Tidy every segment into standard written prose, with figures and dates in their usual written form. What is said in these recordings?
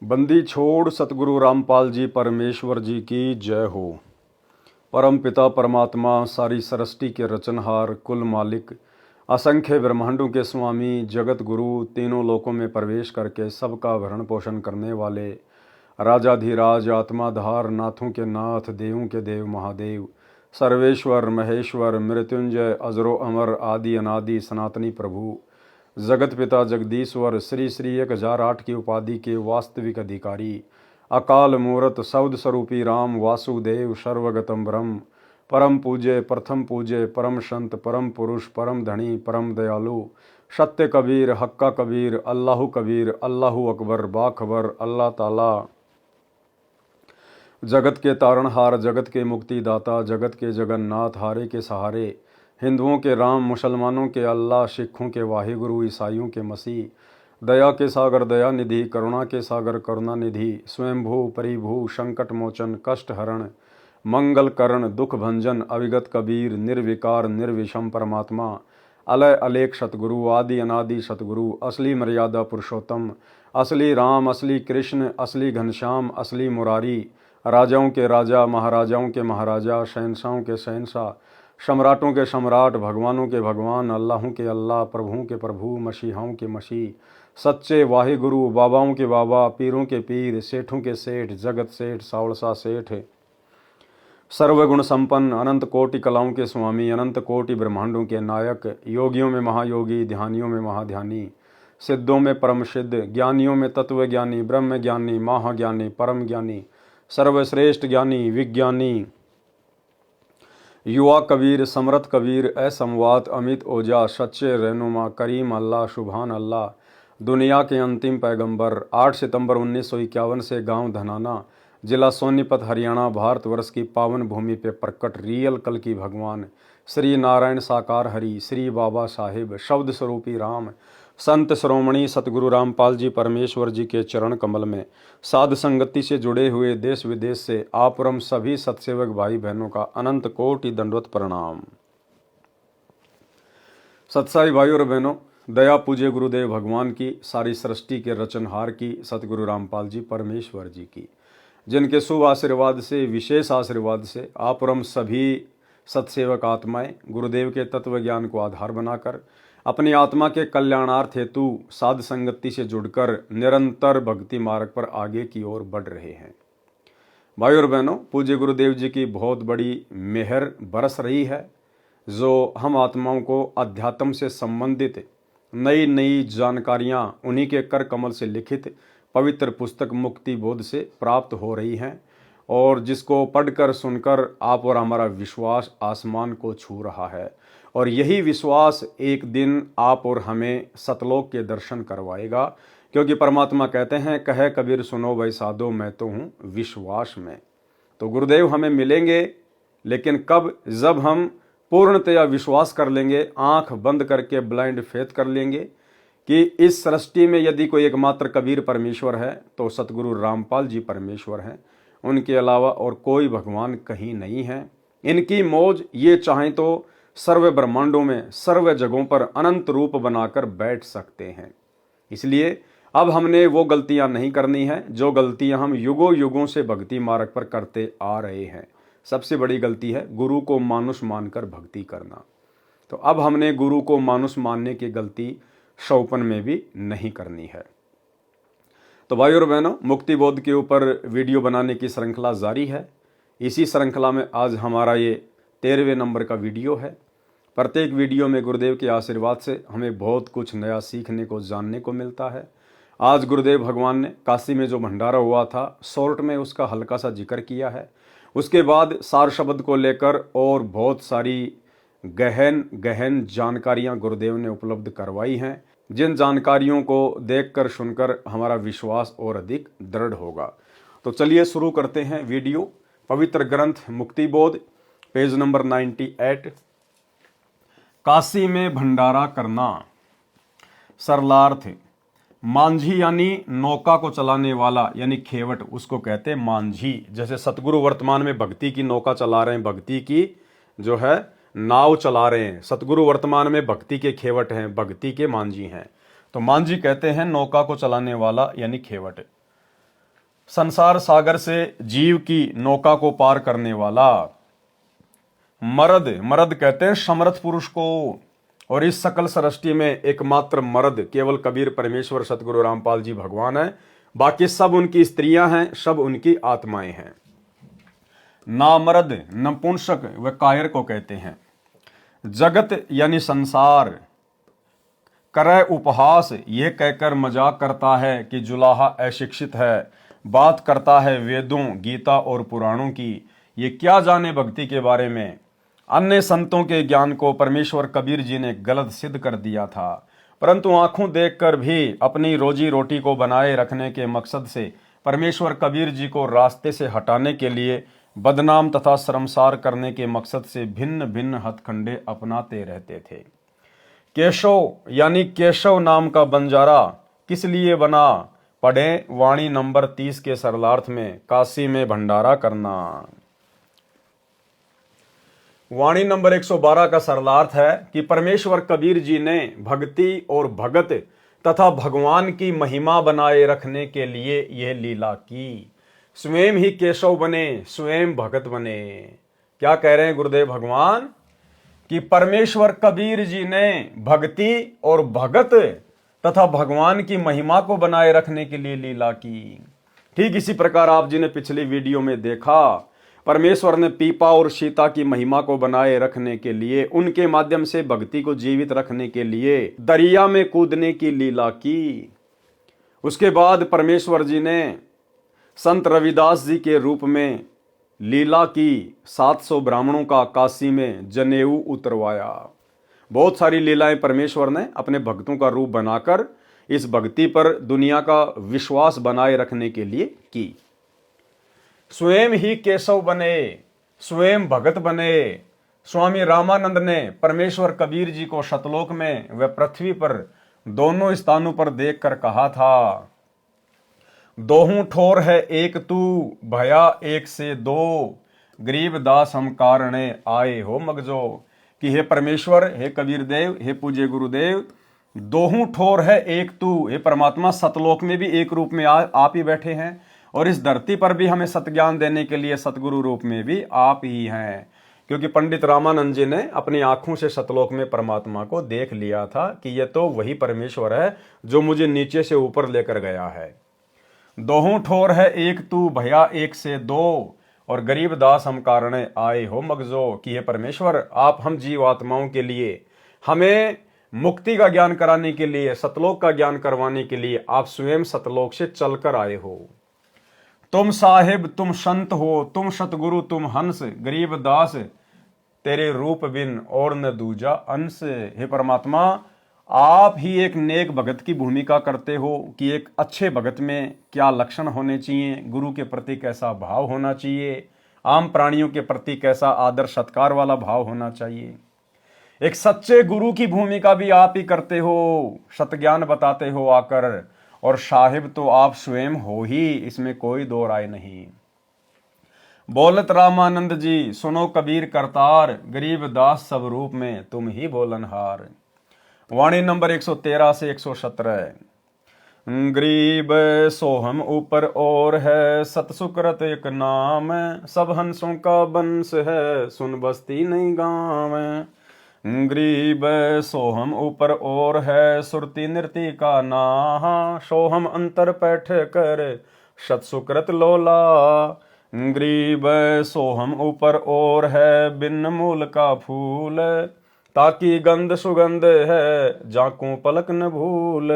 बंदी छोड़ सतगुरु रामपाल जी परमेश्वर जी की जय हो। परम पिता परमात्मा सारी सृष्टि के रचनहार कुल मालिक असंख्य ब्रह्मांडों के स्वामी जगत गुरु तीनों लोकों में प्रवेश करके सबका भरण पोषण करने वाले राजाधिराज आत्माधार नाथों के नाथ देवों के देव महादेव सर्वेश्वर महेश्वर मृत्युंजय अजरो अमर आदि अनादि सनातनी प्रभु जगत पिता जगदीश्वर श्री श्री 1008 की उपाधि के वास्तविक अधिकारी अकाल मूर्त शब्द स्वरूपी राम वासुदेव सर्वगतम ब्रह्म परम पूज्य प्रथम पूज्य परम संत परम पुरुष परम धनी परम दयालु सत्य कबीर हक्का कबीर अल्लाहु अकबर बाखबर अल्लाह ताला जगत के तारणहार जगत के मुक्तिदाता जगत के जगन्नाथ हारे के सहारे हिंदुओं के राम मुसलमानों के अल्लाह सिखों के वाहिगुरु ईसाइयों के मसीह दया के सागर दया निधि करुणा के सागर करुणा निधि स्वयंभू परिभू संकट मोचन कष्ट हरण मंगल करण दुख भंजन अविगत कबीर निर्विकार निर्विषम परमात्मा अलय अलेख सतगुरु आदि अनादि सतगुरु असली मर्यादा पुरुषोत्तम असली राम असली कृष्ण असली घनश्याम असली मुरारी राजाओं के राजा महाराजाओं के महाराजा शहंशाहों के शहंशाह सम्राटों के सम्राट भगवानों के भगवान अल्लाहों के अल्लाह प्रभुओं के प्रभु मसीहाओं के मसीह सच्चे वाहिगुरु बाबाओं के बाबा पीरों के पीर सेठों के सेठ जगत सेठ सावलसा सेठ सर्वगुण संपन्न अनंत कोटि कलाओं के स्वामी अनंत कोटि ब्रह्मांडों के नायक योगियों में महायोगी ध्यानियों में महाध्यानी सिद्धों में परम सिद्ध ज्ञानियों में तत्व ज्ञानी ब्रह्म ज्ञानी महाज्ञानी परम ज्ञानी सर्वश्रेष्ठ ज्ञानी विज्ञानी युवा कबीर समरथ कबीर असमवात अमित ओजा सच्चे रहनुमा करीम अल्लाह सुभान अल्लाह दुनिया के अंतिम पैगंबर 8 सितंबर 1951 से गांव धनाना जिला सोनीपत हरियाणा भारतवर्ष की पावन भूमि पे प्रकट रियल कल की भगवान श्री नारायण साकार हरि श्री बाबा साहिब शब्द स्वरूपी राम संत श्रोमणी सतगुरु रामपाल जी परमेश्वर जी के चरण कमल में साध संगति से जुड़े हुए देश विदेश से आपरम सभी सत्सेवक भाई बहनों का अनंत कोटि दंडवत प्रणाम। सत्साई भाई और बहनों, दया पूज्य गुरुदेव भगवान की सारी सृष्टि के रचनहार की सतगुरु रामपाल जी परमेश्वर जी की जिनके शुभ आशीर्वाद से विशेष आशीर्वाद से आपरम सभी सत्सेवक आत्माएं गुरुदेव के तत्व ज्ञान को आधार बनाकर अपनी आत्मा के कल्याणार्थ हेतु साध संगति से जुड़कर निरंतर भक्ति मार्ग पर आगे की ओर बढ़ रहे हैं। भाई और बहनों, पूज्य गुरुदेव जी की बहुत बड़ी मेहर बरस रही है जो हम आत्माओं को अध्यात्म से संबंधित नई नई जानकारियां उन्हीं के कर कमल से लिखित पवित्र पुस्तक मुक्ति बोध से प्राप्त हो रही हैं और जिसको पढ़कर सुनकर आप और हमारा विश्वास आसमान को छू रहा है और यही विश्वास एक दिन आप और हमें सतलोक के दर्शन करवाएगा, क्योंकि परमात्मा कहते हैं कहे कबीर सुनो भाई साधो मैं तो हूँ विश्वास में। तो गुरुदेव हमें मिलेंगे, लेकिन कब? जब हम पूर्णतया विश्वास कर लेंगे, आंख बंद करके ब्लाइंड फेथ कर लेंगे कि इस सृष्टि में यदि कोई एकमात्र कबीर परमेश्वर है तो सतगुरु रामपाल जी परमेश्वर हैं, उनके अलावा और कोई भगवान कहीं नहीं है। इनकी मौज ये चाहें तो सर्व ब्रह्मांडों में सर्व जगहों पर अनंत रूप बनाकर बैठ सकते हैं। इसलिए अब हमने वो गलतियां नहीं करनी है जो गलतियां हम युगों युगों से भक्ति मार्ग पर करते आ रहे हैं। सबसे बड़ी गलती है गुरु को मानुष मानकर भक्ति करना। तो अब हमने गुरु को मानुष मानने की गलती शौपन में भी नहीं करनी है। तो भाई और बहनों, मुक्ति बोध के ऊपर वीडियो बनाने की श्रृंखला जारी है। इसी श्रृंखला में आज हमारा ये 13वें नंबर का वीडियो है। प्रत्येक वीडियो में गुरुदेव के आशीर्वाद से हमें बहुत कुछ नया सीखने को जानने को मिलता है। आज गुरुदेव भगवान ने काशी में जो भंडारा हुआ था शॉर्ट में उसका हल्का सा जिक्र किया है। उसके बाद सार शब्द को लेकर और बहुत सारी गहन गहन जानकारियां गुरुदेव ने उपलब्ध करवाई हैं, जिन जानकारियों को देखकर सुनकर हमारा विश्वास और अधिक दृढ़ होगा। तो चलिए शुरू करते हैं वीडियो। पवित्र ग्रंथ मुक्ति बोध पेज नंबर 98। काशी में भंडारा करना। सरलार्थ, मांझी यानी नौका को चलाने वाला यानी खेवट, उसको कहते हैं मांझी। जैसे सतगुरु वर्तमान में भक्ति की नौका चला रहे हैं, भक्ति की जो है नाव चला रहे हैं। सतगुरु वर्तमान में भक्ति के खेवट हैं, भक्ति के मांझी हैं। तो मांझी कहते हैं नौका को चलाने वाला यानी खेवट। संसार सागर से जीव की नौका को पार करने वाला। मर्द, मर्द कहते हैं समर्थ पुरुष को, और इस सकल सृष्टि में एकमात्र मर्द केवल कबीर परमेश्वर सतगुरु रामपाल जी भगवान है। बाकी सब उनकी स्त्रियां हैं, सब उनकी आत्माएं हैं। नामर्द नपुंसक व कायर को कहते हैं। जगत यानी संसार करे उपहास, यह कहकर मजाक करता है कि जुलाहा अशिक्षित है। बात करता है वेदों, गीता और पुराणों की, ये क्या जाने भक्ति के बारे में। अन्य संतों के ज्ञान को परमेश्वर कबीर जी ने गलत सिद्ध कर दिया था, परंतु आंखों देखकर भी अपनी रोजी रोटी को बनाए रखने के मकसद से परमेश्वर कबीर जी को रास्ते से हटाने के लिए, बदनाम तथा शर्मसार करने के मकसद से भिन्न भिन्न हथकंडे अपनाते रहते थे। केशव यानी केशव नाम का बंजारा किस लिए बना, पढ़ें वाणी नंबर 30 के सरलार्थ में, काशी में भंडारा करना। वाणी नंबर 112 का सरलार्थ है कि परमेश्वर कबीर जी ने भक्ति और भगत तथा भगवान की महिमा बनाए रखने के लिए यह लीला की। स्वयं ही केशव बने, स्वयं भगत बने। क्या कह रहे हैं गुरुदेव भगवान कि परमेश्वर कबीर जी ने भक्ति और भगत तथा भगवान की महिमा को बनाए रखने के लिए लीला की। ठीक इसी प्रकार आप जी ने पिछली वीडियो में देखा, परमेश्वर ने पीपा और सीता की महिमा को बनाए रखने के लिए, उनके माध्यम से भक्ति को जीवित रखने के लिए दरिया में कूदने की लीला की। उसके बाद परमेश्वर जी ने संत रविदास जी के रूप में लीला की, 700 ब्राह्मणों का काशी में जनेऊ उतरवाया। बहुत सारी लीलाएं परमेश्वर ने अपने भक्तों का रूप बनाकर इस भक्ति पर दुनिया का विश्वास बनाए रखने के लिए की। स्वयं ही केशव बने, स्वयं भगत बने। स्वामी रामानंद ने परमेश्वर कबीर जी को सतलोक में व पृथ्वी पर दोनों स्थानों पर देखकर कहा था, दोहूं ठोर है एक तू, भया एक से दो, गरीब दास हम कारणे आए हो मगजो। कि हे परमेश्वर, हे कबीर देव, हे पूज्य गुरुदेव, दोहूं ठोर है एक तू, हे परमात्मा सतलोक में भी एक रूप में आप ही बैठे हैं, और इस धरती पर भी हमें सतज्ञान देने के लिए सतगुरु रूप में भी आप ही हैं। क्योंकि पंडित रामानंद जी ने अपनी आंखों से सतलोक में परमात्मा को देख लिया था कि यह तो वही परमेश्वर है जो मुझे नीचे से ऊपर लेकर गया है। दोहूं ठोर है एक तू, भया एक से दो, और गरीब दास हम कारणे आए हो मगजो। कि हे परमेश्वर, आप हम जीव आत्माओं के लिए, हमें मुक्ति का ज्ञान कराने के लिए, सतलोक का ज्ञान करवाने के लिए आप स्वयं सतलोक से चलकर आए हो। तुम साहिब, तुम संत हो, तुम सतगुरु, तुम हंस, गरीब दास तेरे रूप बिन और न दूजा अंश। हे परमात्मा, आप ही एक नेक भगत की भूमिका करते हो कि एक अच्छे भगत में क्या लक्षण होने चाहिए, गुरु के प्रति कैसा भाव होना चाहिए, आम प्राणियों के प्रति कैसा आदर सत्कार वाला भाव होना चाहिए। एक सच्चे गुरु की भूमिका भी आप ही करते हो, सतज्ञान बताते हो आकर, और साहिब तो आप स्वयं हो ही, इसमें कोई दो राय नहीं। बोलत रामानंद जी, सुनो कबीर करतार, गरीब दास सब रूप में तुम ही बोलनहार। वाणी नंबर 113 से 117। गरीब सोहम ऊपर और है, सतसुकृत एक नाम, सब हंसों का बंस है, सुन बस्ती नहीं गाँव। गरीब सोहम ऊपर और है, सुरती नृति का नाहा, सोहम अंतर पैठ कर सतसुकृत लोला। गरीब सोहम ऊपर और है, बिन मूल का फूल, ताकि गंध सुगंध है, जाकू पलक न भूल।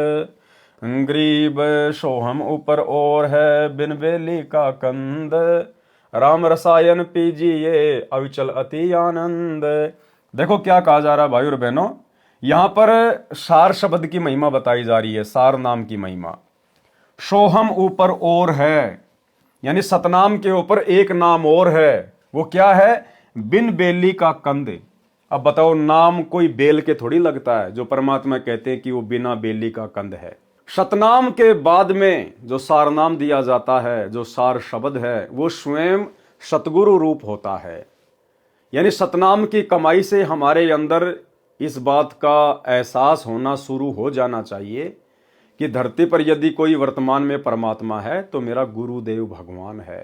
गरीब सोहम ऊपर और है, बिन बेली का कंद, राम रसायन पीजिए अविचल अति आनंद। देखो क्या कहा जा रहा है भाई और बहनों, यहां पर सार शब्द की महिमा बताई जा रही है, सार नाम की महिमा। सोहम ऊपर और है, यानी सतनाम के ऊपर एक नाम और है, वो क्या है, बिन बेली का कंद। अब बताओ, नाम कोई बेल के थोड़ी लगता है, जो परमात्मा कहते हैं कि वो बिना बेली का कंद है। सतनाम के बाद में जो सार नाम दिया जाता है, जो सार शब्द है, वो स्वयं सतगुरु रूप होता है। यानी सतनाम की कमाई से हमारे अंदर इस बात का एहसास होना शुरू हो जाना चाहिए कि धरती पर यदि कोई वर्तमान में परमात्मा है तो मेरा गुरुदेव भगवान है।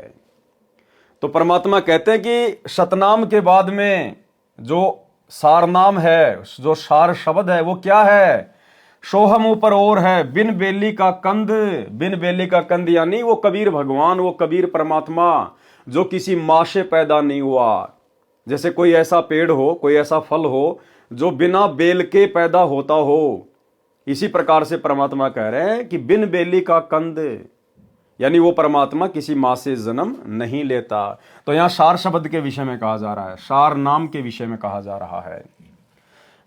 तो परमात्मा कहते हैं कि सतनाम के बाद में जो सारनाम है, जो सार शब्द है, वो क्या है? सोहम ऊपर और है, बिन बेली का कंद। बिन बेली का कंद यानी वो कबीर भगवान, वो कबीर परमात्मा जो किसी माँ से पैदा नहीं हुआ। जैसे कोई ऐसा पेड़ हो, कोई ऐसा फल हो जो बिना बेल के पैदा होता हो, इसी प्रकार से परमात्मा कह रहे हैं कि बिन बेली का कंद, यानी वो परमात्मा किसी माँ से जन्म नहीं लेता। तो यहां सार शब्द के विषय में कहा जा रहा है, सार नाम के विषय में कहा जा रहा है।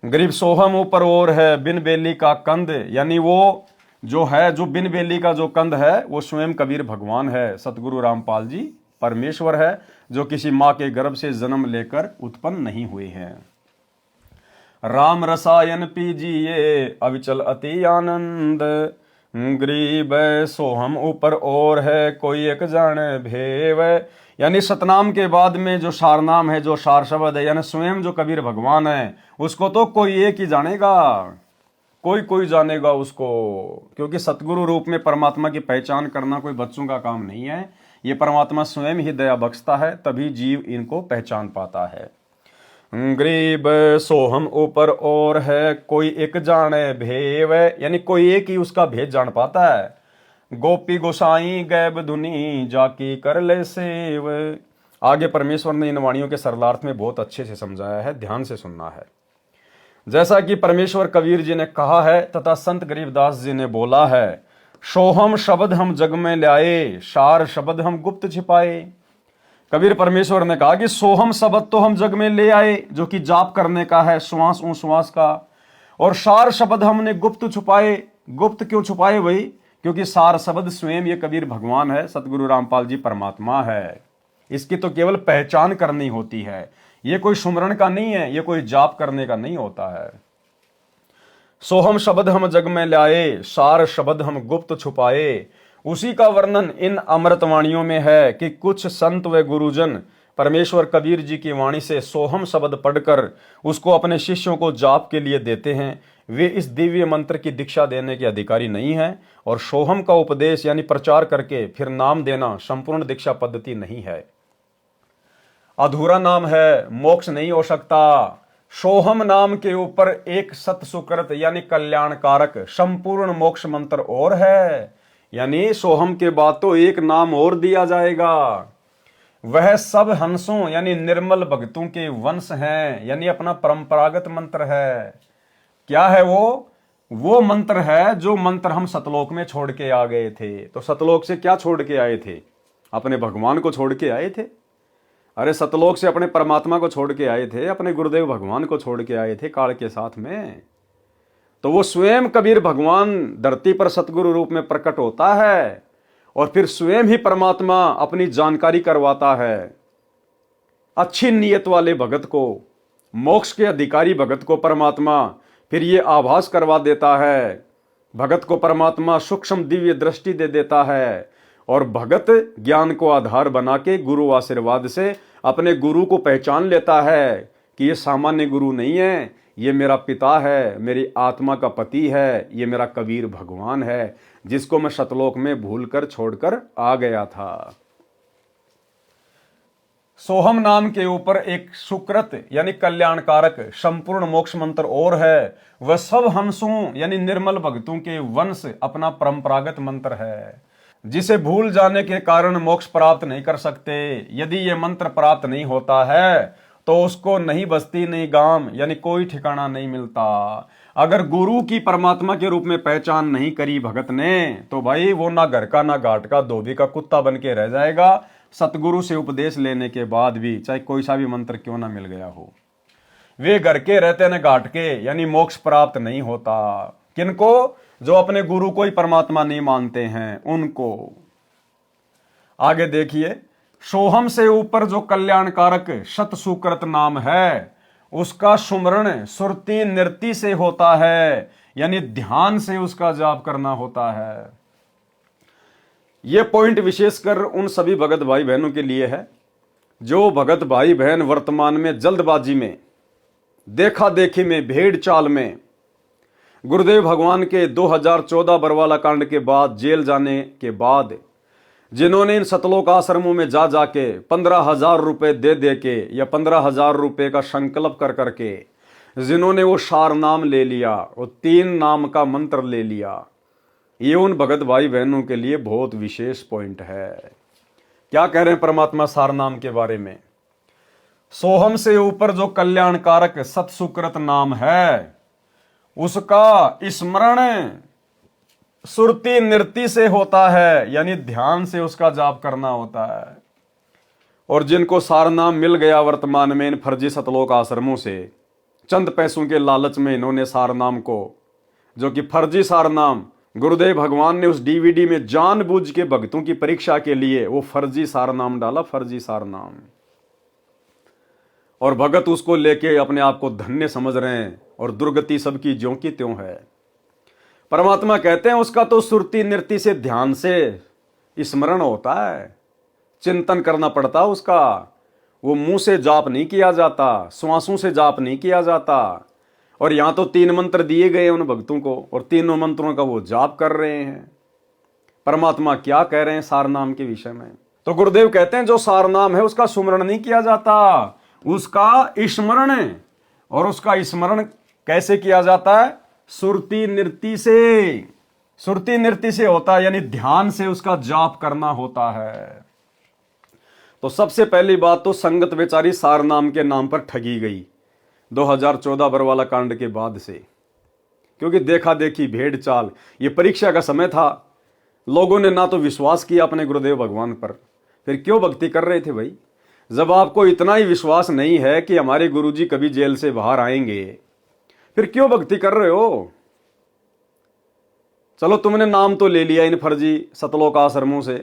गरीब सोहम ऊपर और है, बिन बेली का कंद, यानी वो जो है, जो बिन बेली का जो कंद है वो स्वयं कबीर भगवान है, सतगुरु रामपाल जी परमेश्वर है, जो किसी माँ के गर्भ से जन्म लेकर उत्पन्न नहीं हुए हैं। राम रसायन पीजिए अविचल अति आनंद, गरीब सोहम ऊपर और है, कोई एक जान भेव। यानी सतनाम के बाद में जो सारनाम है, जो सार शब्द है, यानी स्वयं जो कबीर भगवान है, उसको तो कोई एक ही जानेगा, कोई कोई जानेगा उसको। क्योंकि सतगुरु रूप में परमात्मा की पहचान करना कोई बच्चों का काम नहीं है, ये परमात्मा स्वयं ही दया बख्शता है, तभी जीव इनको पहचान पाता है। गरीब सोहम ऊपर और है, कोई एक जाने भेव, यानी कोई एक ही उसका भेद जान पाता है। गोपी गोसाई गैब धुनी जाकी कर ले सेव। आगे परमेश्वर ने इन वाणियों के सरलार्थ में बहुत अच्छे से समझाया है, ध्यान से सुनना है। जैसा कि परमेश्वर कबीर जी ने कहा है तथा संत गरीबदास जी ने बोला है, सोहम शब्द हम जग में लाए, सार शब्द हम गुप्त छिपाए। कबीर परमेश्वर ने कहा कि सोहम शब्द तो हम जग में ले आए, जो कि जाप करने का है, श्वास उश्वास का, और सार शब्द हमने गुप्त छुपाए। गुप्त क्यों छुपाए भाई? क्योंकि सार शब्द स्वयं ये कबीर भगवान है, सतगुरु रामपाल जी परमात्मा है। इसकी तो केवल पहचान करनी होती है, ये कोई सुमरण का नहीं है, ये कोई जाप करने का नहीं होता है। सोहम शब्द हम जग में लाए, सार शब्द हम गुप्त छुपाए। उसी का वर्णन इन अमृतवाणियों में है कि कुछ संत व गुरुजन परमेश्वर कबीर जी की वाणी से सोहम शब्द पढ़कर उसको अपने शिष्यों को जाप के लिए देते हैं। वे इस दिव्य मंत्र की दीक्षा देने के अधिकारी नहीं हैं, और सोहम का उपदेश यानी प्रचार करके फिर नाम देना संपूर्ण दीक्षा पद्धति नहीं है। अधूरा नाम है, मोक्ष नहीं हो सकता। सोहम नाम के ऊपर एक सत सुकृत यानी कल्याणकारक संपूर्ण मोक्ष मंत्र और है। यानी सोहम के बाद तो एक नाम और दिया जाएगा, वह सब हंसों यानी निर्मल भक्तों के वंश हैं, यानी अपना परंपरागत मंत्र है। क्या है वो मंत्र है जो मंत्र हम सतलोक में छोड़ के आ गए थे। तो सतलोक से क्या छोड़ के आए थे? अपने भगवान को छोड़ के आए थे। अरे सतलोक से अपने परमात्मा को छोड़ के आए थे, अपने गुरुदेव भगवान को छोड़ के आए थे काल के साथ में। तो वो स्वयं कबीर भगवान धरती पर सतगुरु रूप में प्रकट होता है, और फिर स्वयं ही परमात्मा अपनी जानकारी करवाता है। अच्छी नीयत वाले भगत को, मोक्ष के अधिकारी भगत को परमात्मा फिर ये आभास करवा देता है। भगत को परमात्मा सूक्ष्म दिव्य दृष्टि दे देता है, और भगत ज्ञान को आधार बना के गुरु आशीर्वाद से अपने गुरु को पहचान लेता है कि ये सामान्य गुरु नहीं है, ये मेरा पिता है, मेरी आत्मा का पति है, ये मेरा कबीर भगवान है, जिसको मैं सतलोक में भूलकर छोड़कर आ गया था। सोहम नाम के ऊपर एक सुकृत यानी कल्याणकारक संपूर्ण मोक्ष मंत्र और है, वह सब हंसों यानी निर्मल भक्तों के वंश अपना परंपरागत मंत्र है, जिसे भूल जाने के कारण मोक्ष प्राप्त नहीं कर सकते। यदि ये मंत्र प्राप्त नहीं होता है तो उसको नहीं बस्ती नहीं गांव यानी कोई ठिकाना नहीं मिलता। अगर गुरु की परमात्मा के रूप में पहचान नहीं करी भगत ने, तो भाई वो ना घर का ना घाट का धोबी का कुत्ता बन के रह जाएगा। सतगुरु से उपदेश लेने के बाद भी चाहे कोई सा भी मंत्र क्यों ना मिल गया हो, वे घर के रहते न घाट के, यानी मोक्ष प्राप्त नहीं होता। किनको? जो अपने गुरु को ही परमात्मा नहीं मानते हैं उनको। आगे देखिए, सोहम से ऊपर जो कल्याणकारक सत सुकृत नाम है, उसका सुमरण सुरति नृति से होता है, यानी ध्यान से उसका जाप करना होता है। यह पॉइंट विशेषकर उन सभी भगत भाई बहनों के लिए है जो भगत भाई बहन वर्तमान में जल्दबाजी में, देखा देखी में, भेड़ चाल में गुरुदेव भगवान के 2014 बरवाला कांड के बाद जेल जाने के बाद जिन्होंने इन सतलोक आश्रमों में जा जाके 15,000 रुपए दे दे के या 15,000 रुपए का संकल्प कर करके जिन्होंने वो सार नाम ले लिया, वो 3 नाम का मंत्र ले लिया, ये उन भगत भाई बहनों के लिए बहुत विशेष पॉइंट है। क्या कह रहे हैं परमात्मा सार नाम के बारे में? सोहम से ऊपर जो कल्याणकारक सत्सुकृत नाम है उसका स्मरण सुरती नृत्य से होता है, यानी ध्यान से उसका जाप करना होता है। और जिनको सार नाम मिल गया वर्तमान में इन फर्जी सतलोक आश्रमों से, चंद पैसों के लालच में इन्होंने सार नाम को, जो कि फर्जी सार नाम, गुरुदेव भगवान ने उस डीवीडी में जानबूझ के भक्तों की परीक्षा के लिए वो फर्जी सार नाम डाला, फर्जी सार नाम, और भगत उसको लेके अपने आप को धन्य समझ रहे हैं और दुर्गति सबकी ज्यों की त्यों है। परमात्मा कहते हैं उसका तो सुरती नृत्य से ध्यान से स्मरण होता है, चिंतन करना पड़ता उसका। वो मुंह से जाप नहीं किया जाता, श्वासों से जाप नहीं किया जाता। और यहां तो 3 मंत्र दिए गए उन भक्तों को और तीनों मंत्रों का वो जाप कर रहे हैं। परमात्मा क्या कह रहे हैं सार नाम के विषय में? तो गुरुदेव कहते हैं जो सार नाम है उसका सुमरण नहीं किया जाता, उसका स्मरण है। और उसका स्मरण कैसे किया जाता है? सुरती नृत्य से, सुरती नृत्य से होता है, यानी ध्यान से उसका जाप करना होता है। तो सबसे पहली बात तो संगत बेचारी सार नाम के नाम पर ठगी गई 2014 बरवाला कांड के बाद से, क्योंकि देखा देखी भेड़ चाल, ये परीक्षा का समय था। लोगों ने ना तो विश्वास किया अपने गुरुदेव भगवान पर, फिर क्यों भक्ति कर रहे थे भाई? जब आपको इतना ही विश्वास नहीं है कि हमारे गुरुजी कभी जेल से बाहर आएंगे, फिर क्यों भक्ति कर रहे हो? चलो तुमने नाम तो ले लिया इन फर्जी सतलोक आश्रमों से,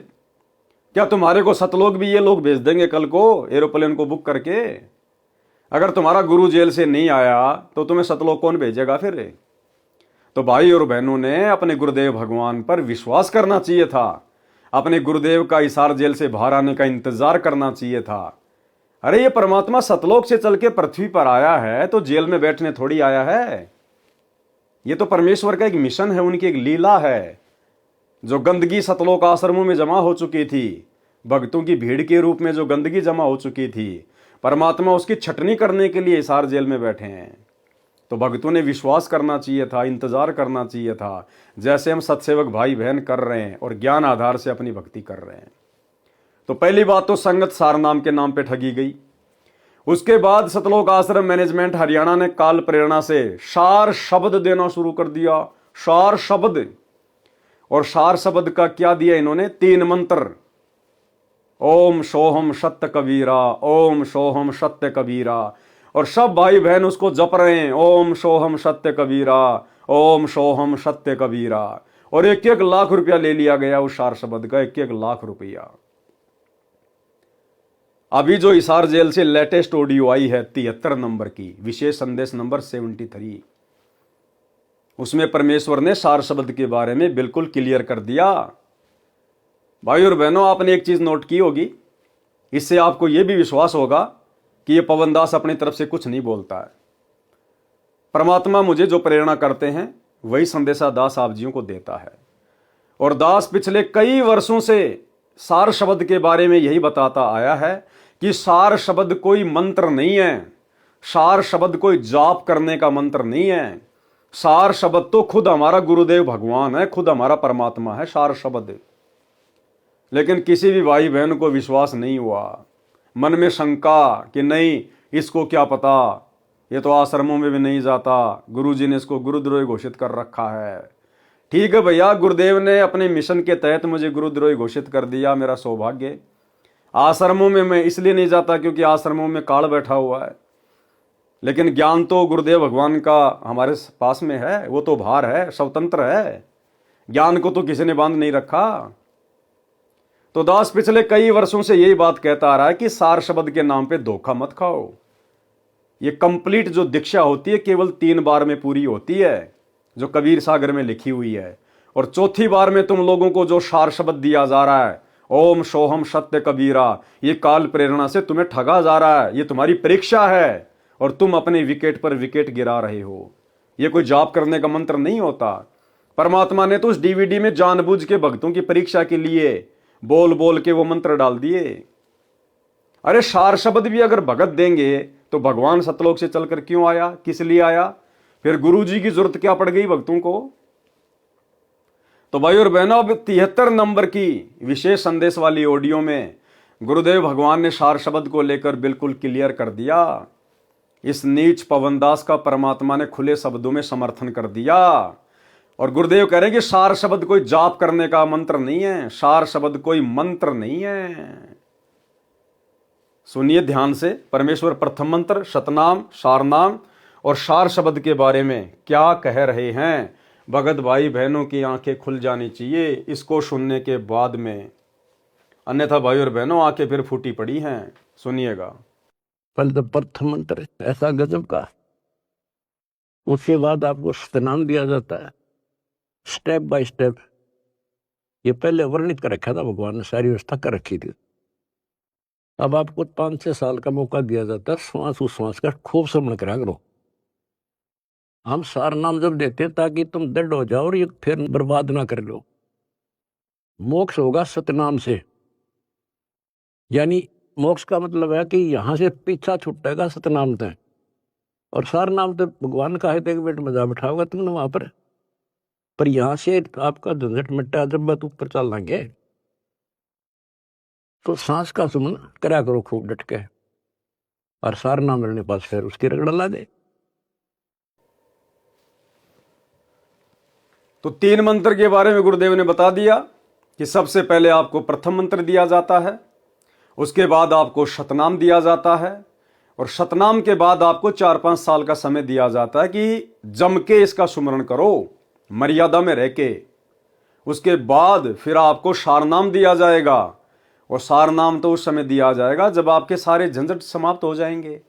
क्या तुम्हारे को सतलोक भी ये लोग भेज देंगे कल को एरोप्लेन को बुक करके? अगर तुम्हारा गुरु जेल से नहीं आया तो तुम्हें सतलोक कौन भेजेगा फिर? तो भाई और बहनों ने अपने गुरुदेव भगवान पर विश्वास करना चाहिए था, अपने गुरुदेव का इसार जेल से बाहर आने का इंतजार करना चाहिए था। अरे ये परमात्मा सतलोक से चल के पृथ्वी पर आया है तो जेल में बैठने थोड़ी आया है। ये तो परमेश्वर का एक मिशन है, उनकी एक लीला है। जो गंदगी सतलोक आश्रमों में जमा हो चुकी थी, भक्तों की भीड़ के रूप में जो गंदगी जमा हो चुकी थी, परमात्मा उसकी छटनी करने के लिए इसार जेल में बैठे हैं। तो भक्तों ने विश्वास करना चाहिए था, इंतजार करना चाहिए था, जैसे हम सत्सेवक भाई बहन कर रहे हैं और ज्ञान आधार से अपनी भक्ति कर रहे हैं। तो पहली बात तो संगत सार नाम के नाम पे ठगी गई। उसके बाद सतलोक आश्रम मैनेजमेंट हरियाणा ने काल प्रेरणा से सार शब्द देना शुरू कर दिया, सार शब्द। और सार शब्द का क्या दिया इन्होंने? 3 मंत्र, ओम सोहम सत्य कबीरा, ओम सोहम सत्य कबीरा। और सब भाई बहन उसको जप रहे हैं, ओम सोहम सत्य कबीरा, ओम सोहम सत्य कबीरा। और 1-1 लाख रुपया ले लिया गया उस सार शब्द का, 1-1 लाख रुपया। अभी जो हिसार जेल से लेटेस्ट ऑडियो आई है 73 नंबर की, विशेष संदेश नंबर 73, उसमें परमेश्वर ने सार शब्द के बारे में बिल्कुल क्लियर कर दिया। भाई और बहनों, आपने एक चीज नोट की होगी, इससे आपको यह भी विश्वास होगा कि यह पवन दास अपनी तरफ से कुछ नहीं बोलता है। परमात्मा मुझे जो प्रेरणा करते हैं वही संदेशा दास आप जियों को देता है। और दास पिछले कई वर्षों से सार शब्द के बारे में यही बताता आया है कि सार शब्द कोई मंत्र नहीं है, सार शब्द कोई जाप करने का मंत्र नहीं है। सार शब्द तो खुद हमारा गुरुदेव भगवान है, खुद हमारा परमात्मा है सार शब्द। लेकिन किसी भी भाई बहन को विश्वास नहीं हुआ, मन में शंका कि नहीं इसको क्या पता, ये तो आश्रमों में भी नहीं जाता, गुरुजी ने इसको गुरुद्रोही घोषित कर रखा है। ठीक है भैया, गुरुदेव ने अपने मिशन के तहत मुझे गुरुद्रोही घोषित कर दिया, मेरा सौभाग्य। आश्रमों में मैं इसलिए नहीं जाता क्योंकि आश्रमों में काल बैठा हुआ है, लेकिन ज्ञान तो गुरुदेव भगवान का हमारे पास में है, वो तो बाहर है, स्वतंत्र है, ज्ञान को तो किसी ने बांध नहीं रखा। तो दास पिछले कई वर्षों से यही बात कहता आ रहा है कि सार शब्द के नाम पे धोखा मत खाओ। ये कंप्लीट जो दीक्षा होती है केवल 3 बार में पूरी होती है, जो कबीर सागर में लिखी हुई है। और चौथी बार में तुम लोगों को जो सार शब्द दिया जा रहा है, ओम सोहम सत्य कबीरा, ये काल प्रेरणा से तुम्हें ठगा जा रहा है, ये तुम्हारी परीक्षा है और तुम अपने विकेट पर विकेट गिरा रहे हो। ये कोई जाप करने का मंत्र नहीं होता। परमात्मा ने तो उस डीवीडी में जानबूझ के भक्तों की परीक्षा के लिए बोल बोल के वो मंत्र डाल दिए। अरे सार शब्द भी अगर भगत देंगे तो भगवान सतलोक से चलकर क्यों आया, किस लिए आया, फिर गुरु जी की जरूरत क्या पड़ गई भक्तों को। तो भाई और बहनों, अब 73 नंबर की विशेष संदेश वाली ऑडियो में गुरुदेव भगवान ने सार शब्द को लेकर बिल्कुल क्लियर कर दिया। इस नीच पवनदास का परमात्मा ने खुले शब्दों में समर्थन कर दिया। और गुरुदेव कह रहे हैं कि सार शब्द कोई जाप करने का मंत्र नहीं है, सार शब्द कोई मंत्र नहीं है। सुनिए ध्यान से, परमेश्वर प्रथम मंत्र, सतनाम, सारनाम और सार शब्द के बारे में क्या कह रहे हैं। भगत भाई बहनों की आंखें खुल जानी चाहिए इसको सुनने के बाद में, अन्यथा भाई और बहनों आंखें फिर फूटी पड़ी हैं। सुनिएगा। पहले तो प्रथम मंत्र ऐसा गजब का, उसके बाद आपको सतनाम दिया जाता है स्टेप बाय स्टेप। ये पहले वर्णित कर रखा था भगवान ने, सारी व्यवस्था कर रखी थी। अब आपको 5-6 साल का मौका दिया जाता है श्वास उश्वास का खूब श्रवण करा करो। हम सार नाम जब देते हैं ताकि तुम दृढ़ हो जाओ और ये फिर बर्बाद ना कर लो। मोक्ष होगा सतनाम से, यानी मोक्ष का मतलब है कि यहां से पीछा छुटेगा सतनाम तय। और सार नाम तो भगवान का है, एक बेट मजा बिठाओगा तुमने वहां पर यहां से आपका झंझट मिटा जब बात ऊपर चल लेंगे। तो सांस का सुमन करा करो खूब डट के, और सार नाम मिलने पास फिर उसकी रगड़ ला दे। तो 3 मंत्र के बारे में गुरुदेव ने बता दिया कि सबसे पहले आपको प्रथम मंत्र दिया जाता है, उसके बाद आपको शतनाम दिया जाता है, और शतनाम के बाद आपको 4-5 साल का समय दिया जाता है कि जम के इसका सुमरण करो, मर्यादा में रह के। उसके बाद फिर आपको सारनाम दिया जाएगा, और सारनाम तो उस समय दिया जाएगा जब आपके सारे झंझट समाप्त हो जाएंगे।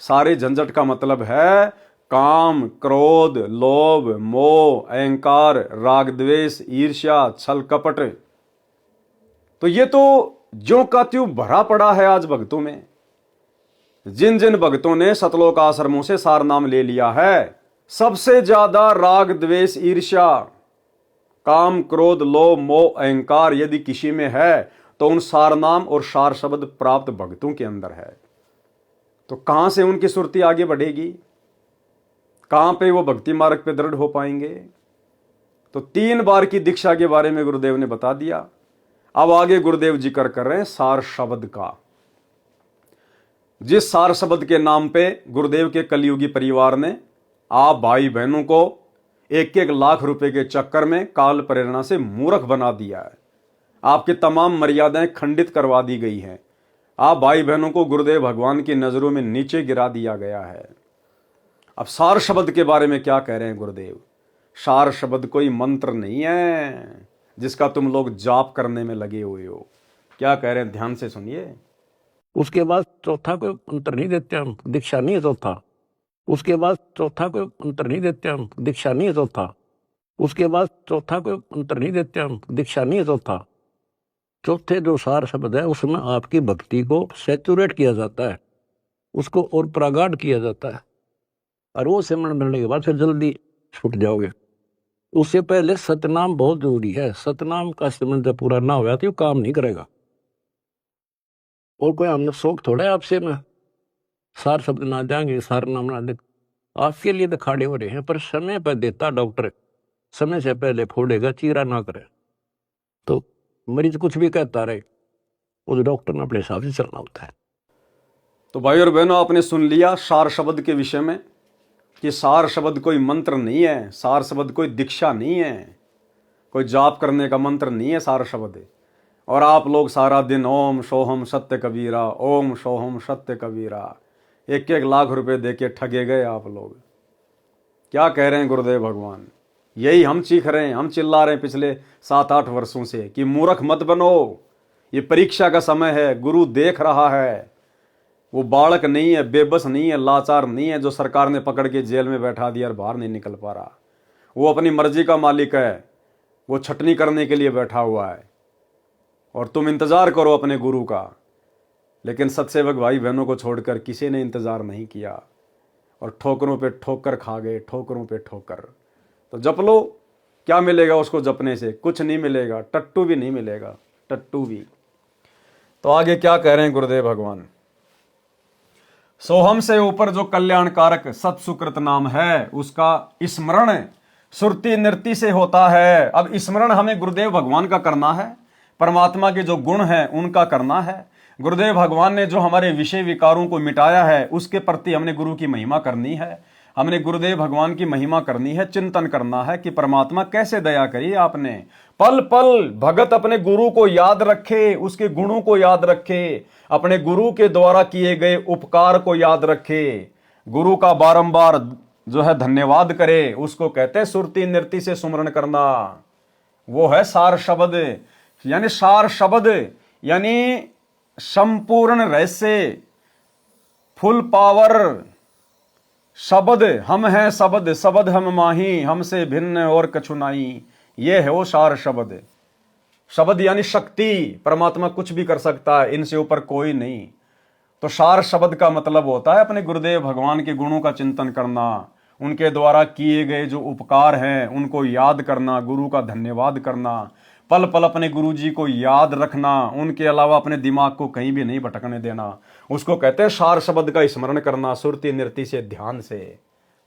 सारे झंझट का मतलब है काम, क्रोध, लोभ, मोह, अहंकार, राग, द्वेष, ईर्ष्या, छल, कपट। तो ये तो ज्यों का त्यों भरा पड़ा है आज भक्तों में। जिन जिन भक्तों ने सतलोक आश्रमों से सार नाम ले लिया है, सबसे ज्यादा राग, द्वेष, ईर्ष्या, काम, क्रोध, लोभ, मोह, अहंकार यदि किसी में है तो उन सार नाम और सार शब्द प्राप्त भक्तों के अंदर है। तो कहां से उनकी सुरती आगे बढ़ेगी, कहां पे वो भक्ति मार्ग पे दृढ़ हो पाएंगे। तो 3 बार की दीक्षा के बारे में गुरुदेव ने बता दिया। अब आगे गुरुदेव जिक्र कर रहे हैं सार शब्द का। जिस सार शब्द के नाम पे गुरुदेव के कलयुगी परिवार ने आप भाई बहनों को 1-1 लाख रुपए के चक्कर में काल प्रेरणा से मूर्ख बना दिया है, आपकी तमाम मर्यादाएं खंडित करवा दी गई हैं, आप भाई बहनों को गुरुदेव भगवान की नजरों में नीचे गिरा दिया गया है। अब सार शब्द के बारे में क्या कह रहे हैं गुरुदेव। सार शब्द कोई मंत्र नहीं है जिसका तुम लोग जाप करने में लगे हुए हो। क्या कह रहे हैं, ध्यान से सुनिए। उसके बाद चौथा कोई मंत्र नहीं देते हम, दीक्षा नहीं है चौथा। उसके बाद चौथा कोई मंत्र नहीं देते हम, दीक्षा नहीं है चौथा। उसके बाद चौथा कोई मंत्र नहीं देते हम, दीक्षा नहीं है चौथा। चौथे जो सार शब्द है उसमें आपकी भक्ति को सैचुरेट किया जाता है, उसको और प्रगाढ़ किया जाता है, और वो सिमरण मिलने के बाद फिर जल्दी छूट जाओगे। उससे पहले सतनाम बहुत जरूरी है। सतनाम का सिमरण जब पूरा ना हुआ तो ये काम नहीं करेगा। और कोई हमने शौक थोड़ा है आपसे में सार शब्द ना देंगे, सार नाम ना दे, आपके लिए तो खड़े हो रहे हैं। पर समय पर देता डॉक्टर, समय से पहले फोड़ेगा, चीरा ना करे। तो मरीज कुछ भी कहता रहे, उस डॉक्टर ने अपने हिसाब से चलना होता है। तो भाई और बहनों, आपने सुन लिया सार शब्द के विषय में कि सार शब्द कोई मंत्र नहीं है, सार शब्द कोई दीक्षा नहीं है, कोई जाप करने का मंत्र नहीं है सार शब्द। और आप लोग सारा दिन ओम सोहम सत्य कबीरा, ओम सोहम सत्य कबीरा, 1-1 लाख रुपए देके ठगे गए आप लोग। क्या कह रहे हैं गुरुदेव भगवान, यही हम चीख रहे हैं, हम चिल्ला रहे हैं पिछले 7-8 वर्षों से कि मूर्ख मत बनो, ये परीक्षा का समय है, गुरु देख रहा है। वो बालक नहीं है, बेबस नहीं है, लाचार नहीं है जो सरकार ने पकड़ के जेल में बैठा दिया और बाहर नहीं निकल पा रहा। वो अपनी मर्जी का मालिक है, वो छटनी करने के लिए बैठा हुआ है, और तुम इंतजार करो अपने गुरु का। लेकिन सत्सेवक भाई बहनों को छोड़कर किसी ने इंतजार नहीं किया, और ठोकरों पे ठोकर खा गए, ठोकरों पे ठोकर। तो जप लो, क्या मिलेगा उसको जपने से? कुछ नहीं मिलेगा, टट्टू भी नहीं मिलेगा, टट्टू भी। तो आगे क्या कह रहे हैं गुरुदेव भगवान? सोहम से ऊपर जो कल्याणकारक सत सुकृत नाम है, उसका स्मरण सुरति नृति से होता है। अब स्मरण हमें गुरुदेव भगवान का करना है, परमात्मा के जो गुण हैं उनका करना है। गुरुदेव भगवान ने जो हमारे विषय विकारों को मिटाया है, उसके प्रति हमने गुरु की महिमा करनी है, हमने गुरुदेव भगवान की महिमा करनी है, चिंतन करना है कि परमात्मा कैसे दया करी आपने। पल पल भगत अपने गुरु को याद रखे, उसके गुणों को याद रखे, अपने गुरु के द्वारा किए गए उपकार को याद रखे, गुरु का बारंबार जो है धन्यवाद करे। उसको कहते हैं सुरति नृति से सुमरण करना। वो है सार शब्द, यानी सार शब्द यानी संपूर्ण रहस्य, फुल पावर शब्द। हम हैं शब्द, शब्द हम माही, हमसे भिन्न और कछु नहीं। ये है वो सार शब्द। शब्द यानी शक्ति, परमात्मा कुछ भी कर सकता है, इनसे ऊपर कोई नहीं। तो सार शब्द का मतलब होता है अपने गुरुदेव भगवान के गुणों का चिंतन करना, उनके द्वारा किए गए जो उपकार हैं उनको याद करना, गुरु का धन्यवाद करना, पल पल अपने गुरु जी को याद रखना, उनके अलावा अपने दिमाग को कहीं भी नहीं भटकने देना। उसको कहते हैं सार शब्द का स्मरण करना, सुरति नृति से, ध्यान से।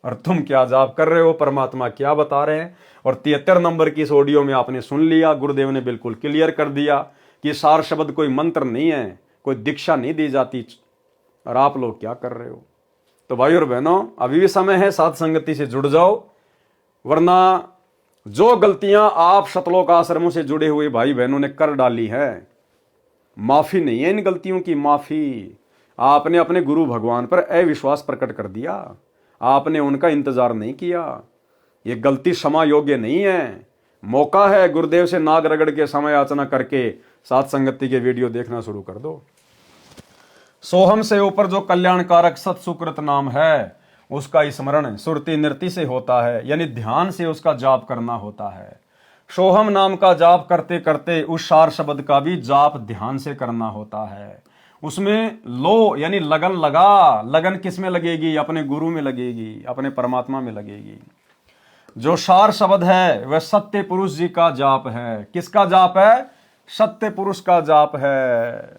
और तुम क्या जाप कर रहे हो, परमात्मा क्या बता रहे हैं? और 73 नंबर की इस ऑडियो में आपने सुन लिया, गुरुदेव ने बिल्कुल क्लियर कर दिया कि सार शब्द कोई मंत्र नहीं है, कोई दीक्षा नहीं दी जाती। और आप लोग क्या कर रहे हो? तो भाई और बहनों, अभी भी समय है, साथ संगति से जुड़ जाओ, वरना जो गलतियां आप सतलोक आश्रमों से जुड़े हुए भाई बहनों ने कर डाली है, माफी नहीं है इन गलतियों की, माफी। आपने अपने गुरु भगवान पर अविश्वास प्रकट कर दिया, आपने उनका इंतजार नहीं किया। ये गलती क्षमा योग्य नहीं है। मौका है, गुरुदेव से नाग रगड़ के समय याचना करके साथ संगति के वीडियो देखना शुरू कर दो। सोहम से ऊपर जो कल्याणकारक सत सुकृत नाम है, उसका स्मरण सुरति नृति से होता है, यानी ध्यान से उसका जाप करना होता है। सोहम नाम का जाप करते करते उस सार शब्द का भी जाप ध्यान से करना होता है। उसमें लो यानी लगन लगा। लगन किस में लगेगी? अपने गुरु में लगेगी, अपने परमात्मा में लगेगी। जो सार शब्द है वह सत्य पुरुष जी का जाप है। किसका जाप है? सत्य पुरुष का जाप है।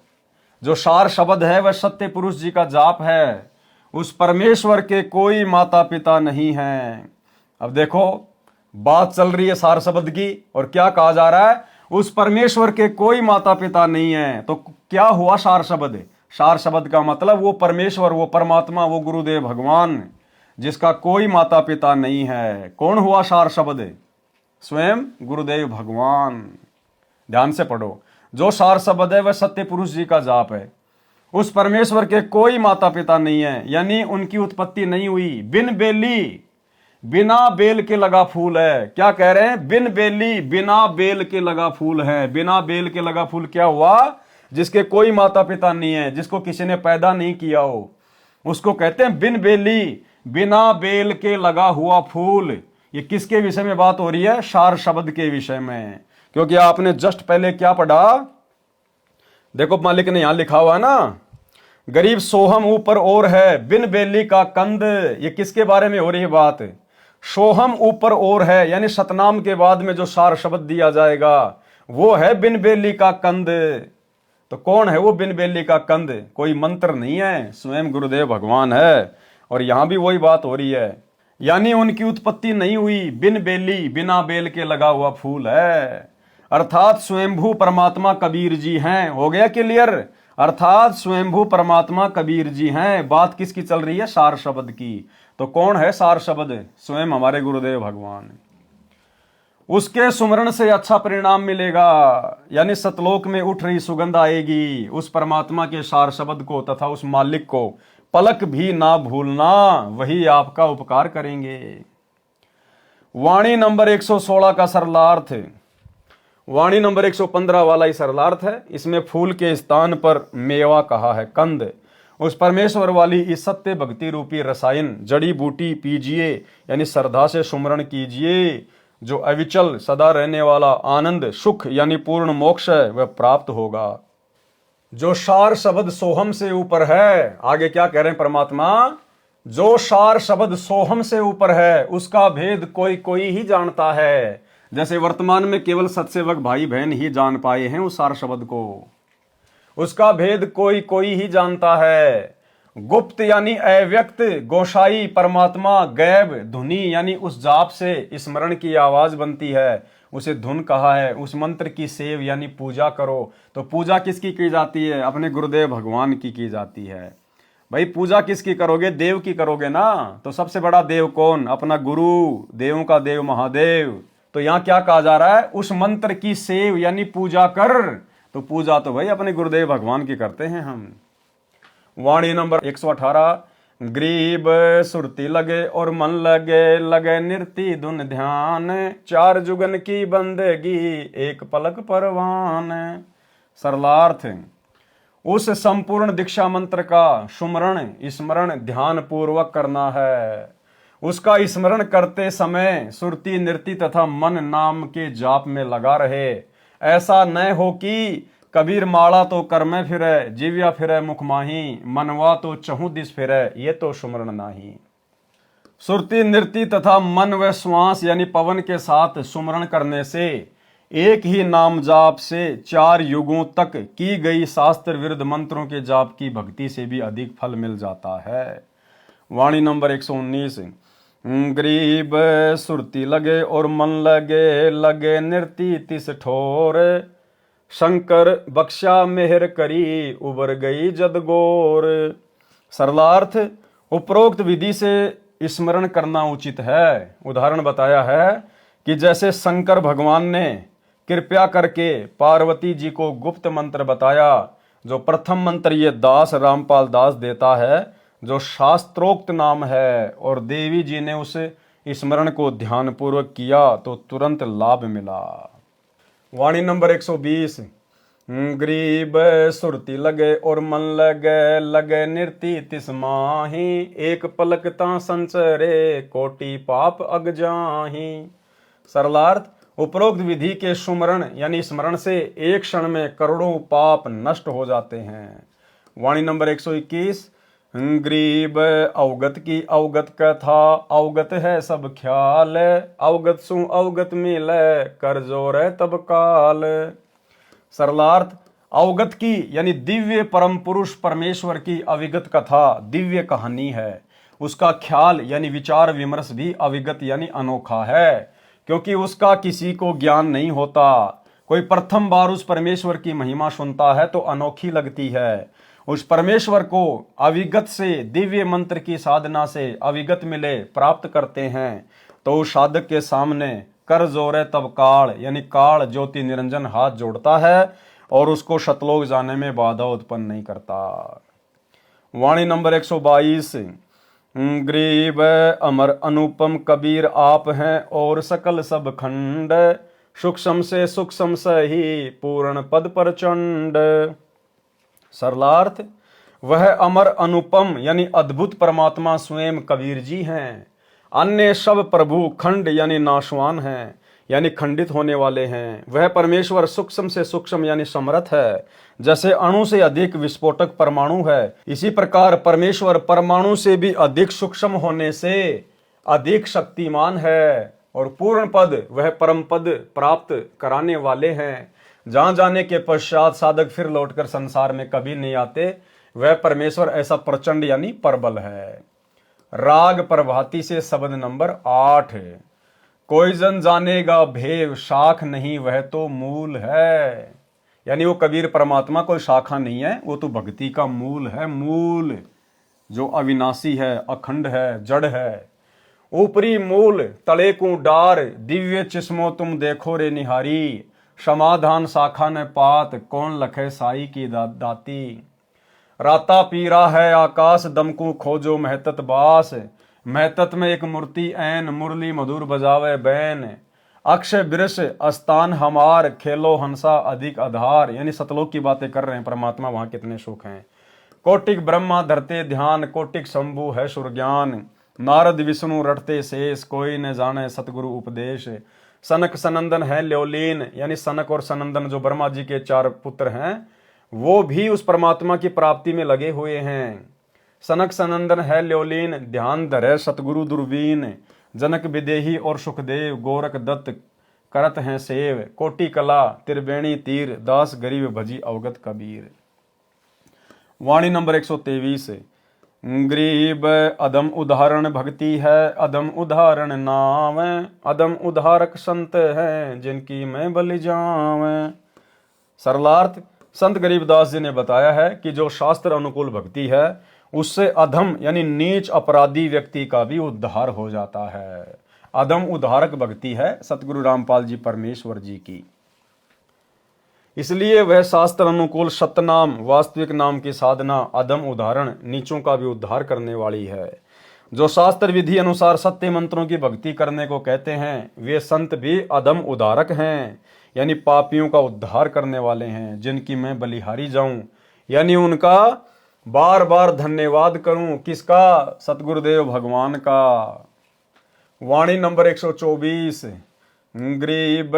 जो सार शब्द है वह सत्य पुरुष जी का जाप है। उस परमेश्वर के कोई माता पिता नहीं है। अब देखो, बात चल रही है सार शब्द की, और क्या कहा जा रहा है? उस परमेश्वर के कोई माता पिता नहीं है। तो क्या हुआ सार शब्द? सार शब्द का मतलब वो परमेश्वर, वो परमात्मा, वो गुरुदेव भगवान, जिसका कोई माता पिता नहीं है। कौन हुआ सार शब्द? स्वयं गुरुदेव भगवान। ध्यान से पढ़ो। जो सार शब्द है वह सत्य पुरुष जी का जाप है। उस परमेश्वर के कोई माता पिता नहीं है, यानी उनकी उत्पत्ति नहीं हुई। बिन बेली, बिना बेल के लगा फूल है। क्या कह रहे हैं? बिन बेली, बिना बेल के लगा फूल है। बिना बेल के लगा फूल क्या हुआ? जिसके कोई माता पिता नहीं है, जिसको किसी ने पैदा नहीं किया हो, उसको कहते हैं बिन बेली, बिना बेल के लगा हुआ फूल। ये किसके विषय में बात हो रही है? सार शब्द के विषय में। क्योंकि आपने जस्ट पहले क्या पढ़ा? देखो, मालिक ने यहां लिखा हुआ है ना, गरीब सोहम ऊपर और है, बिन बेली का कंद। ये किसके बारे में हो रही है बात? सोहम ऊपर और है, यानी सतनाम के बाद में जो सार शब्द दिया जाएगा वो है बिन बेली का कंद। तो कौन है वो बिन बेली का कंद? कोई मंत्र नहीं है, स्वयं गुरुदेव भगवान है। और यहां भी वही बात हो रही है, यानी उनकी उत्पत्ति नहीं हुई। बिन बेली, बिना बेल के लगा हुआ फूल है, अर्थात स्वयंभू परमात्मा कबीर जी हैं। हो गया क्लियर? अर्थात स्वयंभू परमात्मा कबीर जी हैं। बात किसकी चल रही है? सार शब्द की। तो कौन है सार शब्द? स्वयं हमारे गुरुदेव भगवान। उसके सुमरण से अच्छा परिणाम मिलेगा, यानी सतलोक में उठ रही सुगंध आएगी। उस परमात्मा के सार शब्द को तथा उस मालिक को पलक भी ना भूलना, वही आपका उपकार करेंगे। वाणी नंबर 116 का सरलार्थ, वाणी नंबर 115 वाला ही सरलार्थ है। इसमें फूल के स्थान पर मेवा कहा है, कंद। उस परमेश्वर वाली इस सत्य भक्ति रूपी रसायन जड़ी बूटी पीजिए, यानी श्रद्धा से सुमरण कीजिए। जो अविचल सदा रहने वाला आनंद सुख यानी पूर्ण मोक्ष है वह प्राप्त होगा। जो सार शब्द सोहम से ऊपर है, आगे क्या कह रहे हैं परमात्मा? जो सार शब्द सोहम से ऊपर है, उसका भेद कोई कोई ही जानता है। जैसे वर्तमान में केवल सत्सेवक भाई बहन ही जान पाए हैं उस सार शब्द को, उसका भेद कोई कोई ही जानता है। गुप्त यानी अव्यक्त, गोसाई परमात्मा, गैब धुनी यानी उस जाप से स्मरण की आवाज बनती है, उसे धुन कहा है। उस मंत्र की सेव यानी पूजा करो। तो पूजा किसकी की जाती है? अपने गुरुदेव भगवान की जाती है। भाई पूजा किसकी करोगे? देव की करोगे ना। तो सबसे बड़ा देव कौन? अपना गुरु, देवों का देव महादेव। तो यहाँ क्या कहा जा रहा है? उस मंत्र की सेव यानी पूजा कर। तो पूजा तो भाई अपने गुरुदेव भगवान की करते हैं हम। वाणी नंबर 118। ग्रीब सुरती लगे और मन लगे, लगे निर्ति धुन ध्यान, चार जुगन की बंदगी एक पलक परवान। सरलार्थ, उस संपूर्ण दीक्षा मंत्र का सुमरण स्मरण ध्यान पूर्वक करना है। उसका स्मरण करते समय सुरती नृति तथा मन नाम के जाप में लगा रहे। ऐसा न हो कि कबीर माला तो कर में फिरे, जीव्या फिरे मुख माही, मनवा तो चहु दिस फिरे, ये तो सुमरण नाही। सुरती नृति तथा मन व श्वास यानी पवन के साथ सुमरण करने से, एक ही नाम जाप से 4 युगों तक की गई शास्त्र विरुद्ध मंत्रों के जाप की भक्ति से भी अधिक फल मिल जाता है। वाणी नंबर 119। गरीब सुरती लगे और मन लगे, लगे नृति तिस ठोर, शंकर बख्शा मेहर करी उबर गई जदगोर। सरलार्थ, उपरोक्त विधि से स्मरण करना उचित है। उदाहरण बताया है कि जैसे शंकर भगवान ने कृपया करके पार्वती जी को गुप्त मंत्र बताया, जो प्रथम मंत्र ये दास रामपाल दास देता है, जो शास्त्रोक्त नाम है, और देवी जी ने उस स्मरण को ध्यानपूर्वक किया तो तुरंत लाभ मिला। वाणी नंबर 120। गरीब सुरती लगे और मन लगे, लगे नृति तिस माही, एक पलक ता संचरे कोटि पाप अग जाही। सरलार्थ, उपरोक्त विधि के सुमरण यानी स्मरण से एक क्षण में करोड़ों पाप नष्ट हो जाते हैं। वाणी नंबर 121। गरीब अवगत की अवगत कथा, अवगत है सब ख्याल, अवगत सु अवगत मिले, कर जोर तब काल। सरलार्थ, अवगत की यानी दिव्य परम पुरुष परमेश्वर की अविगत कथा दिव्य कहानी है। उसका ख्याल यानी विचार विमर्श भी अविगत यानी अनोखा है, क्योंकि उसका किसी को ज्ञान नहीं होता। कोई प्रथम बार उस परमेश्वर की महिमा सुनता है तो अनोखी लगती है। उस परमेश्वर को अविगत से दिव्य मंत्र की साधना से अविगत मिले प्राप्त करते हैं, तो उस साधक के सामने कर जोरे तब काल यानी काल ज्योति निरंजन हाथ जोड़ता है और उसको शतलोक जाने में बाधा उत्पन्न नहीं करता। वाणी नंबर 122। गरीब अमर अनुपम कबीर आप हैं और सकल सब खंड, सूक्ष्म से सूक्ष्म सही पूर्ण पद प्रचंड। सरलार्थ, वह अमर अनुपम यानी अद्भुत परमात्मा स्वयं कबीर जी हैं। अन्य सब प्रभु खंड यानी नाशवान हैं, यानी खंडित होने वाले हैं। वह परमेश्वर सूक्ष्म से सूक्ष्म यानी समर्थ है। जैसे अणु से अधिक विस्फोटक परमाणु है, इसी प्रकार परमेश्वर परमाणु से भी अधिक सूक्ष्म होने से अधिक शक्तिमान है। और पूर्ण पद वह परम पद प्राप्त कराने वाले हैं। जहां जाने के पश्चात साधक फिर लौटकर संसार में कभी नहीं आते। वह परमेश्वर ऐसा प्रचंड यानी प्रबल है। राग प्रभाती से शब्द नंबर 8। कोई जन जानेगा भेव, शाख नहीं वह तो मूल है। यानी वो कबीर परमात्मा कोई शाखा नहीं है, वो तो भक्ति का मूल है। मूल जो अविनाशी है, अखंड है, जड़ है। ऊपरी मूल तले को डार, दिव्य चिस्मो तुम देखो रे निहारी, समाधान शाखा न पात, कौन लखे साई की दाती। राता पीरा है आकाश, दमकू खोजो महतत बास, महतत में एक मूर्ति ऐन, मुरली मधुर बजावे बैन। अक्षय वृष अस्तान हमार, खेलो हंसा अधिक आधार। यानी सतलोक की बातें कर रहे हैं परमात्मा, वहां कितने सुख हैं। कोटिक ब्रह्मा धरते ध्यान, कोटिक शंभु है सुरज्ञान, नारद विष्णु रटते शेष, कोई न जाने सतगुरु उपदेश। सनक सनंदन है ल्योलीन, यानी सनक और सनंदन जो ब्रह्मा जी के 4 पुत्र हैं, वो भी उस परमात्मा की प्राप्ति में लगे हुए हैं। सनक सनंदन है ल्योलीन, ध्यान धरे सतगुरु दुर्बीन। जनक विदेही और सुखदेव, गोरख दत्त करत हैं सेव। कोटि कला त्रिवेणी तीर, दास गरीब भजी अवगत कबीर। वाणी नंबर 123। गरीब अदम उदाहरण भक्ति है, अदम उदाहरण नाम। अदम उदारक संत है, जिनकी मैं बलि जाऊं। सरलार्थ, संत गरीबदास जी ने बताया है कि जो शास्त्र अनुकूल भक्ति है उससे अधम यानी नीच अपराधी व्यक्ति का भी उद्धार हो जाता है। अधम उद्धारक भक्ति है सतगुरु रामपाल जी परमेश्वर जी की। इसलिए वह शास्त्र अनुकूल सतनाम वास्तविक नाम की साधना अधम उदाहरण नीचों का भी उद्धार करने वाली है। जो शास्त्र विधि अनुसार सत्य मंत्रों की भक्ति करने को कहते हैं वे संत भी अधम उद्धारक हैं, यानी पापियों का उद्धार करने वाले हैं, जिनकी मैं बलिहारी जाऊं, यानी उनका बार बार धन्यवाद करूं। किसका? सतगुरुदेव भगवान का। वाणी नंबर 124। गरीब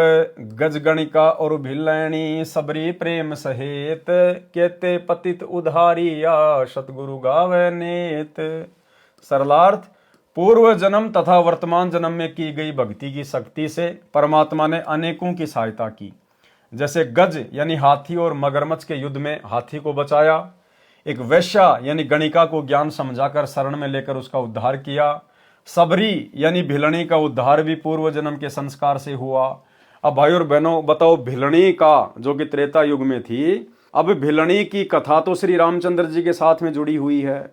गजगणिका और भिलैनी, सबरी प्रेम सहेत। केते पतित उधारिया, सतगुरु गावे नेत। सरलार्थ, पूर्व जन्म तथा वर्तमान जन्म में की गई भक्ति की शक्ति से परमात्मा ने अनेकों की सहायता की। जैसे गज यानी हाथी और मगरमच्छ के युद्ध में हाथी को बचाया, एक वैश्या यानी गणिका को ज्ञान समझाकर शरण में लेकर उसका उद्धार किया, सबरी यानी भिलनी का उद्धार भी पूर्व जन्म के संस्कार से हुआ। अब भाई और बहनों बताओ, भिलनी का जो कि त्रेता युग में थी, अब भिलनी की कथा तो श्री रामचंद्र जी के साथ में जुड़ी हुई है।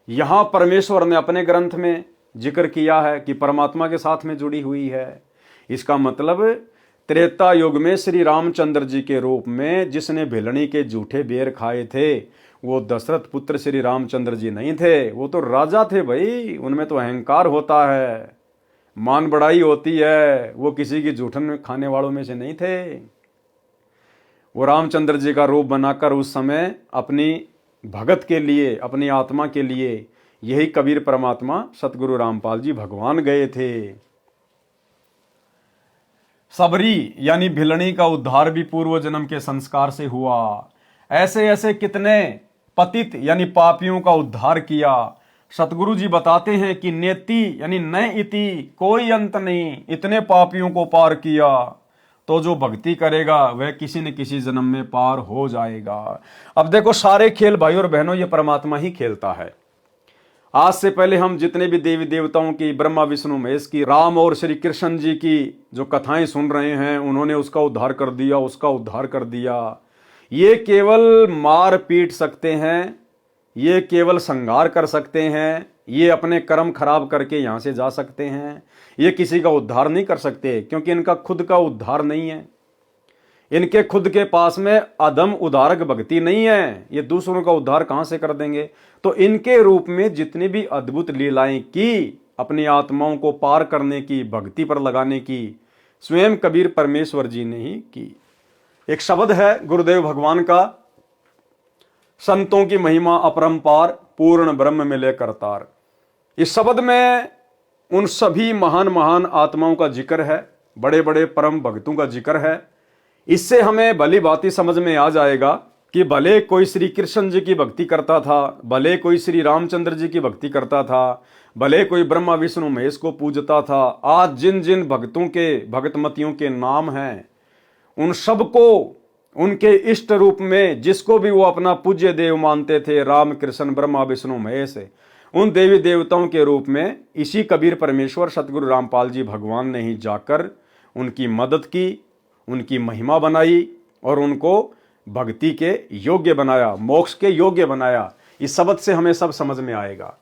यहां परमेश्वर ने अपने ग्रंथ में जिक्र किया है कि परमात्मा के साथ में जुड़ी हुई है। इसका मतलब त्रेता युग में श्री रामचंद्र जी के रूप में जिसने भिलनी के झूठे बेर खाए थे वो दशरथ पुत्र श्री रामचंद्र जी नहीं थे, वो तो राजा थे भाई। उनमें तो अहंकार होता है, मान बढ़ाई होती है, वो किसी की जूठन खाने वालों में से नहीं थे। वो रामचंद्र जी का रूप बनाकर उस समय अपनी भगत के लिए, अपनी आत्मा के लिए यही कबीर परमात्मा सतगुरु रामपाल जी भगवान गए थे। सबरी यानी भिलनी का उद्धार भी पूर्व जन्म के संस्कार से हुआ। ऐसे ऐसे कितने पतित यानी पापियों का उद्धार किया। सतगुरु जी बताते हैं कि नेति यानी न इति, कोई अंत नहीं, इतने पापियों को पार किया। तो जो भक्ति करेगा वह किसी न किसी जन्म में पार हो जाएगा। अब देखो, सारे खेल भाई और बहनों ये परमात्मा ही खेलता है। आज से पहले हम जितने भी देवी देवताओं की, ब्रह्मा विष्णु महेश की, राम और श्री कृष्ण जी की जो कथाएं सुन रहे हैं, उन्होंने उसका उद्धार कर दिया, उसका उद्धार कर दिया। ये केवल मार पीट सकते हैं, ये केवल संहार कर सकते हैं, ये अपने कर्म खराब करके यहां से जा सकते हैं। ये किसी का उद्धार नहीं कर सकते, क्योंकि इनका खुद का उद्धार नहीं है। इनके खुद के पास में अदम उद्धारक भक्ति नहीं है। ये दूसरों का उद्धार कहां से कर देंगे? तो इनके रूप में जितनी भी अद्भुत लीलाएं की, अपनी आत्माओं को पार करने की, भक्ति पर लगाने की, स्वयं कबीर परमेश्वर जी ने ही की। एक शब्द है गुरुदेव भगवान का, संतों की महिमा अपरंपार, पूर्ण ब्रह्म मिले करतार। इस शब्द में उन सभी महान महान आत्माओं का जिक्र है, बड़े बड़े परम भक्तों का जिक्र है। इससे हमें भली भांति समझ में आ जाएगा कि भले कोई श्री कृष्ण जी की भक्ति करता था, भले कोई श्री रामचंद्र जी की भक्ति करता था, भले कोई ब्रह्मा विष्णु महेश को पूजता था, आज जिन जिन भक्तों के, भक्तमतियों के नाम हैं, उन सबको उनके इष्ट रूप में, जिसको भी वो अपना पूज्य देव मानते थे, राम कृष्ण ब्रह्मा विष्णु महेश, उन देवी देवताओं के रूप में इसी कबीर परमेश्वर सतगुरु रामपाल जी भगवान ने ही जाकर उनकी मदद की, उनकी महिमा बनाई और उनको भक्ति के योग्य बनाया, मोक्ष के योग्य बनाया। इस शब्द से हमें सब समझ में आएगा।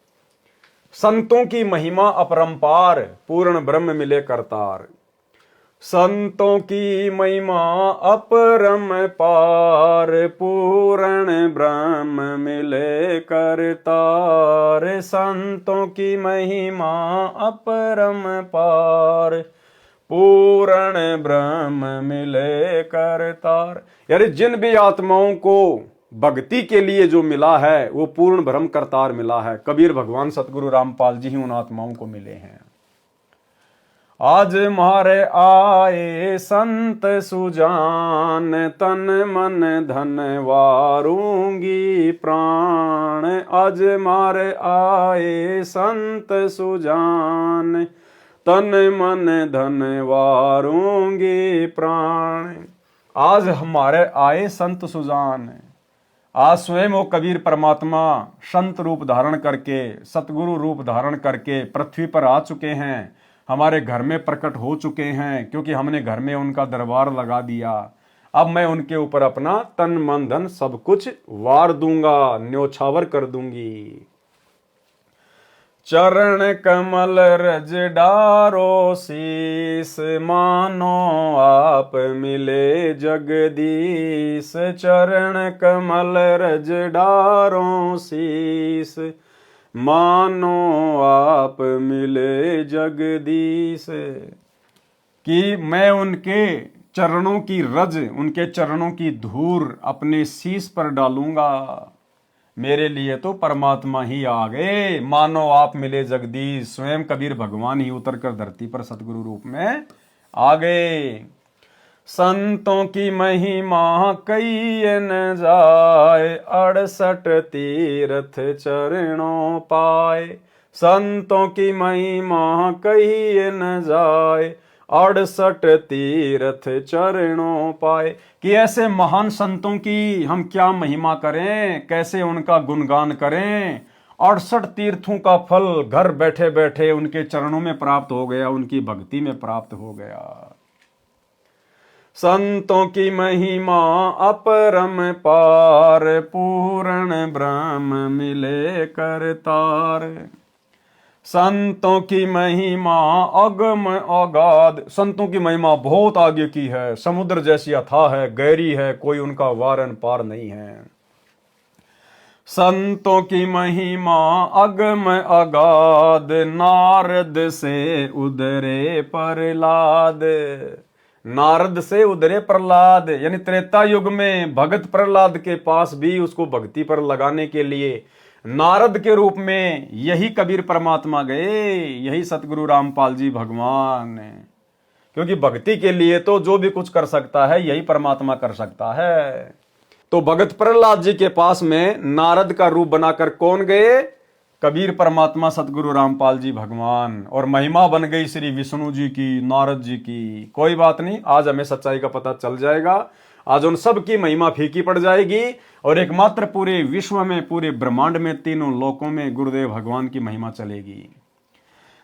संतों की महिमा अपरंपार, पूर्ण ब्रह्म मिले करतार। संतों की महिमा अपरंपार, पूर्ण ब्रह्म मिले करतार। संतों की महिमा अपरंपार, पूर्ण ब्रह्म मिले करतार। यानी जिन भी आत्माओं को भक्ति के लिए जो मिला है वो पूर्ण ब्रह्म करतार मिला है। कबीर भगवान सतगुरु रामपाल जी ही उन आत्माओं को मिले हैं। आज मारे आए संत सुजान, तन मन धन वारू वारूंगी प्राण, आज मारे आए संत सुजान, तन मन धन वारूंगी प्राण। आज हमारे आए संत सुजान, आज स्वयं वो कबीर परमात्मा संत रूप धारण करके, सतगुरु रूप धारण करके पृथ्वी पर आ चुके हैं, हमारे घर में प्रकट हो चुके हैं, क्योंकि हमने घर में उनका दरबार लगा दिया। अब मैं उनके ऊपर अपना तन मन धन सब कुछ वार दूंगा, न्योछावर कर दूंगी। चरण कमल रज डारो शीस, मानो आप मिले जगदीश। चरण कमल रज डारो शीस, मानो आप मिले जगदीश। कि मैं उनके चरणों की रज, उनके चरणों की धूल अपने शीश पर डालूंगा। मेरे लिए तो परमात्मा ही आ गए, मानो आप मिले जगदीश। स्वयं कबीर भगवान ही उतरकर धरती पर सतगुरु रूप में आ गए। संतों की महिमा कही न जाए, 68 तीर्थ चरणों पाए। संतों की महिमा कही न जाए, 68 तीर्थ चरणों पाए। कि ऐसे महान संतों की हम क्या महिमा करें, कैसे उनका गुणगान करें। 68 तीर्थों का फल घर बैठे बैठे उनके चरणों में प्राप्त हो गया, उनकी भक्ति में प्राप्त हो गया। संतों की महिमा अपरम पार, पूर्ण ब्रह्म मिले करतार। संतों की महिमा अगम अगाध, संतों की महिमा बहुत आगे की है, समुद्र जैसी अथाह है, गहरी है, कोई उनका वारन पार नहीं है। संतों की महिमा अगम अगाध, नारद से उधरे प्रहलाद। नारद से उधरे प्रहलाद, यानी त्रेता युग में भगत प्रहलाद के पास भी उसको भक्ति पर लगाने के लिए नारद के रूप में यही कबीर परमात्मा गए, यही सतगुरु रामपाल जी भगवान। क्योंकि भक्ति के लिए तो जो भी कुछ कर सकता है यही परमात्मा कर सकता है। तो भगत प्रहलाद जी के पास में नारद का रूप बनाकर कौन गए? कबीर परमात्मा सतगुरु रामपाल जी भगवान। और महिमा बन गई श्री विष्णु जी की, नारद जी की। कोई बात नहीं, आज हमें सच्चाई का पता चल जाएगा। आज उन सब की महिमा फीकी पड़ जाएगी और एकमात्र पूरे विश्व में, पूरे ब्रह्मांड में, तीनों लोकों में गुरुदेव भगवान की महिमा चलेगी।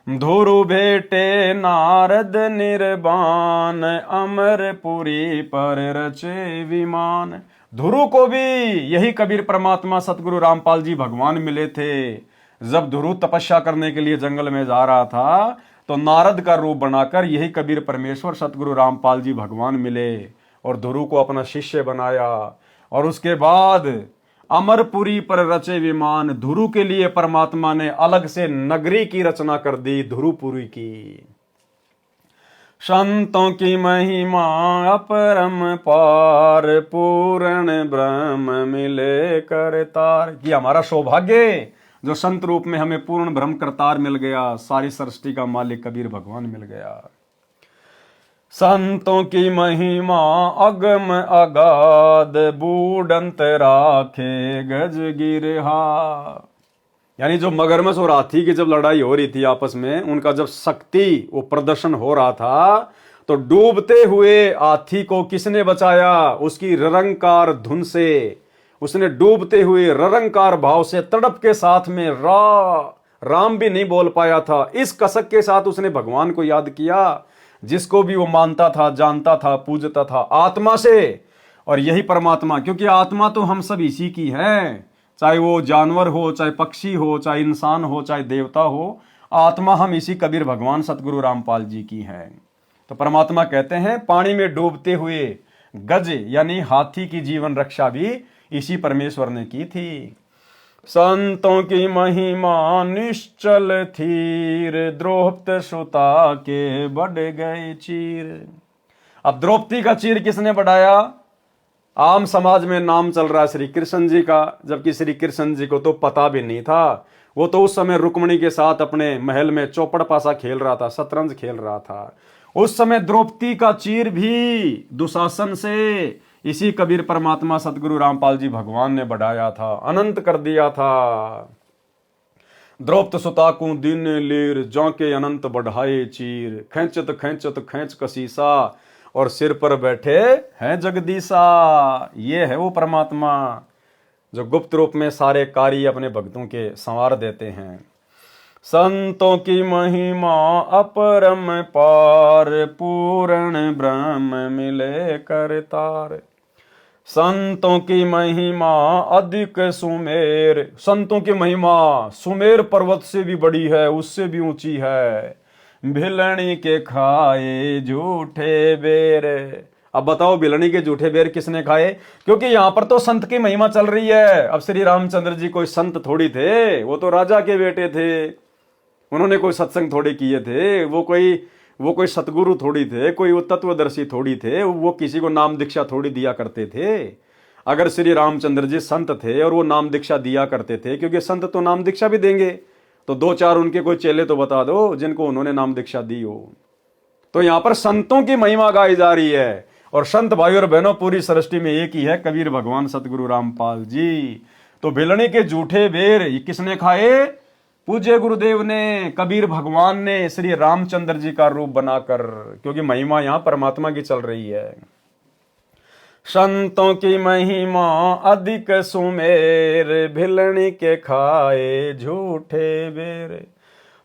धुरु भेटे नारद निर्बान, अमरपुरी पर रचे विमान। धुरु को भी यही कबीर परमात्मा सतगुरु रामपाल जी भगवान मिले थे। जब धुरु तपस्या करने के लिए जंगल में जा रहा था तो नारद का रूप बनाकर यही कबीर परमेश्वर सतगुरु रामपाल जी भगवान मिले और धुरु को अपना शिष्य बनाया। और उसके बाद अमरपुरी पर रचे विमान, धुरु के लिए परमात्मा ने अलग से नगरी की रचना कर दी, धुरुपुरी की। संतों की महिमा अपरम पार, पूर्ण ब्रह्म मिले करतार। कि हमारा सौभाग्य जो संत रूप में हमें पूर्ण ब्रह्म करतार मिल गया, सारी सृष्टि का मालिक कबीर भगवान मिल गया। संतों की महिमा अगम अगाध, बूढ़ंत राखे गज गिरहा। यानी जो मगरमच्छ और हाथी की जब लड़ाई हो रही थी आपस में, उनका जब शक्ति वो प्रदर्शन हो रहा था, तो डूबते हुए हाथी को किसने बचाया? उसकी ररंकार धुन से। उसने डूबते हुए ररंकार भाव से तड़प के साथ में राम भी नहीं बोल पाया था, इस कसक के साथ उसने भगवान को याद किया, जिसको भी वो मानता था, जानता था, पूजता था आत्मा से। और यही परमात्मा, क्योंकि आत्मा तो हम सब इसी की है, चाहे वो जानवर हो, चाहे पक्षी हो, चाहे इंसान हो, चाहे देवता हो, आत्मा हम इसी कबीर भगवान सतगुरु रामपाल जी की है। तो परमात्मा कहते हैं पानी में डूबते हुए गज यानी हाथी की जीवन रक्षा भी इसी परमेश्वर ने की थी। संतों की महिमा निश्चल थीर, द्रौपदी सुता के बढ़ गए चीर। अब द्रौपदी का चीर किसने बढ़ाया? आम समाज में नाम चल रहा है श्री कृष्ण जी का, जबकि श्री कृष्ण जी को तो पता भी नहीं था। वो तो उस समय रुक्मिणी के साथ अपने महल में चौपड़ पासा खेल रहा था, शतरंज खेल रहा था। उस समय द्रौपदी का चीर भी दुशासन से इसी कबीर परमात्मा सतगुरु रामपाल जी भगवान ने बढ़ाया था, अनंत कर दिया था। द्रौपद सुताकू दीन लीर जौके अनंत बढ़ाए चीर, खेचत खेचत खेच कसीसा और सिर पर बैठे हैं जगदीशा। ये है वो परमात्मा जो गुप्त रूप में सारे कार्य अपने भक्तों के संवार देते हैं। संतों की महिमा अपरम पार, पूर्ण ब्रह्म मिले करतार। संतों की महिमा अधिक सुमेर, संतों की महिमा सुमेर पर्वत से भी बड़ी है, उससे भी ऊंची है। भिलनी के खाए झूठे बेर। अब बताओ भिलनी के झूठे बेर किसने खाए? क्योंकि यहां पर तो संत की महिमा चल रही है। अब श्री रामचंद्र जी कोई संत थोड़ी थे, वो तो राजा के बेटे थे, उन्होंने कोई सत्संग थोड़े किए थे, वो कोई सतगुरु थोड़ी थे, कोई वो तत्वदर्शी थोड़ी थे, वो किसी को नाम दीक्षा थोड़ी दिया करते थे। अगर श्री रामचंद्र जी संत थे और वो नाम दीक्षा दिया करते थे, क्योंकि संत तो नाम दीक्षा भी देंगे, तो दो चार उनके कोई चेले तो बता दो जिनको उन्होंने नाम दीक्षा दी हो। तो यहां पर संतों की महिमा गाई जा रही है। और संत भाई और बहनों, पूरी सृष्टि में एक ही है, कबीर भगवान सतगुरु रामपाल जी। तो भिलनी के झूठे बेर ये किसने खाए? पूज्य गुरुदेव ने, कबीर भगवान ने, श्री रामचंद्र जी का रूप बनाकर, क्योंकि महिमा यहां परमात्मा की चल रही है। संतों की महिमा अधिक सुमेर, भिलनी के खाए झूठे बेर।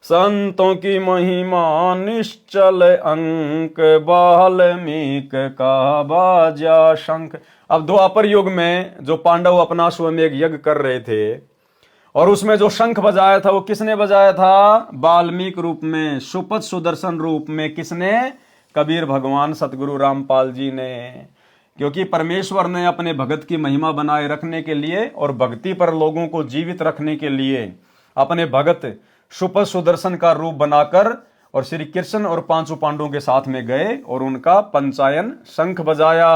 संतों की महिमा निश्चल अंक, वाल्मीक का बाजा शंख। अब द्वापर युग में जो पांडव अपना स्वमेघ यज्ञ कर रहे थे और उसमें जो शंख बजाया था वो किसने बजाया था? वाल्मीकि रूप में, सुपथ सुदर्शन रूप में। किसने? कबीर भगवान सतगुरु रामपाल जी ने। क्योंकि परमेश्वर ने अपने भगत की महिमा बनाए रखने के लिए और भक्ति पर लोगों को जीवित रखने के लिए अपने भगत सुपथ सुदर्शन का रूप बनाकर और श्री कृष्ण और पांचों पांडवों के साथ में गए और उनका पंचायन शंख बजाया।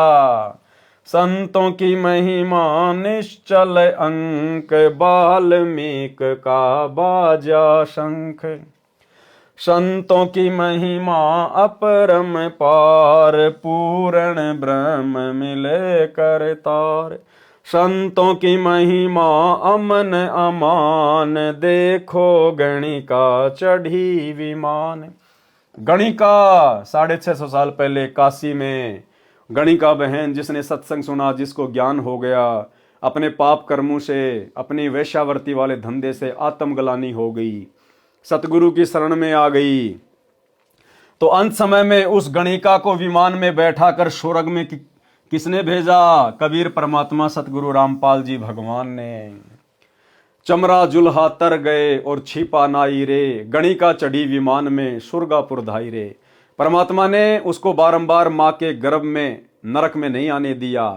संतों की महिमा निश्चल अंक, वाल्मीकि का बाजा शंख। संतों की महिमा अपरम पार, पूर्ण ब्रह्म मिले करतार। संतों की महिमा अमन अमान, देखो गणिका चढ़ी विमान। गणिका 650 साल पहले काशी में गणिका बहन, जिसने सत्संग सुना, जिसको ज्ञान हो गया, अपने पाप कर्मों से, अपनी वेश्यावर्ती वाले धंधे से आत्मग्लानि हो गई, सतगुरु की शरण में आ गई। तो अंत समय में उस गणिका को विमान में बैठा कर स्वर्ग में किसने भेजा? कबीर परमात्मा सतगुरु रामपाल जी भगवान ने। चमरा जुल्हा तर गए और छिपा नाई रे, गणिका चढ़ी विमान में सुरगापुर धाई रे। परमात्मा ने उसको बारंबार मां के गर्भ में नरक में नहीं आने दिया।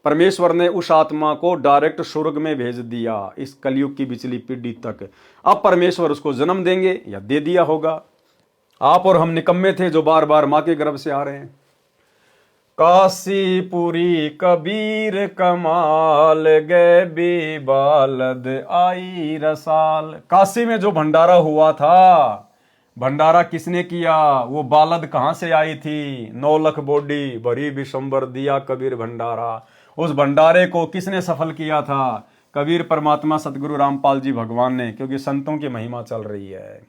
परमेश्वर ने उस आत्मा को डायरेक्ट स्वर्ग में भेज दिया इस कलयुग की पिछली पीढ़ी तक। अब परमेश्वर उसको जन्म देंगे या दे दिया होगा। आप और हम निकम्मे थे जो बार बार मां के गर्भ से आ रहे हैं। काशीपुरी कबीर कमाल, गए भी बालद आई रसाल। काशी में जो भंडारा हुआ था, भंडारा किसने किया? वो बालद कहां से आई थी? 9 लाख बोडी भरी विशंबर दिया कबीर भंडारा। उस भंडारे को किसने सफल किया था? कबीर परमात्मा सतगुरु रामपाल जी भगवान ने। क्योंकि संतों की महिमा चल रही है।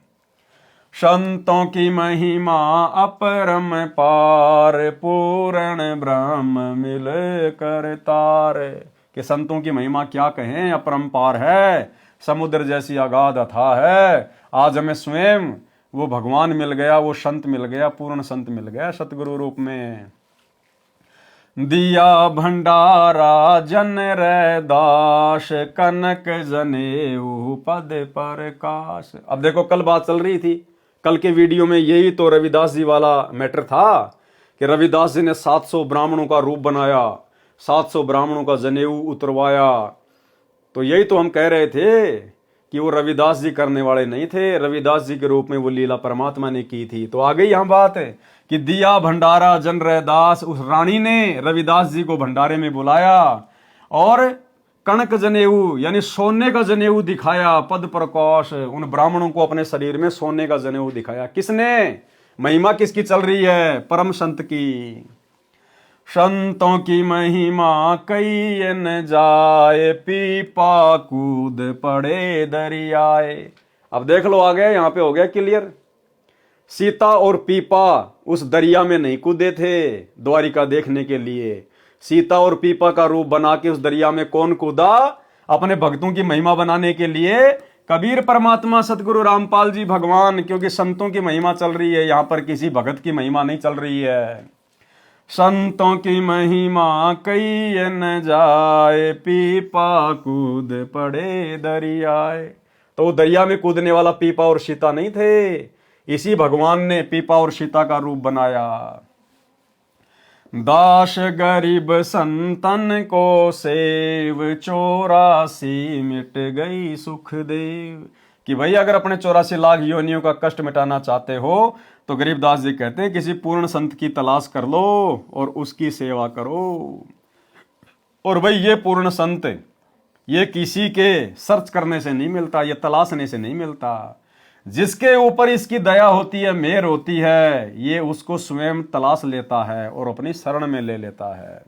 संतों की महिमा अपरम पार, पूर्ण ब्रह्म मिले करतार। कि संतों की महिमा क्या कहें, अपरंपार है, समुद्र जैसी अगाध अथाह है। आज हमें स्वयं वो भगवान मिल गया, वो संत मिल गया, पूर्ण संत मिल गया सतगुरु रूप में। दिया भंडारा जन रैदास, कनक जनेऊ पद प्रकाश। अब देखो, कल बात चल रही थी, कल के वीडियो में यही तो रविदास जी वाला मैटर था कि रविदास जी ने 700 ब्राह्मणों का रूप बनाया, 700 ब्राह्मणों का जनेऊ उतरवाया। तो यही तो हम कह रहे थे कि वो रविदास जी करने वाले नहीं थे, रविदास जी के रूप में वो लीला परमात्मा ने की थी। तो आ गई यहाँ बात है कि दिया भंडारा जन रैदास, उस रानी ने रविदास जी को भंडारे में बुलाया और कणक जनेऊ यानी सोने का जनेऊ दिखाया, पद प्रकाश, उन ब्राह्मणों को अपने शरीर में सोने का जनेऊ दिखाया। किसने? महिमा किसकी चल रही है? परम संत की। संतों की महिमा कई न जाए, पीपा कूद पड़े दरियाए। अब देख लो आगे, यहां पे हो गया क्लियर। सीता और पीपा उस दरिया में नहीं कूदे थे द्वारिका देखने के लिए। सीता और पीपा का रूप बना के उस दरिया में कौन कूदा? अपने भक्तों की महिमा बनाने के लिए कबीर परमात्मा, सतगुरु रामपाल जी भगवान। क्योंकि संतों की महिमा चल रही है, यहां पर किसी भगत की महिमा नहीं चल रही है। संतों की महिमा कई न जाए, पीपा कूद पड़े दरियाए। तो दरिया में कूदने वाला पीपा और सीता नहीं थे, इसी भगवान ने पीपा और सीता का रूप बनाया। दास गरीब संतन को सेव, 84 मिट गई सुख देव। कि भाई अगर अपने 84 लाख योनियों का कष्ट मिटाना चाहते हो तो गरीबदास जी कहते हैं किसी पूर्ण संत की तलाश कर लो और उसकी सेवा करो। और भाई ये पूर्ण संत ये किसी के सर्च करने से नहीं मिलता, ये तलाशने से नहीं मिलता। जिसके ऊपर इसकी दया होती है, मेहर होती है, ये उसको स्वयं तलाश लेता है और अपनी शरण में ले लेता है।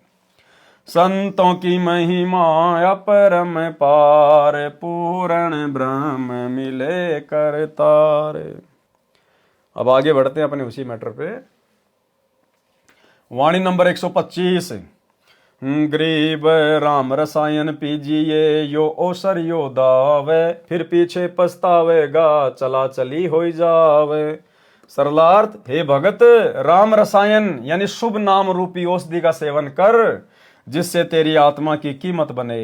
संतों की महिमा अपरम पार, पूर्ण ब्रह्म मिले करतार। अब आगे बढ़ते हैं अपने उसी मैटर पे। वाणी नंबर 125। गरीब राम रसायन पीजिए, यो ओसर यो दावे, फिर पीछे पछतावेगा, चला चली हो जावे। सरलार्थ, हे भगत, राम रसायन यानी शुभ नाम रूपी औषधि का सेवन कर, जिससे तेरी आत्मा की कीमत बने।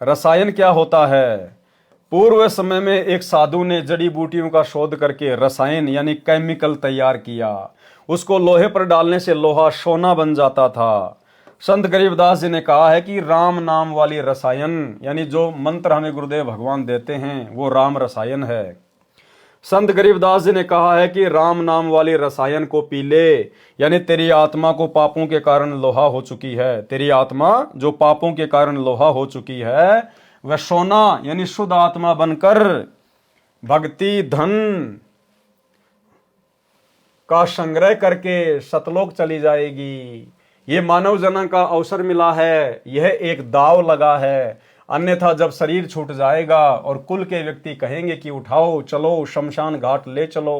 रसायन क्या होता है? पूर्व समय में एक साधु ने जड़ी बूटियों का शोध करके रसायन यानी केमिकल तैयार किया। उसको लोहे पर डालने से लोहा सोना बन जाता था। संत गरीबदास जी ने कहा है कि राम नाम वाली रसायन यानी जो मंत्र हमें गुरुदेव भगवान देते हैं वो राम रसायन है। संत गरीबदास जी ने कहा है कि राम नाम वाली रसायन को पी ले, यानी तेरी आत्मा को पापों के कारण लोहा हो चुकी है। तेरी आत्मा जो पापों के कारण लोहा हो चुकी है वह सोना यानी शुद्ध आत्मा बनकर भक्ति धन का संग्रह करके सतलोक चली जाएगी। ये मानव जन्म का अवसर मिला है, यह एक दाव लगा है। अन्यथा जब शरीर छूट जाएगा और कुल के व्यक्ति कहेंगे कि उठाओ चलो शमशान घाट ले चलो,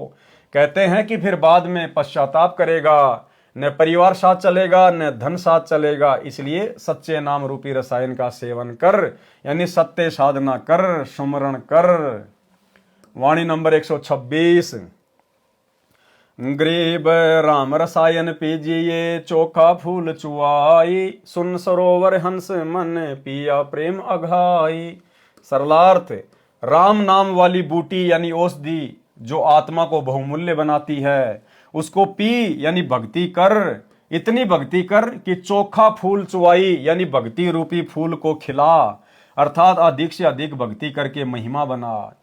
कहते हैं कि फिर बाद में पश्चाताप करेगा, न परिवार साथ चलेगा न धन साथ चलेगा। इसलिए सच्चे नाम रूपी रसायन का सेवन कर, यानी सत्य साधना कर, सुमरण कर। वाणी नंबर 126। गरीब राम रसायन पीजिए, चोखा फूल चुआई, सुन सरोवर हंस मन पिया प्रेम अघाई। सरलार्थ, राम नाम वाली बूटी यानी औषधि जो आत्मा को बहुमूल्य बनाती है उसको पी यानी भक्ति कर। इतनी भक्ति कर कि चोखा फूल चुआई यानी भक्ति रूपी फूल को खिला, अर्थात अधिक से अधिक भक्ति करके महिमा बना।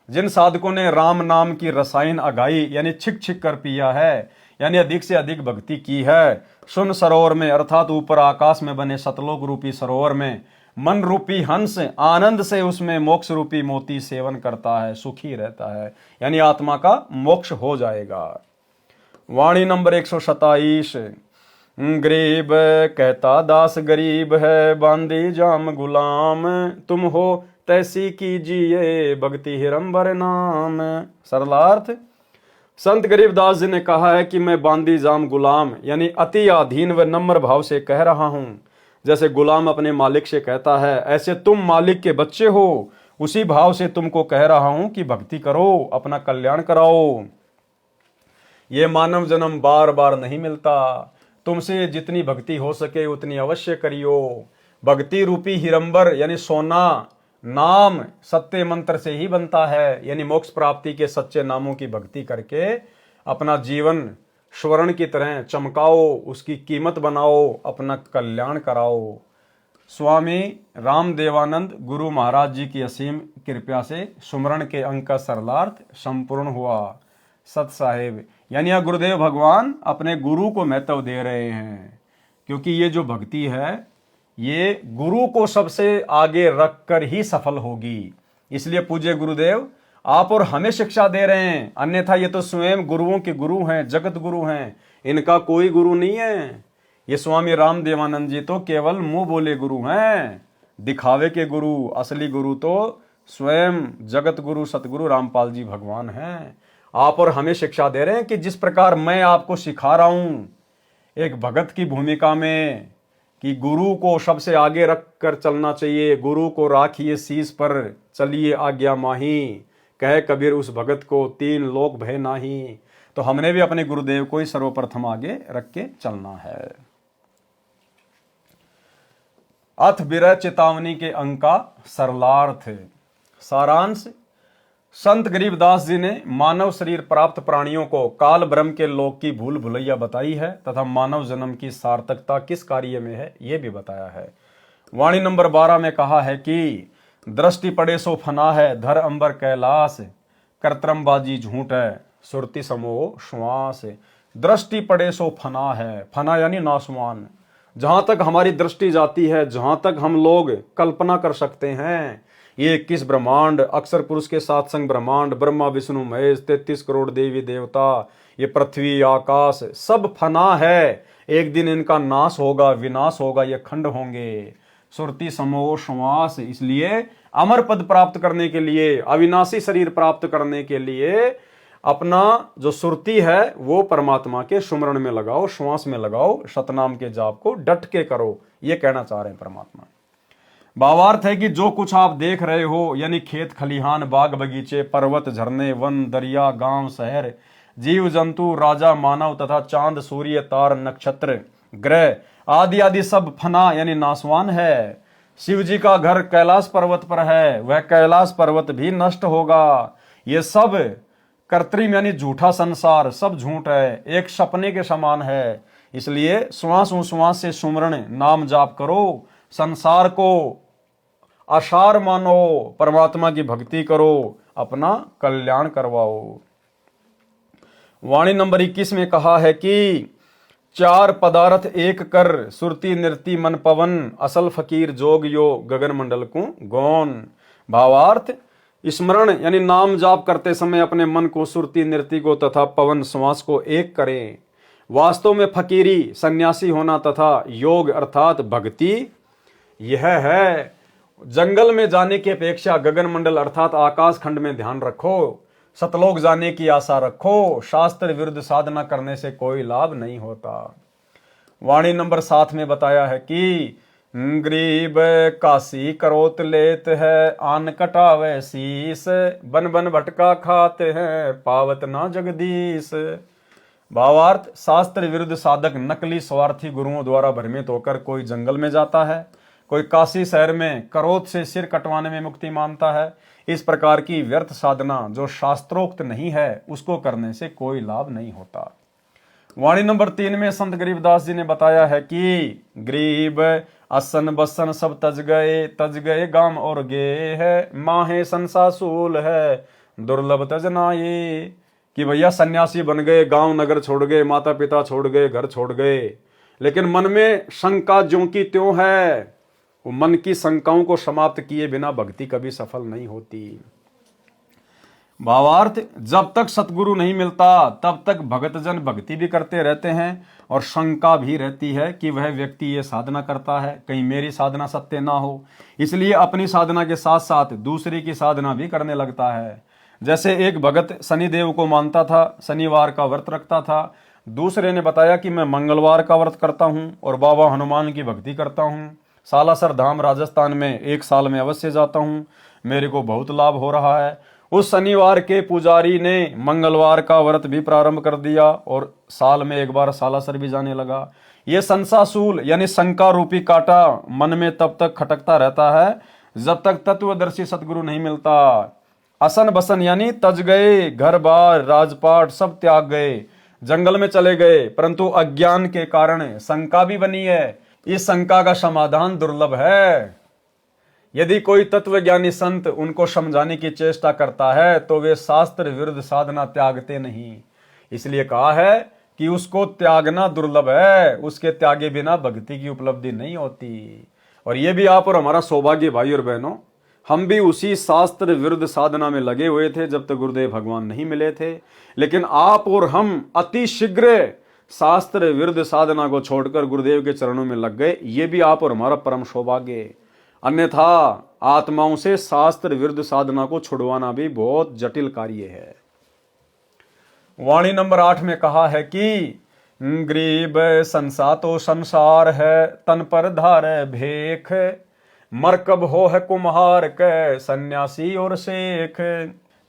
जिन साधकों ने राम नाम की रसायन अगाई यानी छिक छिक कर पिया है, यानी अधिक से अधिक भक्ति की है, सुन सरोवर में अर्थात ऊपर आकाश में बने सतलोक रूपी सरोवर में मन रूपी हंस आनंद से उसमें मोक्ष रूपी मोती सेवन करता है, सुखी रहता है, यानी आत्मा का मोक्ष हो जाएगा। वाणी नंबर 127। गरीब कहता दास गरीब है, बांदी जाम गुलाम, तुम हो तैसी कीजिए भक्ति हिरंबर नाम। सरलार्थ, संत गरीबदास जी ने कहा है कि मैं बांदी जाम गुलाम यानी अति अधीन व नम्र भाव से कह रहा हूं। जैसे गुलाम अपने मालिक से कहता है, ऐसे तुम मालिक के बच्चे हो, उसी भाव से तुमको कह रहा हूं कि भक्ति करो, अपना कल्याण कराओ। ये मानव जन्म बार बार नहीं मिलता, तुमसे जितनी भक्ति हो सके उतनी अवश्य करियो। भक्ति रूपी हिरंबर यानी सोना नाम सत्य मंत्र से ही बनता है, यानी मोक्ष प्राप्ति के सच्चे नामों की भक्ति करके अपना जीवन स्वर्ण की तरह चमकाओ, उसकी कीमत बनाओ, अपना कल्याण कराओ। स्वामी रामदेवानंद गुरु महाराज जी की असीम कृपा से सुमरण के अंक का सरलार्थ संपूर्ण हुआ। सत साहेब यानी यह गुरुदेव भगवान अपने गुरु को महत्व दे रहे हैं, क्योंकि ये जो भक्ति है ये गुरु को सबसे आगे रखकर ही सफल होगी। इसलिए पूज्य गुरुदेव आप और हमें शिक्षा दे रहे हैं, अन्यथा ये तो स्वयं गुरुओं के गुरु हैं, जगत गुरु हैं, इनका कोई गुरु नहीं है। ये स्वामी राम देवानंद जी तो केवल मुंह बोले गुरु हैं, दिखावे के गुरु। असली गुरु तो स्वयं जगत गुरु सतगुरु रामपाल जी भगवान हैं। आप और हमें शिक्षा दे रहे हैं कि जिस प्रकार मैं आपको सिखा रहा हूं एक भगत की भूमिका में कि गुरु को सबसे आगे रख कर चलना चाहिए, गुरु को राखिए शीश पर, चलिए आज्ञा माही, कहे कबीर उस भगत को, तीन लोक भय नाही। तो हमने भी अपने गुरुदेव को ही सर्वप्रथम आगे रख के चलना है। अथ विरह चेतावनी के अंक का सरलार्थ। सारांश, संत गरीबदास जी ने मानव शरीर प्राप्त प्राणियों को काल ब्रह्म के लोक की भूल भुलैया बताई है तथा मानव जन्म की सार्थकता किस कार्य में है यह भी बताया है। वाणी नंबर 12 में कहा है कि दृष्टि पड़े सो फना है, धर अंबर कैलाश, कर्तरमबाजी झूठ है, सुरति समोह श्वास। दृष्टि पड़े सो फना है, फना यानी नाशवान। जहां तक हमारी दृष्टि जाती है, जहां तक हम लोग कल्पना कर सकते हैं, ये 21 ब्रह्मांड, अक्षर पुरुष के साथ संग ब्रह्मांड, ब्रह्मा विष्णु महेश, 33 करोड़ देवी देवता, ये पृथ्वी आकाश सब फना है। एक दिन इनका नाश होगा, विनाश होगा, ये खंड होंगे। सुरति समोह श्वास, इसलिए अमर पद प्राप्त करने के लिए, अविनाशी शरीर प्राप्त करने के लिए अपना जो सुरति है वो परमात्मा के सुमरण में लगाओ, श्वास में लगाओ, सतनाम के जाप को डट के करो, ये कहना चाह रहे हैं परमात्मा। भावार्थ है कि जो कुछ आप देख रहे हो यानी खेत खलिहान, बाग बगीचे, पर्वत, झरने, वन, दरिया, गांव, शहर, जीव जंतु, राजा, मानव तथा चांद, सूर्य, तार, नक्षत्र, ग्रह आदि आदि सब फना यानी नाशवान है। शिव जी का घर कैलाश पर्वत पर है, वह कैलाश पर्वत भी नष्ट होगा। ये सब कृत्रिम यानी झूठा संसार, सब झूठ है, एक सपने के समान है। इसलिए श्वास उश्वास से सुमरण नाम जाप करो, संसार को आसार मानो, परमात्मा की भक्ति करो, अपना कल्याण करवाओ। वाणी नंबर 21 में कहा है कि चार पदार्थ एक कर, सुरती नृति मन पवन, असल फकीर जोग यो गगन मंडल को गौन। भावार्थ, स्मरण यानी नाम जाप करते समय अपने मन को, सुरती नृति को तथा पवन श्वास को एक करें। वास्तव में फकीरी सन्यासी होना तथा योग अर्थात भक्ति यह है। जंगल में जाने की अपेक्षा गगन मंडल अर्थात आकाश खंड में ध्यान रखो, सतलोक जाने की आशा रखो। शास्त्र विरुद्ध साधना करने से कोई लाभ नहीं होता। वाणी नंबर 7 में बताया है कि गरीब काशी करोत लेत है, आन कटावे शीस, बन बन भटका खाते हैं, पावत ना जगदीश। भावार्थ, शास्त्र विरुद्ध साधक नकली स्वार्थी गुरुओं द्वारा भ्रमित होकर कोई जंगल में जाता है, कोई काशी शहर में करोत से सिर कटवाने में मुक्ति मानता है। इस प्रकार की व्यर्थ साधना जो शास्त्रोक्त नहीं है उसको करने से कोई लाभ नहीं होता। वाणी नंबर 3 में संत गरीबदास जी ने बताया है कि गरीब असन बसन सब तज गए गाम और गे है, माहे संसासूल है, दुर्लभ तजनाए। कि भैया सन्यासी बन गए, गांव नगर छोड़ गए, माता पिता छोड़ गए, घर छोड़ गए, लेकिन मन में शंका ज्यों की त्यों है। वो मन की शंकाओं को समाप्त किए बिना भक्ति कभी सफल नहीं होती। भावार्थ, जब तक सतगुरु नहीं मिलता तब तक भगतजन भक्ति भी करते रहते हैं और शंका भी रहती है कि वह व्यक्ति ये साधना करता है, कहीं मेरी साधना सत्य ना हो। इसलिए अपनी साधना के साथ साथ दूसरे की साधना भी करने लगता है। जैसे एक भगत शनिदेव को मानता था, शनिवार का व्रत रखता था। दूसरे ने बताया कि मैं मंगलवार का व्रत करता हूँ और बाबा हनुमान की भक्ति करता हूँ, सालासर धाम राजस्थान में 1 साल में अवश्य जाता हूँ, मेरे को बहुत लाभ हो रहा है। उस शनिवार के पुजारी ने मंगलवार का व्रत भी प्रारंभ कर दिया और साल में 1 बार सालासर भी जाने लगा। ये संसासूल यानी शंका रूपी कांटा मन में तब तक खटकता रहता है जब तक तत्वदर्शी सतगुरु नहीं मिलता। असन बसन यानी तज गए, घर बार राजपाट सब त्याग गए, जंगल में चले गए, परंतु अज्ञान के कारण शंका भी बनी है। इस शंका का समाधान दुर्लभ है। यदि कोई तत्वज्ञानी संत उनको समझाने की चेष्टा करता है तो वे शास्त्र विरुद्ध साधना त्यागते नहीं। इसलिए कहा है कि उसको त्यागना दुर्लभ है, उसके त्यागे बिना भक्ति की उपलब्धि नहीं होती। और ये भी आप और हमारा सौभाग्य भाई और बहनों, हम भी उसी शास्त्र विरुद्ध साधना में लगे हुए थे जब तक गुरुदेव भगवान नहीं मिले थे। लेकिन आप और हम अति शीघ्र शास्त्र विरुद्ध साधना को छोड़कर गुरुदेव के चरणों में लग गए, ये भी आप और हमारा परम सौभाग्य। अन्यथा आत्माओं से शास्त्र विरुद्ध साधना को छुड़वाना भी बहुत जटिल कार्य है। वाणी नंबर 8 में कहा है कि गरीब संसा तो संसार है, तन पर धारे भेख, मरकब हो है कुम्हार के, सन्यासी और शेख।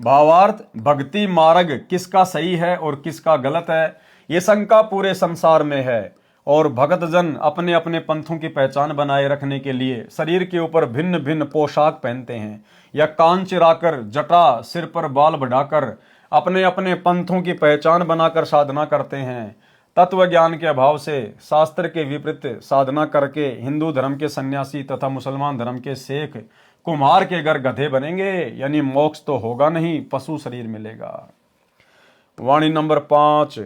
भावार्थ, भक्ति मार्ग किसका सही है और किसका गलत है, ये शंका पूरे संसार में है। और भगत जन अपने अपने पंथों की पहचान बनाए रखने के लिए शरीर के ऊपर भिन्न भिन्न पोशाक पहनते हैं, या कान चिराकर, जटा सिर पर बाल बढ़ाकर अपने अपने पंथों की पहचान बनाकर साधना करते हैं। तत्व ज्ञान के अभाव से शास्त्र के विपरीत साधना करके हिंदू धर्म के सन्यासी तथा मुसलमान धर्म के शेख कुम्हार के घर गधे बनेंगे, यानी मोक्ष तो होगा नहीं, पशु शरीर मिलेगा। वाणी नंबर 5,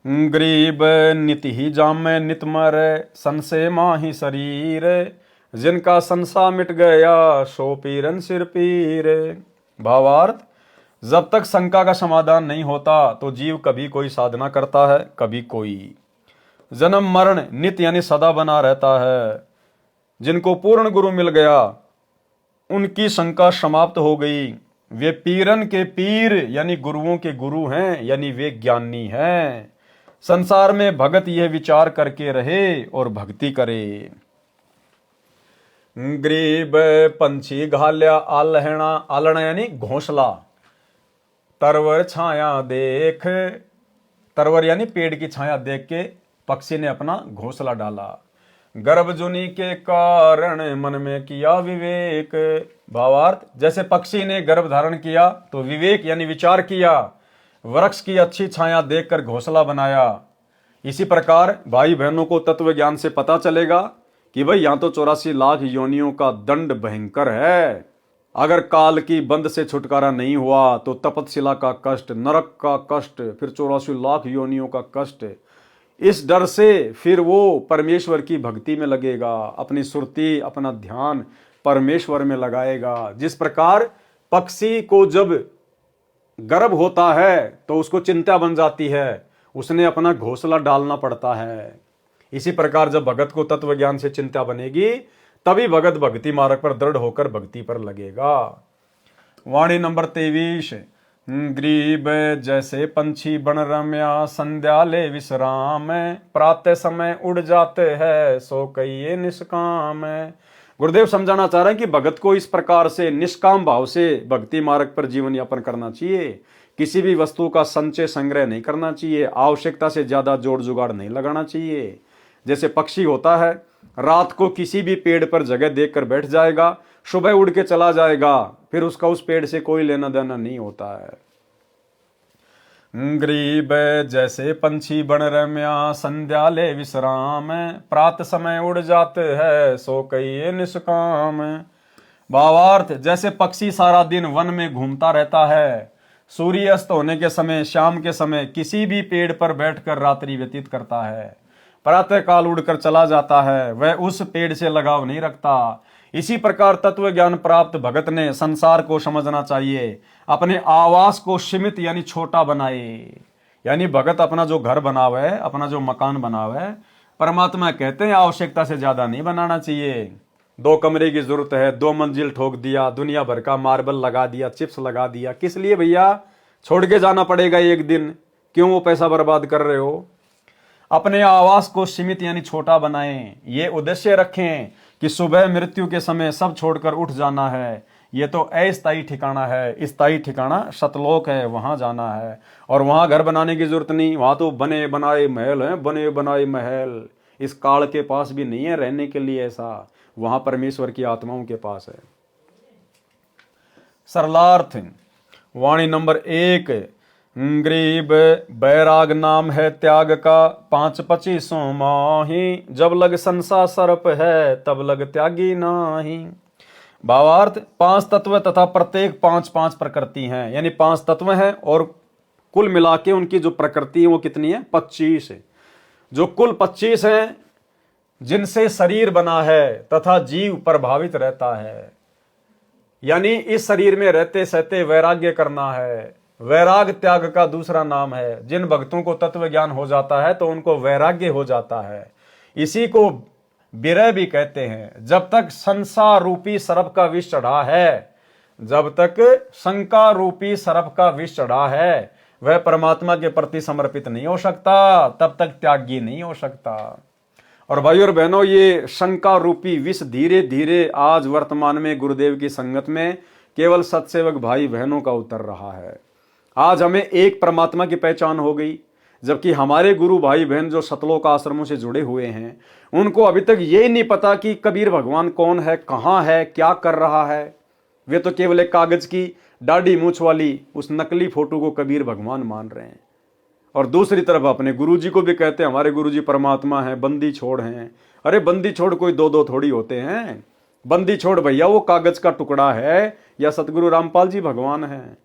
गरीब नित ही जामे नित मरे, संशय माही शरीर, जिनका संसा मिट गया सो पीरन सिर पीर। भावार्थ, जब तक शंका का समाधान नहीं होता तो जीव कभी कोई साधना करता है, कभी कोई। जन्म मरण नित्य यानी सदा बना रहता है। जिनको पूर्ण गुरु मिल गया उनकी शंका समाप्त हो गई, वे पीरन के पीर यानी गुरुओं के गुरु हैं, यानी वे ज्ञानी हैं। संसार में भगत यह विचार करके रहे और भक्ति करे। गरीब पंछी घाल्या आलहना, आलना यानी घोंसला, तरवर छाया देख, तरवर यानी पेड़ की छाया देख के पक्षी ने अपना घोंसला डाला। गर्भ जुनी के कारण मन में किया विवेक। भावार्थ, जैसे पक्षी ने गर्भ धारण किया तो विवेक यानी विचार किया, वृक्ष की अच्छी छाया देखकर घोंसला बनाया। इसी प्रकार भाई बहनों को तत्व ज्ञान से पता चलेगा कि भाई यहाँ तो 84 लाख योनियों का दंड भयंकर है। अगर काल की बंद से छुटकारा नहीं हुआ तो तपतशिला का कष्ट, नरक का कष्ट, फिर 84 लाख योनियों का कष्ट। इस डर से फिर वो परमेश्वर की भक्ति में लगेगा, अपनी सुरती, अपना ध्यान परमेश्वर में लगाएगा। जिस प्रकार पक्षी को जब गर्भ होता है तो उसको चिंता बन जाती है, उसने अपना घोंसला डालना पड़ता है। इसी प्रकार जब भगत को तत्व ज्ञान से चिंता बनेगी तभी भगत भक्ति मार्ग पर दृढ़ होकर भक्ति पर लगेगा। वाणी नंबर 23, गरीब जैसे पंछी बन रम्या, संध्या ले विश्राम, प्रातः समय उड़ जाते हैं सो कहिए निष्काम। गुरुदेव समझाना चाह रहे हैं कि भगत को इस प्रकार से निष्काम भाव से भक्ति मार्ग पर जीवन यापन करना चाहिए। किसी भी वस्तु का संचय संग्रह नहीं करना चाहिए, आवश्यकता से ज्यादा जोड़ जुगाड़ नहीं लगाना चाहिए। जैसे पक्षी होता है, रात को किसी भी पेड़ पर जगह देखकर बैठ जाएगा, सुबह उड़ के चला जाएगा, फिर उसका उस पेड़ से कोई लेना देना नहीं होता है। गरीब जैसे पंछी बन रम्या, संध्या ले विश्राम, प्रात समय उड़ जाते हैं सो कहिए निष्काम। भावार्थ, जैसे पक्षी सारा दिन वन में घूमता रहता है, सूर्य अस्त होने के समय, शाम के समय किसी भी पेड़ पर बैठकर रात्रि व्यतीत करता है, प्रातः काल उड़कर चला जाता है, वह उस पेड़ से लगाव नहीं रखता। इसी प्रकार तत्व ज्ञान प्राप्त भगत ने संसार को समझना चाहिए, अपने आवास को सीमित यानी छोटा बनाए। यानी भगत अपना जो घर बनावे, अपना जो मकान बनावे, परमात्मा कहते हैं आवश्यकता से ज्यादा नहीं बनाना चाहिए। 2 कमरे की जरूरत है, 2 मंजिल ठोक दिया, दुनिया भर का मार्बल लगा दिया, चिप्स लगा दिया, किस लिए भैया? छोड़ के जाना पड़ेगा एक दिन, क्यों वो पैसा बर्बाद कर रहे हो? अपने आवास को सीमित यानी छोटा बनाएं, ये उद्देश्य रखें कि सुबह मृत्यु के समय सब छोड़कर उठ जाना है। ये तो अस्थायी ठिकाना है, स्थायी ठिकाना सतलोक है, वहां जाना है। और वहां घर बनाने की जरूरत नहीं, वहां तो बने बनाए महल हैं, बने बनाए महल। इस काल के पास भी नहीं है रहने के लिए ऐसा, वहां परमेश्वर की आत्माओं के पास है। सरलार्थ, वाणी नंबर 1, गरीब बैराग नाम है त्याग का, 5-25 माही, जब लग संसा सर्प है तब लग त्यागी नाही। भावार्थ, 5 तत्व तथा प्रत्येक 5-5 प्रकृति हैं, यानी 5 तत्व हैं और कुल मिला के उनकी जो प्रकृति है वो कितनी है? 25 है। जो कुल 25 हैं जिनसे शरीर बना है तथा जीव प्रभावित रहता है। यानी इस शरीर में रहते सहते वैराग्य करना है, वैराग त्याग का दूसरा नाम है। जिन भक्तों को तत्व ज्ञान हो जाता है तो उनको वैराग्य हो जाता है। इसी को विरह भी कहते हैं। जब तक संसार रूपी सर्प का विष चढ़ा है, जब तक शंका रूपी सर्प का विष चढ़ा है, वह परमात्मा के प्रति समर्पित नहीं हो सकता, तब तक त्यागी नहीं हो सकता। और भाई और बहनों, ये शंका रूपी विष धीरे धीरे आज वर्तमान में गुरुदेव की संगत में केवल सत्सेवक भाई बहनों का उतर रहा है। आज हमें एक परमात्मा की पहचान हो गई, जबकि हमारे गुरु भाई बहन जो सतलोक आश्रमों से जुड़े हुए हैं, उनको अभी तक ये नहीं पता कि कबीर भगवान कौन है, कहाँ है, क्या कर रहा है। वे तो केवल एक कागज की दाढ़ी मूछ वाली उस नकली फोटो को कबीर भगवान मान रहे हैं। और दूसरी तरफ अपने गुरुजी को भी कहते हैं हमारे गुरुजी परमात्मा हैं, बंदी छोड़ हैं। अरे बंदी छोड़ कोई दो दो थोड़ी होते हैं। बंदी छोड़ भैया वो कागज का टुकड़ा है या सतगुरु रामपाल जी भगवान हैं।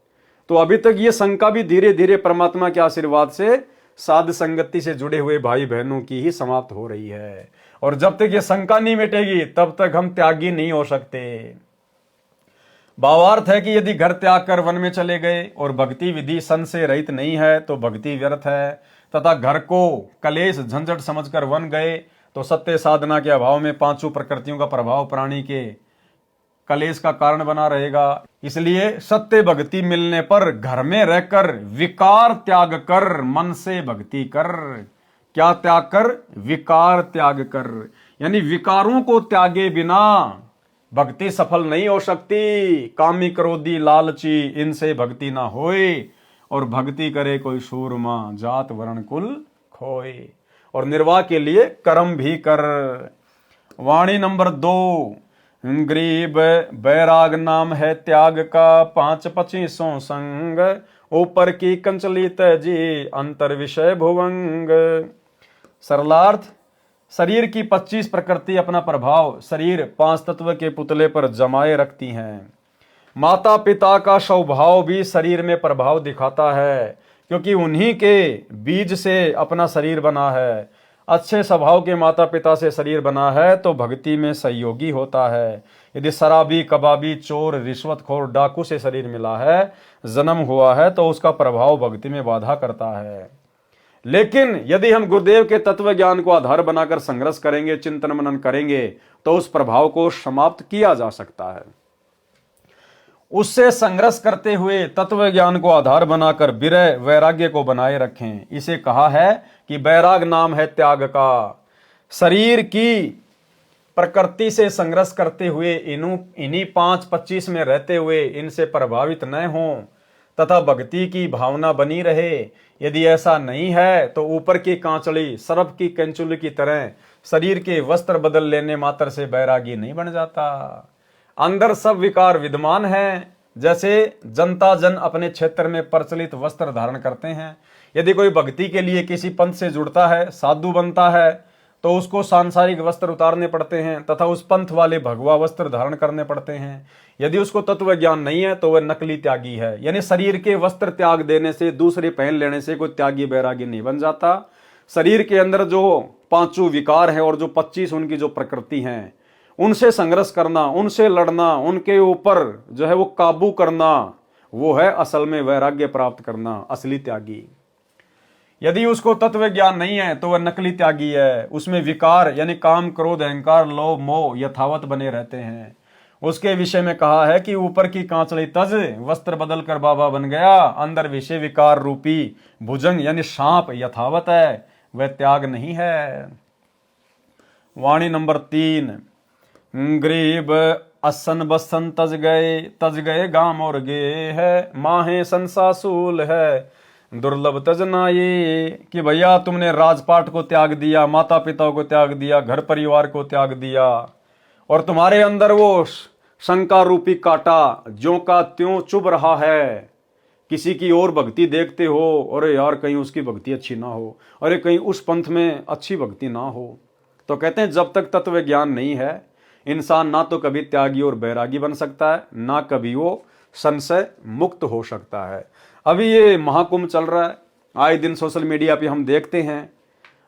तो अभी तक ये शंका भी धीरे धीरे परमात्मा के आशीर्वाद से साध संगति से जुड़े हुए भाई बहनों की ही समाप्त हो रही है। और जब तक ये शंका नहीं मिटेगी तब तक हम त्यागी नहीं हो सकते। भावार्थ है कि यदि घर त्याग कर वन में चले गए और भक्ति विधि सन से रहित नहीं है तो भक्ति व्यर्थ है, तथा घर को कलेश झंझट समझकर वन गए तो सत्य साधना के अभाव में पांचों प्रकृतियों का प्रभाव प्राणी के कलेश का कारण बना रहेगा। इसलिए सत्य भक्ति मिलने पर घर में रहकर विकार त्याग कर मन से भक्ति कर। क्या त्याग कर? विकार त्याग कर, यानी विकारों को त्यागे बिना भक्ति सफल नहीं हो सकती। कामी क्रोधी लालची इनसे भक्ति ना होए, और भक्ति करे कोई सूरमा जात वर्ण कुल खोए। और निर्वाह के लिए कर्म भी कर। वाणी नंबर 2, गरीब बैराग नाम है त्याग का, 5-25 संग, ऊपर की कंचली तजी अंतर विषय भुवंग। सरलार्थ, शरीर की 25 प्रकृति अपना प्रभाव शरीर 5 तत्व के पुतले पर जमाए रखती हैं। माता पिता का स्वभाव भी शरीर में प्रभाव दिखाता है, क्योंकि उन्हीं के बीज से अपना शरीर बना है। अच्छे स्वभाव के माता पिता से शरीर बना है तो भक्ति में सहयोगी होता है। यदि शराबी, कबाबी, चोर, रिश्वतखोर, डाकू से शरीर मिला है, जन्म हुआ है, तो उसका प्रभाव भक्ति में बाधा करता है। लेकिन यदि हम गुरुदेव के तत्व ज्ञान को आधार बनाकर संघर्ष करेंगे, चिंतन मनन करेंगे, तो उस प्रभाव को समाप्त किया जा सकता है। उससे संघर्ष करते हुए तत्व ज्ञान को आधार बनाकर विरह वैराग्य को बनाए रखें। इसे कहा है कि बैराग नाम है त्याग का। शरीर की प्रकृति से संघर्ष करते हुए इन्हीं 5-25 में रहते हुए इनसे प्रभावित न हों तथा भक्ति की भावना बनी रहे। यदि ऐसा नहीं है तो ऊपर की कांचड़ी सर्प की कंचुली की तरह शरीर के वस्त्र बदल लेने मात्र से बैरागी नहीं बन जाता। अंदर सब विकार विद्यमान हैं। जैसे जनता जन अपने क्षेत्र में प्रचलित वस्त्र धारण करते हैं। यदि कोई भक्ति के लिए किसी पंथ से जुड़ता है, साधु बनता है, तो उसको सांसारिक वस्त्र उतारने पड़ते हैं तथा उस पंथ वाले भगवा वस्त्र धारण करने पड़ते हैं। यदि उसको तत्व ज्ञान नहीं है तो वह नकली त्यागी है। यानी शरीर के वस्त्र त्याग देने से, दूसरे पहन लेने से कोई त्यागी बैरागी नहीं बन जाता। शरीर के अंदर जो 5 विकार हैं और जो 25 उनकी जो प्रकृति हैं, उनसे संघर्ष करना, उनसे लड़ना, उनके ऊपर जो है वो काबू करना, वो है असल में वैराग्य प्राप्त करना, असली त्यागी। यदि उसको तत्व ज्ञान नहीं है तो वह नकली त्यागी है। उसमें विकार यानी काम, क्रोध, अहंकार, लोभ, मोह यथावत बने रहते हैं। उसके विषय में कहा है कि ऊपर की कांचड़ी तज वस्त्र बदल कर बाबा बन गया, अंदर विषय विकार रूपी भुजंग यानी सांप यथावत है, वह त्याग नहीं है। वाणी नंबर 3, गरीब असन बसन तज गए गाम और गे है, माहे संसासूल है दुर्लभ तजना। ये कि भैया तुमने राजपाट को त्याग दिया, माता पिता को त्याग दिया, घर परिवार को त्याग दिया, और तुम्हारे अंदर वो शंका रूपी कांटा ज्यों का त्यों चुभ रहा है। किसी की और भक्ति देखते हो, अरे यार कहीं उसकी भक्ति अच्छी ना हो, अरे कहीं उस पंथ में अच्छी भक्ति ना हो। तो कहते हैं जब तक तत्व ज्ञान नहीं है, इंसान ना तो कभी त्यागी और बैरागी बन सकता है, ना कभी वो संशय मुक्त हो सकता है। अभी ये महाकुंभ चल रहा है, आए दिन सोशल मीडिया पे हम देखते हैं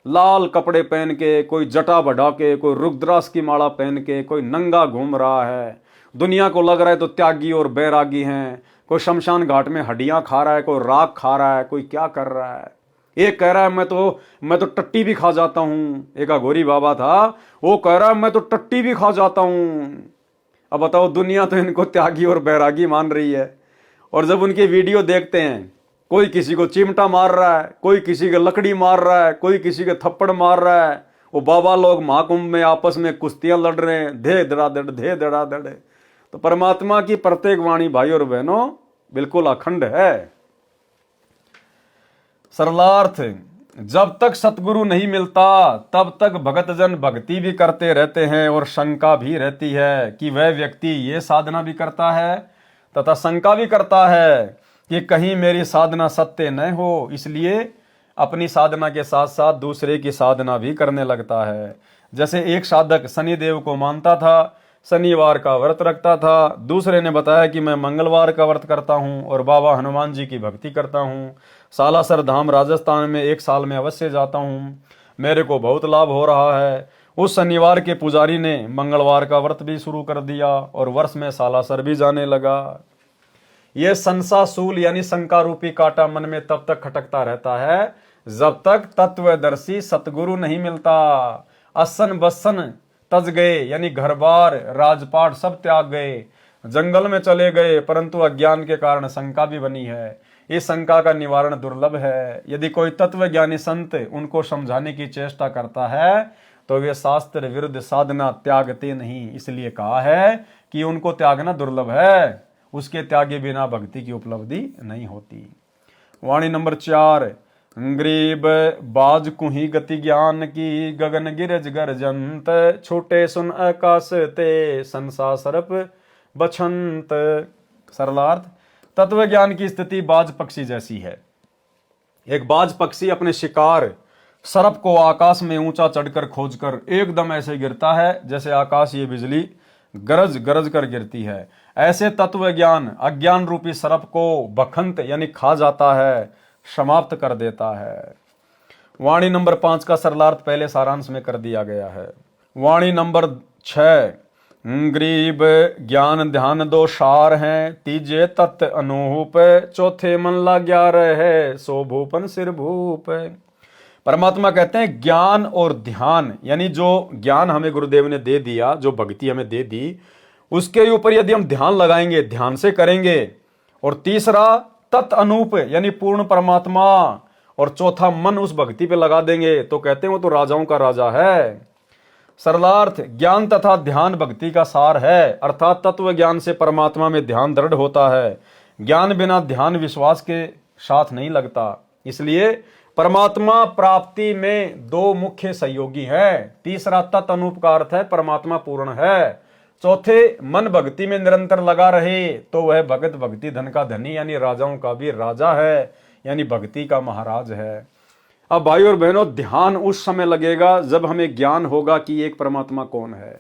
लाल कपड़े पहन के, कोई जटा बढ़ा के, कोई रुद्राक्ष की माला पहन के, कोई नंगा घूम रहा है, दुनिया को लग रहा है तो त्यागी और बैरागी हैं, कोई शमशान घाट में हड्डियां खा रहा है, कोई राख खा रहा है, कोई क्या कर रहा है। एक कह रहा है मैं तो टट्टी भी खा जाता हूं। एक अघोरी बाबा था, वो कह रहा है मैं तो टट्टी भी खा जाता हूं। अब बताओ, दुनिया तो इनको त्यागी और बैरागी मान रही है, और जब उनकी वीडियो देखते हैं, कोई किसी को चिमटा मार रहा है, कोई किसी के लकड़ी मार रहा है, कोई किसी के थप्पड़ मार रहा है। वो बाबा लोग महाकुंभ में आपस में कुश्तियां लड़ रहे हैं, धे धड़ाधड़ धे धड़ाधड़। तो परमात्मा की प्रत्येक वाणी भाई और बहनों बिल्कुल अखंड है। सरलार्थ, जब तक सतगुरु नहीं मिलता तब तक भगत जन भक्ति भी करते रहते हैं और शंका भी रहती है कि वह व्यक्ति ये साधना भी करता है तथा शंका भी करता है कि कहीं मेरी साधना सत्य न हो, इसलिए अपनी साधना के साथ साथ दूसरे की साधना भी करने लगता है। जैसे एक साधक शनिदेव को मानता था, शनिवार का व्रत रखता था, दूसरे ने बताया कि मैं मंगलवार का व्रत करता हूँ और बाबा हनुमान जी की भक्ति करता हूँ, सालासर धाम राजस्थान में 1 साल में अवश्य जाता हूँ, मेरे को बहुत लाभ हो रहा है। उस शनिवार के पुजारी ने मंगलवार का व्रत भी शुरू कर दिया और वर्ष में सालासर भी जाने लगा। यह संसासूल यानी शंका रूपी कांटा मन में तब तक खटकता रहता है जब तक तत्वदर्शी सतगुरु नहीं मिलता। असन बसन तज गए यानी घर बार राजपाट सब त्याग गए, जंगल में चले गए, परंतु अज्ञान के कारण शंका भी बनी है। इस शंका का निवारण दुर्लभ है। यदि कोई तत्वज्ञानी संत उनको समझाने की चेष्टा करता है तो वे शास्त्र विरुद्ध साधना त्यागते नहीं, इसलिए कहा है कि उनको त्यागना दुर्लभ है। उसके त्यागे बिना भक्ति की उपलब्धि नहीं होती। वाणी नंबर 4, गरीब बाज कुही गति ज्ञान की, गगन गिरज गरजंत, छोटे सुन आकाश ते, संसा सरप बछंत। सरलार्थ, तत्व ज्ञान की स्थिति बाज पक्षी जैसी है। एक बाज पक्षी अपने शिकार सर्प को आकाश में ऊंचा चढ़कर खोजकर एकदम ऐसे गिरता है जैसे आकाश ये बिजली गरज गरज कर गिरती है। ऐसे तत्व ज्ञान अज्ञान रूपी सर्प को बखंत यानी खा जाता है, समाप्त कर देता है। वाणी नंबर 5 का सरलार्थ पहले सारांश में कर दिया गया है। वाणी नंबर 6, गरीब ज्ञान ध्यान 2 सार हैं, तीजे तत्व अनूप, चौथे मन ला 11 है, सो भूपन सिर भूप। परमात्मा कहते हैं ज्ञान और ध्यान, यानी जो ज्ञान हमें गुरुदेव ने दे दिया, जो भक्ति हमें दे दी, उसके ऊपर यदि हम ध्यान लगाएंगे, ध्यान से करेंगे, और तीसरा तत् अनूप यानी पूर्ण परमात्मा, और चौथा मन उस भक्ति पे लगा देंगे तो कहते हैं वो तो राजाओं का राजा है। सरलार्थ, ज्ञान तथा ध्यान भक्ति का सार है, अर्थात तत्व ज्ञान से परमात्मा में ध्यान दृढ़ होता है। ज्ञान बिना ध्यान विश्वास के साथ नहीं लगता। इसलिए परमात्मा प्राप्ति में 2 मुख्य सहयोगी हैं। तीसरा तत् अनूप का अर्थ है परमात्मा पूर्ण है। चौथे मन भक्ति में निरंतर लगा रहे तो वह भगत भक्ति धन का धनी यानी राजाओं का भी राजा है, यानी भक्ति का महाराज है। अब भाई और बहनों, ध्यान उस समय लगेगा जब हमें ज्ञान होगा कि एक परमात्मा कौन है,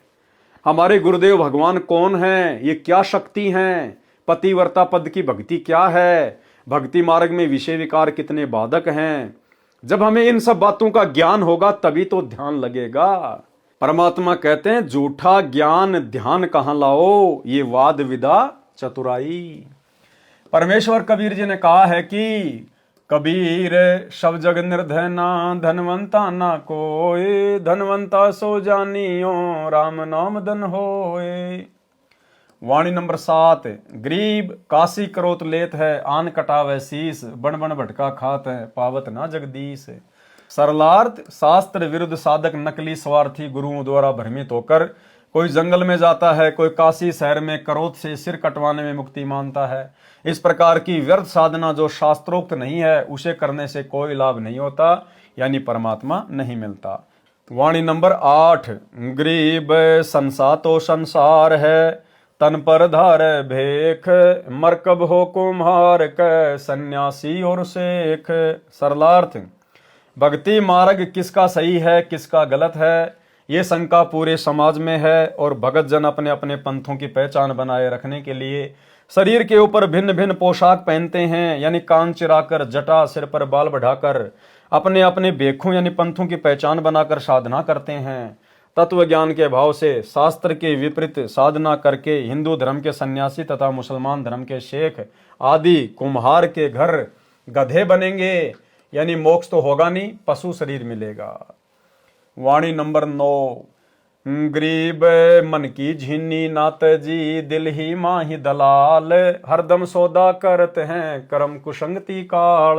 हमारे गुरुदेव भगवान कौन है, ये क्या शक्ति हैं, पतिव्रता पद की भक्ति क्या है, भक्ति मार्ग में विषय विकार कितने बाधक हैं। जब हमें इन सब बातों का ज्ञान होगा तभी तो ध्यान लगेगा। परमात्मा कहते हैं झूठा ज्ञान ध्यान कहां लाओ, ये वाद विदा चतुराई। परमेश्वर कबीर जी ने कहा है कि कबीर सब जग निर्धना, धनवंता ना कोई, धनवंता सो जानियो, राम नाम धन होए। वाणी नंबर 7, गरीब काशी करोत लेत है, आन कटावे शीस, बन बन भटका खात है, पावत ना जगदीश। सरलार्थ, शास्त्र विरुद्ध साधक नकली स्वार्थी गुरुओं द्वारा भ्रमित होकर कोई जंगल में जाता है, कोई काशी शहर में करोत से सिर कटवाने में मुक्ति मानता है। इस प्रकार की व्यर्थ साधना जो शास्त्रोक्त नहीं है उसे करने से कोई लाभ नहीं होता, यानी परमात्मा नहीं मिलता। वाणी नंबर 8, गरीब संसातो संसार है, तन पर धार भेख, मरकब हो कुम्हार क, सन्यासी और शेख। सरलार्थ, भक्ति मार्ग किसका सही है किसका गलत है ये शंका पूरे समाज में है, और भगत जन अपने अपने पंथों की पहचान बनाए रखने के लिए शरीर के ऊपर भिन्न भिन्न पोशाक पहनते हैं, यानी कान चिराकर, जटा सिर पर बाल बढ़ाकर अपने अपने बेखों यानी पंथों की पहचान बनाकर साधना करते हैं। तत्व ज्ञान के भाव से शास्त्र के विपरीत साधना करके हिंदू धर्म के सन्यासी तथा मुसलमान धर्म के शेख आदि कुम्हार के घर गधे बनेंगे, यानी मोक्ष तो होगा नहीं, पशु शरीर मिलेगा। वाणी नंबर 9। गरीब मन की झीनी नात जी, दिल ही माही दलाल, हरदम सौदा करते हैं कर्म कुसंगति काल।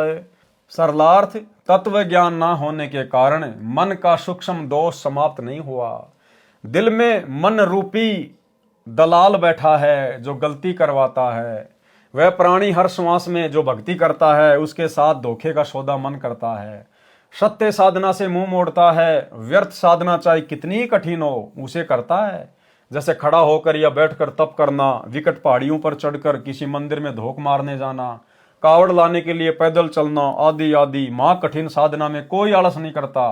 सरलार्थ, तत्व ज्ञान ना होने के कारण मन का सूक्ष्म दोष समाप्त नहीं हुआ। दिल में मन रूपी दलाल बैठा है जो गलती करवाता है। वह प्राणी हर श्वास में जो भक्ति करता है उसके साथ धोखे का सौदा मन करता है। सत्य साधना से मुंह मोड़ता है, व्यर्थ साधना चाहे कितनी ही कठिन हो उसे करता है। जैसे खड़ा होकर या बैठकर तप करना, विकट पहाड़ियों पर चढ़कर किसी मंदिर में धोख मारने जाना, कावड़ लाने के लिए पैदल चलना आदि आदि महा कठिन साधना में कोई आलस नहीं करता।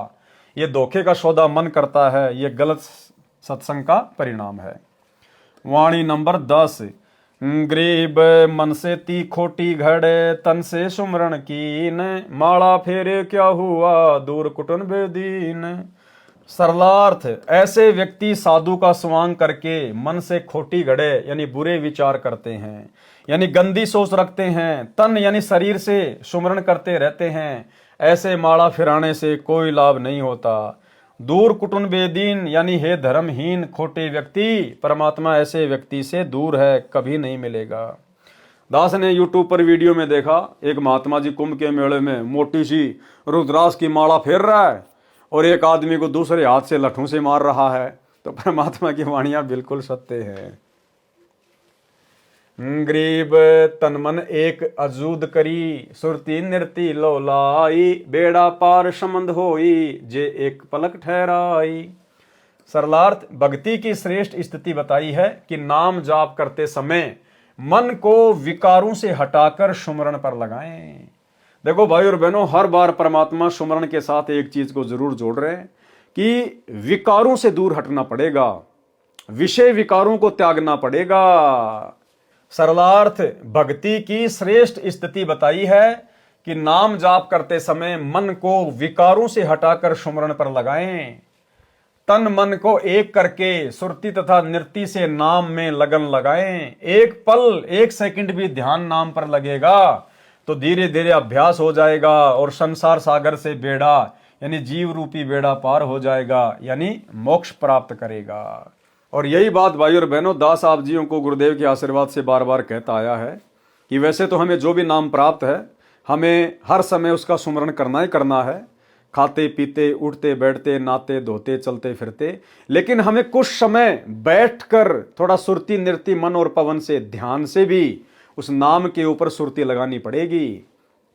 ये धोखे का सौदा मन करता है, ये गलत सत्संग का परिणाम है। वाणी नंबर 10। गरीब मन से ती खोटी घड़े, तन से सुमरण कीन, माला फेरे क्या हुआ दूर कुटन बेदीन। सरलार्थ, ऐसे व्यक्ति साधु का स्वांग करके मन से खोटी घड़े यानी बुरे विचार करते हैं, यानी गंदी सोच रखते हैं, तन यानी शरीर से सुमरण करते रहते हैं। ऐसे माला फिराने से कोई लाभ नहीं होता। दूर कुटुन बेदीन यानी हे धर्महीन खोटे व्यक्ति, परमात्मा ऐसे व्यक्ति से दूर है, कभी नहीं मिलेगा। दास ने यूट्यूब पर वीडियो में देखा, एक महात्मा जी कुंभ के मेले में मोटी सी रुद्राक्ष की माला फेर रहा है और एक आदमी को दूसरे हाथ से लठों से मार रहा है। तो परमात्मा की वाणियां बिल्कुल सत्य है। गरीब तन मन एक अजूद करी, सुरती नृति लोलाई, बेड़ा पार समंद होई, जे एक पलक ठहराई। सरलार्थ, भक्ति की श्रेष्ठ स्थिति बताई है कि नाम जाप करते समय मन को विकारों से हटाकर सुमरण पर लगाएं। देखो भाई और बहनों, हर बार परमात्मा सुमरण के साथ एक चीज को जरूर जोड़ रहे हैं कि विकारों से दूर हटना पड़ेगा, विषय विकारों को त्यागना पड़ेगा। सरलार्थ, भक्ति की श्रेष्ठ स्थिति बताई है कि नाम जाप करते समय मन को विकारों से हटाकर सुमरण पर लगाएं। तन मन को एक करके सुरती तथा नृत्य से नाम में लगन लगाएं। एक पल एक सेकंड भी ध्यान नाम पर लगेगा तो धीरे धीरे अभ्यास हो जाएगा और संसार सागर से बेड़ा यानी जीव रूपी बेड़ा पार हो जाएगा, यानी मोक्ष प्राप्त करेगा। और यही बात भाई और बहनों दास आप जियों को गुरुदेव के आशीर्वाद से बार बार कहता आया है कि वैसे तो हमें जो भी नाम प्राप्त है हमें हर समय उसका सुमरण करना ही करना है, खाते पीते उठते बैठते नहाते धोते चलते फिरते, लेकिन हमें कुछ समय बैठकर थोड़ा सुरती नृत्य मन और पवन से ध्यान से भी उस नाम के ऊपर सुरती लगानी पड़ेगी।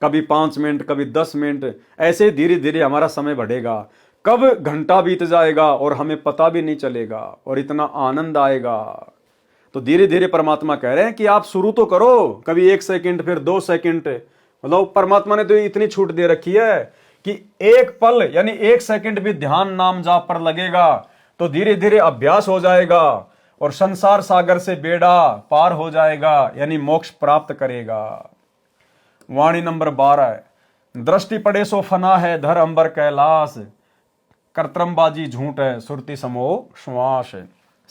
कभी 5 मिनट, कभी 10 मिनट, ऐसे धीरे धीरे हमारा समय बढ़ेगा। कब घंटा बीत जाएगा और हमें पता भी नहीं चलेगा और इतना आनंद आएगा। तो धीरे धीरे परमात्मा कह रहे हैं कि आप शुरू तो करो, कभी 1 सेकंड फिर 2 सेकंड, मतलब परमात्मा ने तो इतनी छूट दे रखी है कि एक पल यानी 1 सेकंड भी ध्यान नाम जाप पर लगेगा तो धीरे धीरे अभ्यास हो जाएगा और संसार सागर से बेड़ा पार हो जाएगा, यानी मोक्ष प्राप्त करेगा। वाणी नंबर 12। दृष्टि पड़े सो फना है धर अंबर कैलाश, कर्तमबाजी झूठ है सुरती समो श्वास।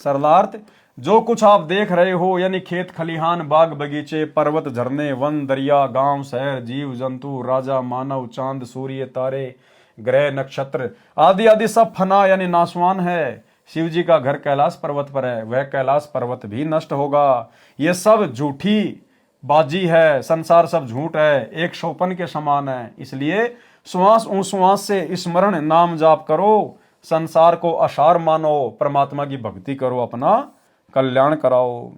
सरलार्थ, जो कुछ आप देख रहे हो यानी खेत खलिहान बाग बगीचे पर्वत झरने वन दरिया गांव शहर जीव जंतु राजा मानव चांद सूर्य तारे ग्रह नक्षत्र आदि आदि सब फना यानी नाशवान है। शिव जी का घर कैलाश पर्वत पर है, वह कैलाश पर्वत भी नष्ट होगा। ये सब झूठी बाजी है, संसार सब झूठ है, एक शोपन के समान है। इसलिए श्वास श्वास से स्मरण नाम जाप करो, संसार को असार मानो, परमात्मा की भक्ति करो, अपना कल्याण कराओ।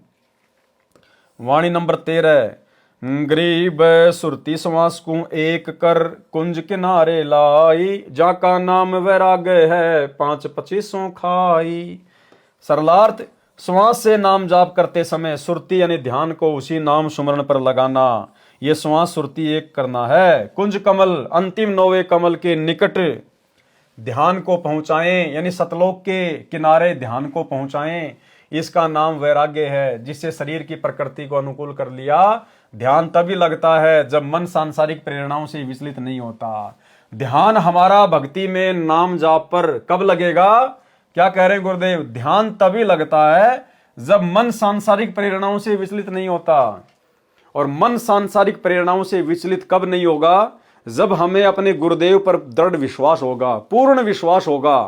वाणी नंबर 13। गरीब सुरती श्वास को एक कर कुंज किनारे लाई, जाका नाम वैराग है 5-25 खाई। सरलार्थ, श्वास से नाम जाप करते समय सुरती यानी ध्यान को उसी नाम सुमरण पर लगाना, ये श्वास सुरती एक करना है। कुंज कमल अंतिम 9वें कमल के निकट ध्यान को पहुंचाएं, यानी सतलोक के किनारे ध्यान को पहुंचाएं। इसका नाम वैराग्य है, जिससे शरीर की प्रकृति को अनुकूल कर लिया। ध्यान तभी लगता है जब मन सांसारिक प्रेरणाओं से विचलित नहीं होता। ध्यान हमारा भक्ति में नाम जाप पर कब लगेगा क्या कह रहे हैं गुरुदेव? ध्यान तभी लगता है जब मन सांसारिक प्रेरणाओं से विचलित नहीं होता। और मन सांसारिक प्रेरणाओं से विचलित कब नहीं होगा? जब हमें अपने गुरुदेव पर दृढ़ विश्वास होगा, पूर्ण विश्वास होगा,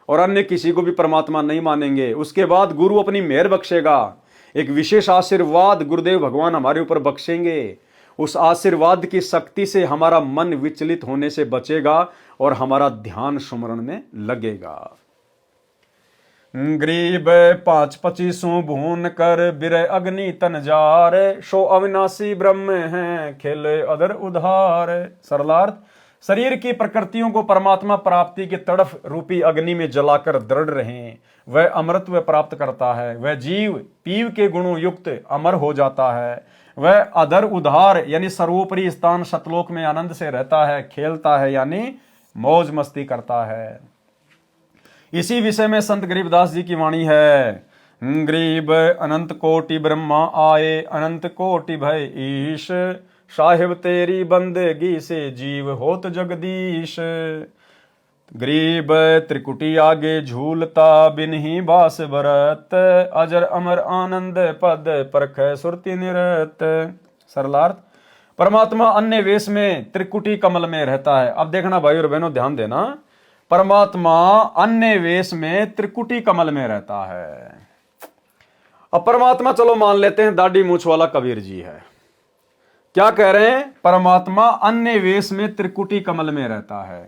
और अन्य किसी को भी परमात्मा नहीं मानेंगे। उसके बाद गुरु अपनी मेहर बख्शेगा, एक विशेष आशीर्वाद गुरुदेव भगवान हमारे ऊपर बख्शेंगे। उस आशीर्वाद की शक्ति से हमारा मन विचलित होने से बचेगा और हमारा ध्यान सुमरण में लगेगा। गरीब 5-25 भून कर बिरय अग्नि तन जार, सो अविनाशी ब्रह्म है खेले अदर उधार। सरलार्थ, शरीर की प्रकृतियों को परमात्मा प्राप्ति की तड़फ रूपी अग्नि में जलाकर दृढ़ रहें, वह अमृतत्व प्राप्त करता है। वह जीव पीव के गुणों युक्त अमर हो जाता है। वह अधर उधार यानी सर्वोपरि स्थान सतलोक में आनंद से रहता है, खेलता है यानी मौज मस्ती करता है। इसी विषय में संत गरीबदास जी की वाणी है। गरीब अनंत कोटि ब्रह्मा आए, अनंत कोटि भय ईश, साहिब तेरी बंदगी से जीव होत जगदीश। गरीब त्रिकुटी आगे झूलता, बिन ही बास बरत, अजर अमर आनंद पद परख सुरति निरत। सरलार्थ, परमात्मा अन्य वेश में त्रिकुटी कमल में रहता है। अब देखना भाई और बहनों, ध्यान देना, परमात्मा अन्य वेश में त्रिकुटी कमल में रहता है। अब परमात्मा चलो मान लेते हैं दाढ़ी मूछ वाला कबीर जी है। क्या कह रहे हैं? परमात्मा अन्य वेश में त्रिकुटी कमल में रहता है।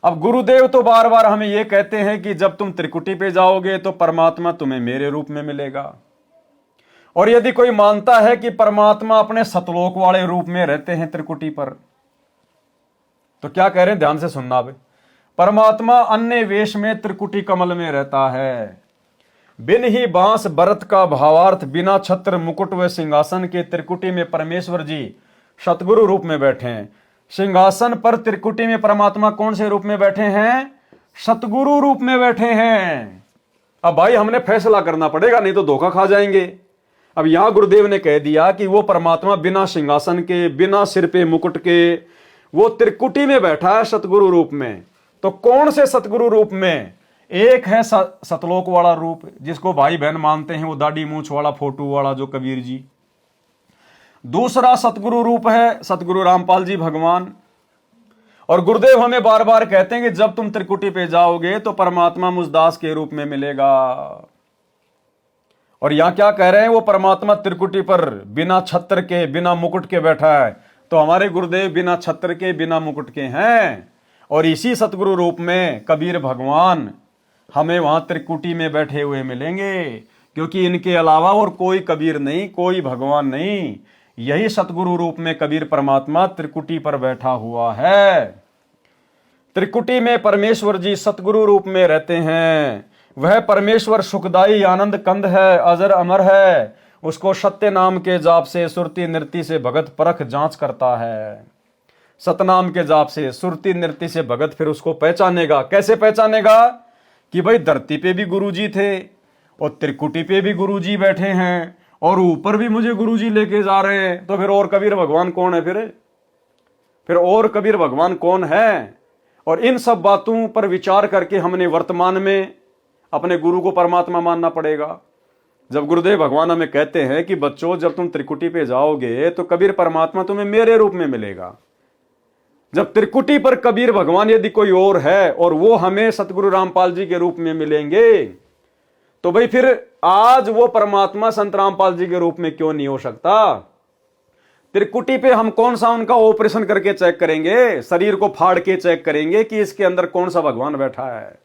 अब गुरुदेव तो बार बार हमें यह कहते हैं कि जब तुम त्रिकुटी पे जाओगे तो परमात्मा तुम्हें मेरे रूप में मिलेगा। और यदि कोई मानता है कि परमात्मा अपने सतलोक वाले रूप में रहते हैं त्रिकुटी पर, तो क्या कह रहे हैं? ध्यान से सुनना। अब परमात्मा अन्य वेश में त्रिकुटी कमल में रहता है। बिन ही बांस बरत का भावार्थ, बिना छत्र मुकुट व सिंहासन के त्रिकुटी में परमेश्वर जी सतगुरु रूप में बैठे हैं। सिंहासन पर त्रिकुटी में परमात्मा कौन से रूप में बैठे हैं? सतगुरु रूप में बैठे हैं। अब भाई हमने फैसला करना पड़ेगा, नहीं तो धोखा खा जाएंगे। अब यहां गुरुदेव ने कह दिया कि वो परमात्मा बिना सिंहासन के, बिना सिर पे मुकुट के, वो त्रिकुटी में बैठा है सतगुरु रूप में। तो कौन से सतगुरु रूप में? एक है सतलोक वाला रूप, जिसको भाई बहन मानते हैं, वो दाढ़ी मूछ वाला फोटो वाला जो कबीर जी। दूसरा सतगुरु रूप है सतगुरु रामपाल जी भगवान। और गुरुदेव हमें बार बार कहते हैं कि जब तुम त्रिकुटी पे जाओगे तो परमात्मा मुझदास के रूप में मिलेगा। और यहां क्या कह रहे हैं? वो परमात्मा त्रिकुटी पर बिना छत्र के, बिना मुकुट के बैठा है। तो हमारे गुरुदेव बिना छत्र के, बिना मुकुट के हैं। और इसी सतगुरु रूप में कबीर भगवान हमें वहां त्रिकुटी में बैठे हुए मिलेंगे, क्योंकि इनके अलावा और कोई कबीर नहीं, कोई भगवान नहीं। यही सतगुरु रूप में कबीर परमात्मा त्रिकुटी पर बैठा हुआ है। त्रिकुटी में परमेश्वर जी सतगुरु रूप में रहते हैं। वह परमेश्वर सुखदाई आनंद कंद है, अजर अमर है। उसको सत्य नाम के जाप से, सुरति नृत्य से भगत परख जांच करता है। सतनाम के जाप से, सुरति नृत्य से भगत फिर उसको पहचानेगा। कैसे पहचानेगा? कि भाई धरती पे भी गुरुजी थे और त्रिकुटी पे भी गुरुजी बैठे हैं और ऊपर भी मुझे गुरुजी लेके जा रहे हैं। तो फिर और कबीर भगवान कौन है? फिर और कबीर भगवान कौन है? और इन सब बातों पर विचार करके हमने वर्तमान में अपने गुरु को परमात्मा मानना पड़ेगा। जब गुरुदेव भगवान हमें कहते हैं कि बच्चों जब तुम त्रिकुटी पे जाओगे तो कबीर परमात्मा तुम्हें मेरे रूप में मिलेगा। जब त्रिकुटी पर कबीर भगवान यदि कोई और है और वो हमें सतगुरु रामपाल जी के रूप में मिलेंगे, तो भाई फिर आज वो परमात्मा संत रामपाल जी के रूप में क्यों नहीं हो सकता? त्रिकुटी पे हम कौन सा उनका ऑपरेशन करके चेक करेंगे? शरीर को फाड़ के चेक करेंगे कि इसके अंदर कौन सा भगवान बैठा है।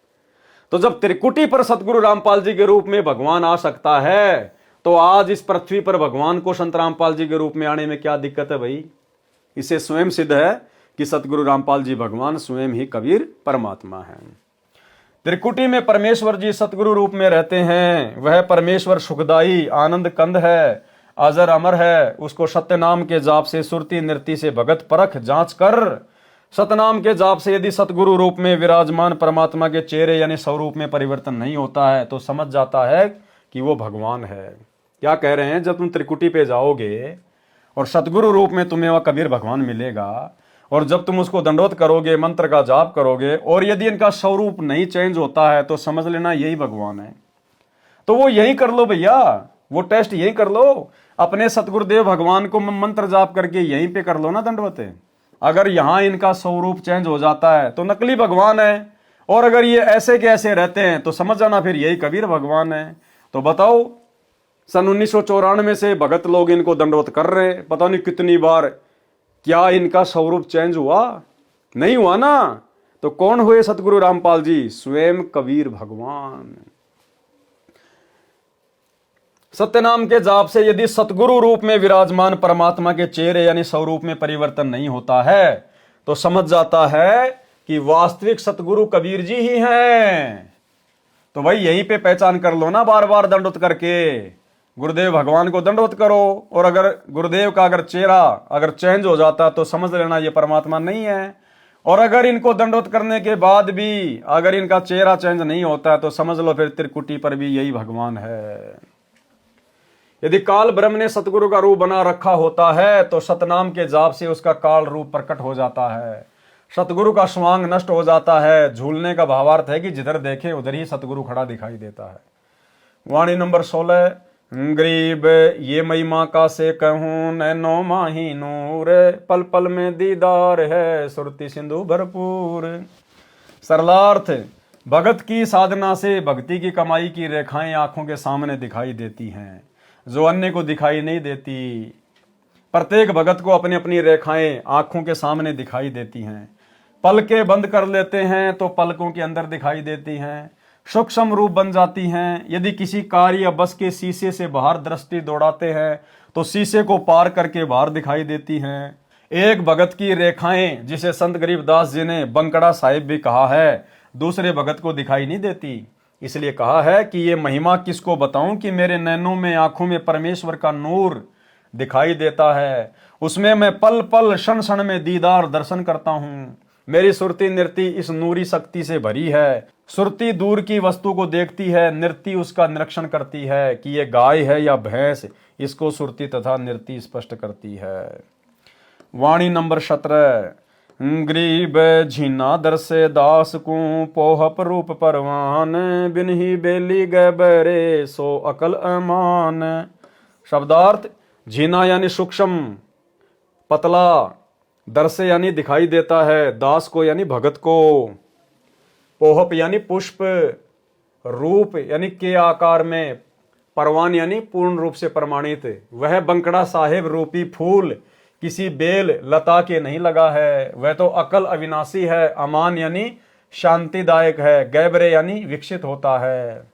तो जब त्रिकुटी पर सतगुरु रामपाल जी के रूप में भगवान आ सकता है, तो आज इस पृथ्वी पर भगवान को संत रामपाल जी के रूप में आने में क्या दिक्कत है भाई? इससे स्वयं सिद्ध है कि सतगुरु रामपाल जी भगवान स्वयं ही कबीर परमात्मा है। त्रिकुटी में परमेश्वर जी सतगुरु रूप में रहते हैं। वह परमेश्वर सुखदाई आनंद कंद है, अजर अमर है। उसको सत्य नाम के जाप से, सुरति नृत्य से भगत परख जांच कर, सतनाम के जाप से यदि सतगुरु रूप में विराजमान परमात्मा के चेहरे यानी स्वरूप में परिवर्तन नहीं होता है तो समझ जाता है कि वो भगवान है। क्या कह रहे हैं? जब तुम त्रिकुटी पे जाओगे और सतगुरु रूप में तुम्हें वह कबीर भगवान मिलेगा और जब तुम उसको दंडवत करोगे, मंत्र का जाप करोगे, और यदि इनका स्वरूप नहीं चेंज होता है तो समझ लेना यही भगवान है। तो वो यही कर लो भैया, वो टेस्ट यही कर लो, अपने सतगुरुदेव भगवान को मंत्र जाप करके यहीं पे कर लो ना दंडवत। अगर यहां इनका स्वरूप चेंज हो जाता है तो नकली भगवान है, और अगर ये ऐसे के ऐसे रहते हैं तो समझ जाना फिर यही कबीर भगवान है। तो बताओ, सन 1994 से भगत लोग इनको दंडवत कर रहे, पता नहीं कितनी बार, क्या इनका स्वरूप चेंज हुआ? नहीं हुआ ना। तो कौन हुए सतगुरु रामपाल जी? स्वयं कबीर भगवान। सत्यनाम के जाप से यदि सतगुरु रूप में विराजमान परमात्मा के चेहरे यानी स्वरूप में परिवर्तन नहीं होता है तो समझ जाता है कि वास्तविक सतगुरु कबीर जी ही हैं। तो भाई यहीं पे पहचान कर लो ना, बार बार दंडवत करके गुरुदेव भगवान को दंडवत करो, और अगर गुरुदेव का अगर चेहरा अगर चेंज हो जाता तो समझ लेना ये परमात्मा नहीं है। और अगर इनको दंडवत करने के बाद भी अगर इनका चेहरा चेंज नहीं होता है तो समझ लो फिर त्रिकुटी पर भी यही भगवान है। यदि काल ब्रह्म ने सतगुरु का रूप बना रखा होता है तो सतनाम के जाप से उसका काल रूप प्रकट हो जाता है, सतगुरु का स्वांग नष्ट हो जाता है। झूलने का भावार्थ है कि जिधर देखे उधर ही सतगुरु खड़ा दिखाई देता है। वाणी नंबर 16, गरीब ये महिमा का से कहूं, नैनो माही नूर, पल पल में दीदार है, सुरती सिंधु भरपूर। सरलार्थ, भगत की साधना से भक्ति की कमाई की रेखाएं आंखों के सामने दिखाई देती हैं, जो अन्य को दिखाई नहीं देती। प्रत्येक भगत को अपनी अपनी रेखाएं आंखों के सामने दिखाई देती हैं। पलकें बंद कर लेते हैं तो पलकों के अंदर दिखाई देती हैं, सूक्ष्म रूप बन जाती हैं। यदि किसी कार या बस के शीशे से बाहर दृष्टि दौड़ाते हैं तो शीशे को पार करके बाहर दिखाई देती हैं। एक भगत की रेखाएं, जिसे संत गरीबदास जी ने बंकड़ा साहिब भी कहा है, दूसरे भगत को दिखाई नहीं देती। इसलिए कहा है कि ये महिमा किसको बताऊं कि मेरे नैनों में आंखों में परमेश्वर का नूर दिखाई देता है, उसमें मैं पल पल क्षण क्षण में दीदार दर्शन करता हूं। मेरी सुरती नृत्य इस नूरी शक्ति से भरी है। सुरती दूर की वस्तु को देखती है, नृत्य उसका निरीक्षण करती है कि ये गाय है या भैंस, इसको सुरती तथा नृत्य स्पष्ट करती है। वाणी नंबर 17, गरीब झीना दरसे दास को, पोहप रूप परवान, बिन ही बेली गैबरे, सो अकल अमान। शब्दार्थ, झीना यानी सूक्ष्म पतला, दरसे यानी दिखाई देता है, दास को यानी भगत को, पोहप यानी पुष्प, रूप यानी के आकार में, परवान यानी पूर्ण रूप से प्रमाणित। वह बंकड़ा साहेब रूपी फूल किसी बेल लता के नहीं लगा है, वह तो अकल अविनाशी है। अमान यानी शांतिदायक है, गैबरे यानी विकसित होता है।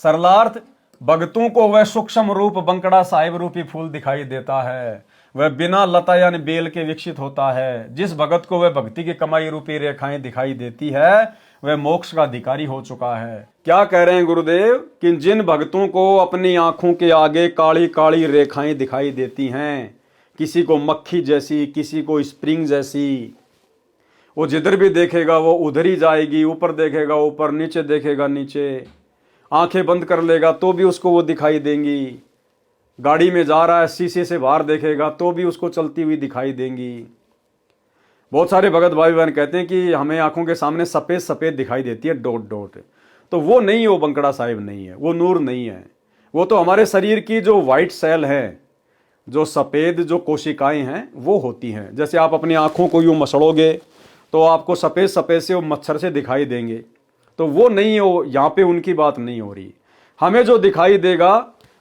सरलार्थ, भक्तों को वह सूक्ष्म रूप बंकड़ा साहिब रूपी फूल दिखाई देता है, वह बिना लता यानी बेल के विकसित होता है। जिस भगत को वह भक्ति की कमाई रूपी रेखाएं दिखाई देती है वह मोक्ष का अधिकारी हो चुका है। क्या कह रहे हैं गुरुदेव कि जिन भक्तों को अपनी आंखों के आगे काली काली रेखाएं दिखाई देती हैं, किसी को मक्खी जैसी, किसी को स्प्रिंग जैसी, वो जिधर भी देखेगा वो उधर ही जाएगी, ऊपर देखेगा ऊपर, नीचे देखेगा नीचे, आंखें बंद कर लेगा तो भी उसको वो दिखाई देंगी। गाड़ी में जा रहा है, शीशे से बाहर देखेगा तो भी उसको चलती हुई दिखाई देंगी। बहुत सारे भगत भाई बहन कहते हैं कि हमें आंखों के सामने सफेद सफेद दिखाई देती है, डॉट डॉट। तो वो नहीं है, वो बंकड़ा साहिब नहीं है, वो नूर नहीं है। वो तो हमारे शरीर की जो व्हाइट सेल है, जो सफेद जो कोशिकाएं हैं वो होती हैं। जैसे आप अपनी आंखों को यूं मसड़ोगे तो आपको सफेद सफेद से वो मच्छर से दिखाई देंगे, तो वो नहीं हो, यहाँ पे उनकी बात नहीं हो रही। हमें जो दिखाई देगा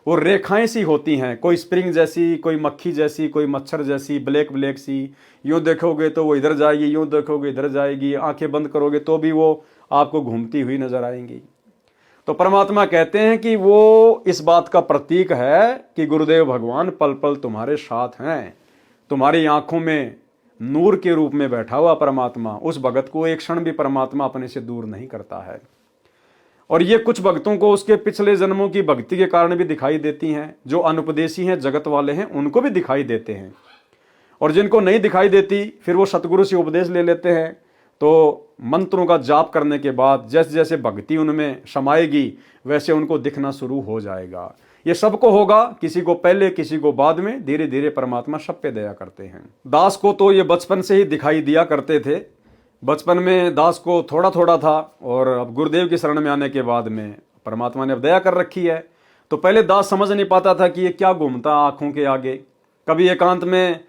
वो रेखाएं सी होती हैं, कोई स्प्रिंग जैसी, कोई मक्खी जैसी, कोई मच्छर जैसी, ब्लैक ब्लैक सी। यूं देखोगे तो वो इधर जाएगी, यूं देखोगे इधर जाएगी, आंखें बंद करोगे तो भी वो आपको घूमती हुई नजर आएंगी। तो परमात्मा कहते हैं कि वो इस बात का प्रतीक है कि गुरुदेव भगवान पल पल तुम्हारे साथ हैं। तुम्हारी आंखों में नूर के रूप में बैठा हुआ परमात्मा, उस भगत को एक क्षण भी परमात्मा अपने से दूर नहीं करता है। और ये कुछ भक्तों को उसके पिछले जन्मों की भक्ति के कारण भी दिखाई देती हैं। जो अनुपदेशी हैं, जगत वाले हैं, उनको भी दिखाई देते हैं। और जिनको नहीं दिखाई देती फिर वो सतगुरु से उपदेश ले लेते हैं। तो मंत्रों का जाप करने के बाद जैसे जैसे भक्ति उनमें समाएगी वैसे उनको दिखना शुरू हो जाएगा। ये सबको होगा, किसी को पहले किसी को बाद में, धीरे धीरे परमात्मा सब पे दया करते हैं। दास को तो ये बचपन से ही दिखाई दिया करते थे। बचपन में दास को थोड़ा थोड़ा था, और अब गुरुदेव की शरण में आने के बाद में परमात्मा ने अब दया कर रखी है। तो पहले दास समझ नहीं पाता था कि ये क्या घूमता आंखों के आगे। कभी एकांत में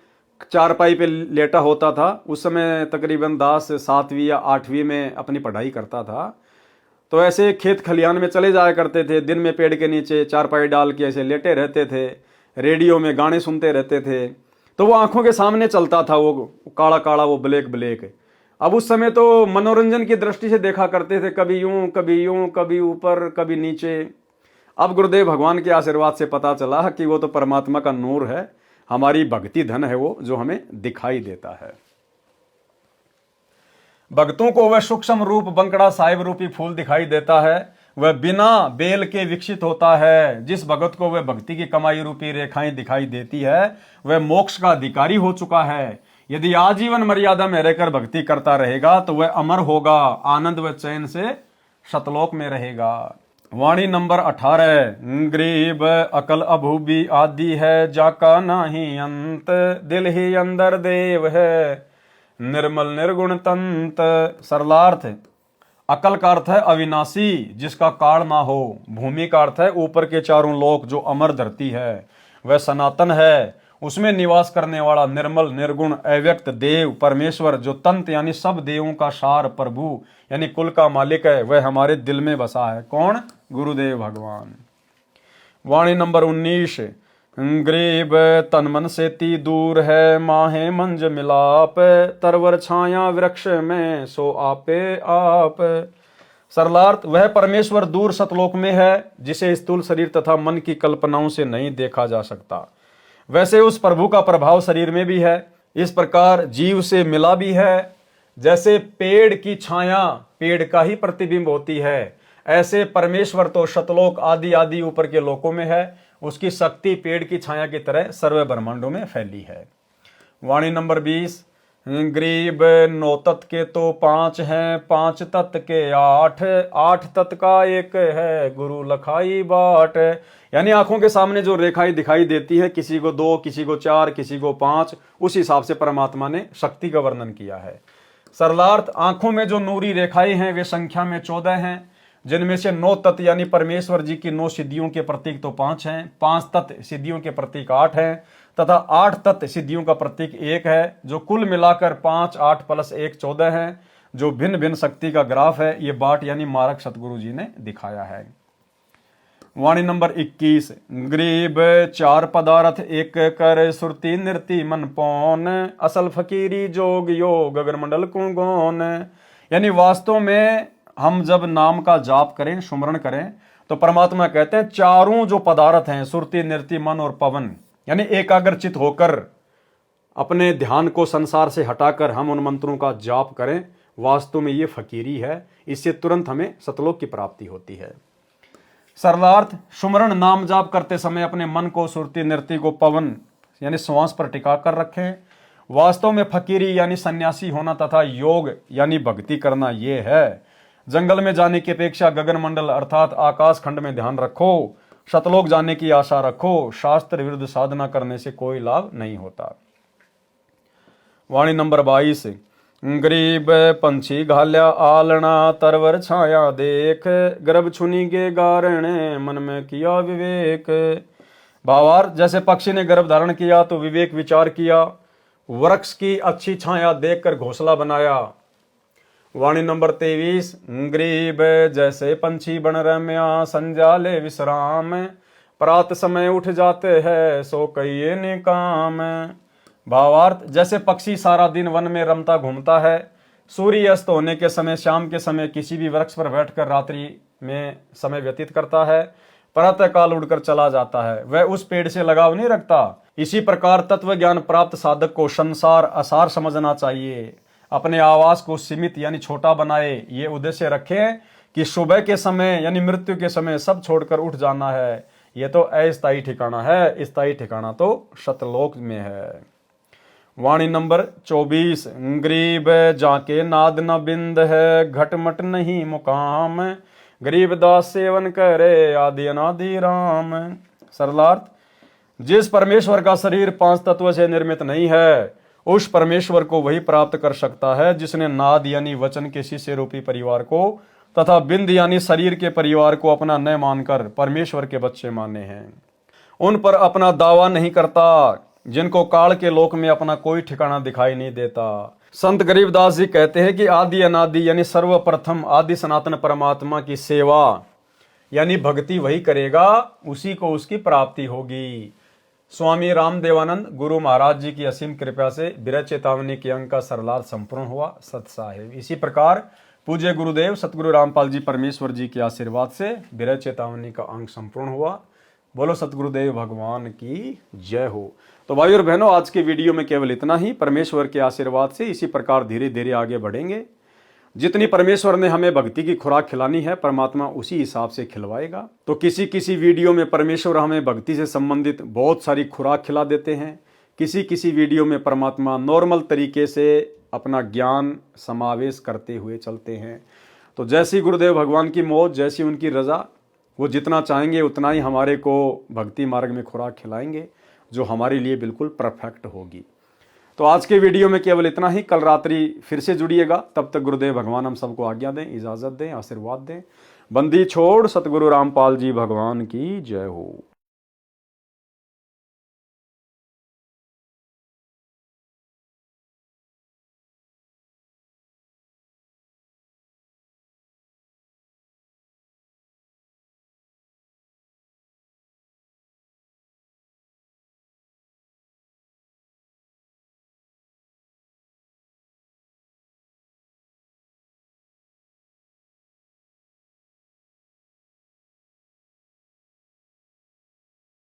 चारपाई पे लेटा होता था। उस समय तकरीबन दास 7वीं या 8वीं में अपनी पढ़ाई करता था। तो ऐसे खेत खलिहान में चले जाया करते थे, दिन में पेड़ के नीचे चारपाई डाल के ऐसे लेटे रहते थे, रेडियो में गाने सुनते रहते थे। तो वो आंखों के सामने चलता था, वो काला काला, वो ब्लैक ब्लैक। अब उस समय तो मनोरंजन की दृष्टि से देखा करते थे, कभी यूं कभी यूं, कभी ऊपर कभी नीचे। अब गुरुदेव भगवान के आशीर्वाद से पता चला कि वो तो परमात्मा का नूर है, हमारी भक्ति धन है वो, जो हमें दिखाई देता है। भक्तों को वह सूक्ष्म रूप बंकड़ा साहिब रूपी फूल दिखाई देता है, वह बिना बेल के विकसित होता है। जिस भगत को वह भक्ति की कमाई रूपी रेखाएं दिखाई देती है, वह मोक्ष का अधिकारी हो चुका है। यदि आजीवन मर्यादा में रहकर भक्ति करता रहेगा तो वह अमर होगा, आनंद व चैन से सतलोक में रहेगा। वाणी नंबर 18। गरीब अकल अभूबी आदि है, जाका नाही अंत, दिल ही अंदर देव है, निर्मल निर्गुण तंत। सरलार्थ, अकल का अर्थ है अविनाशी, जिसका काल ना हो। भूमि का अर्थ है ऊपर के चारों लोक, जो अमर धरती है। वह सनातन है, उसमें निवास करने वाला निर्मल निर्गुण अव्यक्त देव परमेश्वर, जो तंत यानी सब देवों का सार प्रभु यानी कुल का मालिक है, वह हमारे दिल में बसा है। कौन? गुरुदेव भगवान। वाणी नंबर 19। गरीब तन मन से ती दूर है, माहे मंज मिलाप, तरवर छाया वृक्ष में सो आपे आप। सरलार्थ, वह परमेश्वर दूर सतलोक में है, जिसे स्थूल शरीर तथा मन की कल्पनाओं से नहीं देखा जा सकता। वैसे उस प्रभु का प्रभाव शरीर में भी है, इस प्रकार जीव से मिला भी है। जैसे पेड़ की छाया पेड़ का ही प्रतिबिंब होती है, ऐसे परमेश्वर तो शतलोक आदि आदि ऊपर के लोकों में है। उसकी शक्ति पेड़ की छाया की तरह सर्व ब्रह्मांडों में फैली है। वाणी नंबर 20। गरीब 9 तत्व के तो 5 हैं, 5 तत्व के 8, 8 तत्व का एक है, गुरु लखाई बाट। यानी आंखों के सामने जो रेखाएं दिखाई देती है, किसी को 2, किसी को 4, किसी को 5, उस हिसाब से परमात्मा ने शक्ति का वर्णन किया है। सरलार्थ, आंखों में जो नूरी रेखाएं हैं वे संख्या में 14 हैं, जिनमें से 9 तत्व यानी परमेश्वर जी की 9 सिद्धियों के प्रतीक तो 5 हैं, 5 तत्व सिद्धियों के प्रतीक 8 हैं, तथा 8 तत्व सिद्धियों का प्रतीक 1 है, जो कुल मिलाकर 5, 8 + 1 14 है, जो भिन्न भिन्न शक्ति का ग्राफ है। ये बाट यानी मार्ग सतगुरु जी ने दिखाया है। वाणी नंबर 21। गरीब 4 पदार्थ एक कर, सुरती नृति मन पौन, असल फकीरी जोग योग अगर मंडल को गौन। यानी वास्तव में हम जब नाम का जाप करें, सुमरण करें, तो परमात्मा कहते हैं चारों जो पदार्थ हैं, सुरती नृति मन और पवन, यानी एकाग्रचित होकर अपने ध्यान को संसार से हटाकर हम उन मंत्रों का जाप करें, वास्तव में ये फकीरी है। इससे तुरंत हमें सतलोक की प्राप्ति होती है। सरलार्थ, सुमरण नाम जाप करते समय अपने मन को सुरती नृति को पवन यानी श्वास पर टिका कर रखें। वास्तव में फकीरी यानी सन्यासी होना तथा योग यानी भक्ति करना ये है। जंगल में जाने की अपेक्षा गगन मंडल अर्थात आकाश खंड में ध्यान रखो, सतलोक जाने की आशा रखो। शास्त्र विरुद्ध साधना करने से कोई लाभ नहीं होता। वाणी नंबर 22। गरीब पंछी घाल्या आलना, तरवर छाया देख, गर्भ छुनी के गारण मन में किया विवेक। भावार्थ, जैसे पक्षी ने गर्भ धारण किया तो विवेक विचार किया, वृक्ष की अच्छी छाया देखकर घोंसला बनाया। वाणी नंबर 23। गरीब जैसे पंछी बन रम्या, संजाले विश्राम, प्रात समय उठ जाते हैं सो कहिए ने काम। भावार्थ, जैसे पक्षी सारा दिन वन में रमता घूमता है, सूर्य अस्त होने के समय शाम के समय किसी भी वृक्ष पर बैठकर रात्रि में समय व्यतीत करता है, प्रातः काल उड़कर चला जाता है, वह उस पेड़ से लगाव नहीं रखता। इसी प्रकार तत्व ज्ञान प्राप्त साधक को संसार असार समझना चाहिए। अपने आवास को सीमित यानी छोटा बनाए, ये उद्देश्य रखें कि सुबह के समय यानी मृत्यु के समय सब छोड़कर उठ जाना है। ये तो अस्थायी ठिकाना है, स्थायी ठिकाना तो सतलोक में है। वाणी नंबर 24। गरीब जाके नाद न बिंद है, घटमट नहीं मुकाम, गरीब दास सेवन करे आदि अनादि राम। सरलार्थ, जिस परमेश्वर का शरीर 5 तत्व से निर्मित नहीं है, उस परमेश्वर को वही प्राप्त कर सकता है जिसने नाद यानी वचन के शिष्य रूपी परिवार को तथा बिंद यानी शरीर के परिवार को अपना न मानकर परमेश्वर के बच्चे माने हैं। उन पर अपना दावा नहीं करता, जिनको काल के लोक में अपना कोई ठिकाना दिखाई नहीं देता। संत गरीबदास जी कहते हैं कि आदि अनादि यानी सर्वप्रथम आदि सनातन परमात्मा की सेवा यानी भक्ति वही करेगा, उसी को उसकी प्राप्ति होगी। स्वामी रामदेवानंद गुरु महाराज जी की असीम कृपा से विरह चेतावनी के अंक का सरलार्थ संपूर्ण हुआ। सत साहिब। इसी प्रकार पूज्य गुरुदेव सतगुरु रामपाल जी परमेश्वर जी के आशीर्वाद से विरह चेतावनी का अंक संपूर्ण हुआ। बोलो सतगुरुदेव भगवान की जय हो। तो भाई और बहनों, आज के वीडियो में केवल इतना ही। परमेश्वर के आशीर्वाद से इसी प्रकार धीरे धीरे आगे बढ़ेंगे। जितनी परमेश्वर ने हमें भक्ति की खुराक खिलानी है, परमात्मा उसी हिसाब से खिलवाएगा। तो किसी किसी वीडियो में परमेश्वर हमें भक्ति से संबंधित बहुत सारी खुराक खिला देते हैं, किसी किसी वीडियो में परमात्मा नॉर्मल तरीके से अपना ज्ञान समावेश करते हुए चलते हैं। तो जैसी गुरुदेव भगवान की मौज, जैसी उनकी रजा, वो जितना चाहेंगे उतना ही हमारे को भक्ति मार्ग में खुराक खिलाएंगे, जो हमारे लिए बिल्कुल परफेक्ट होगी। तो आज के वीडियो में केवल इतना ही। कल रात्रि फिर से जुड़िएगा। तब तक गुरुदेव भगवान हम सबको आज्ञा दें, इजाज़त दें, आशीर्वाद दें। बंदी छोड़ सतगुरु रामपाल जी भगवान की जय हो।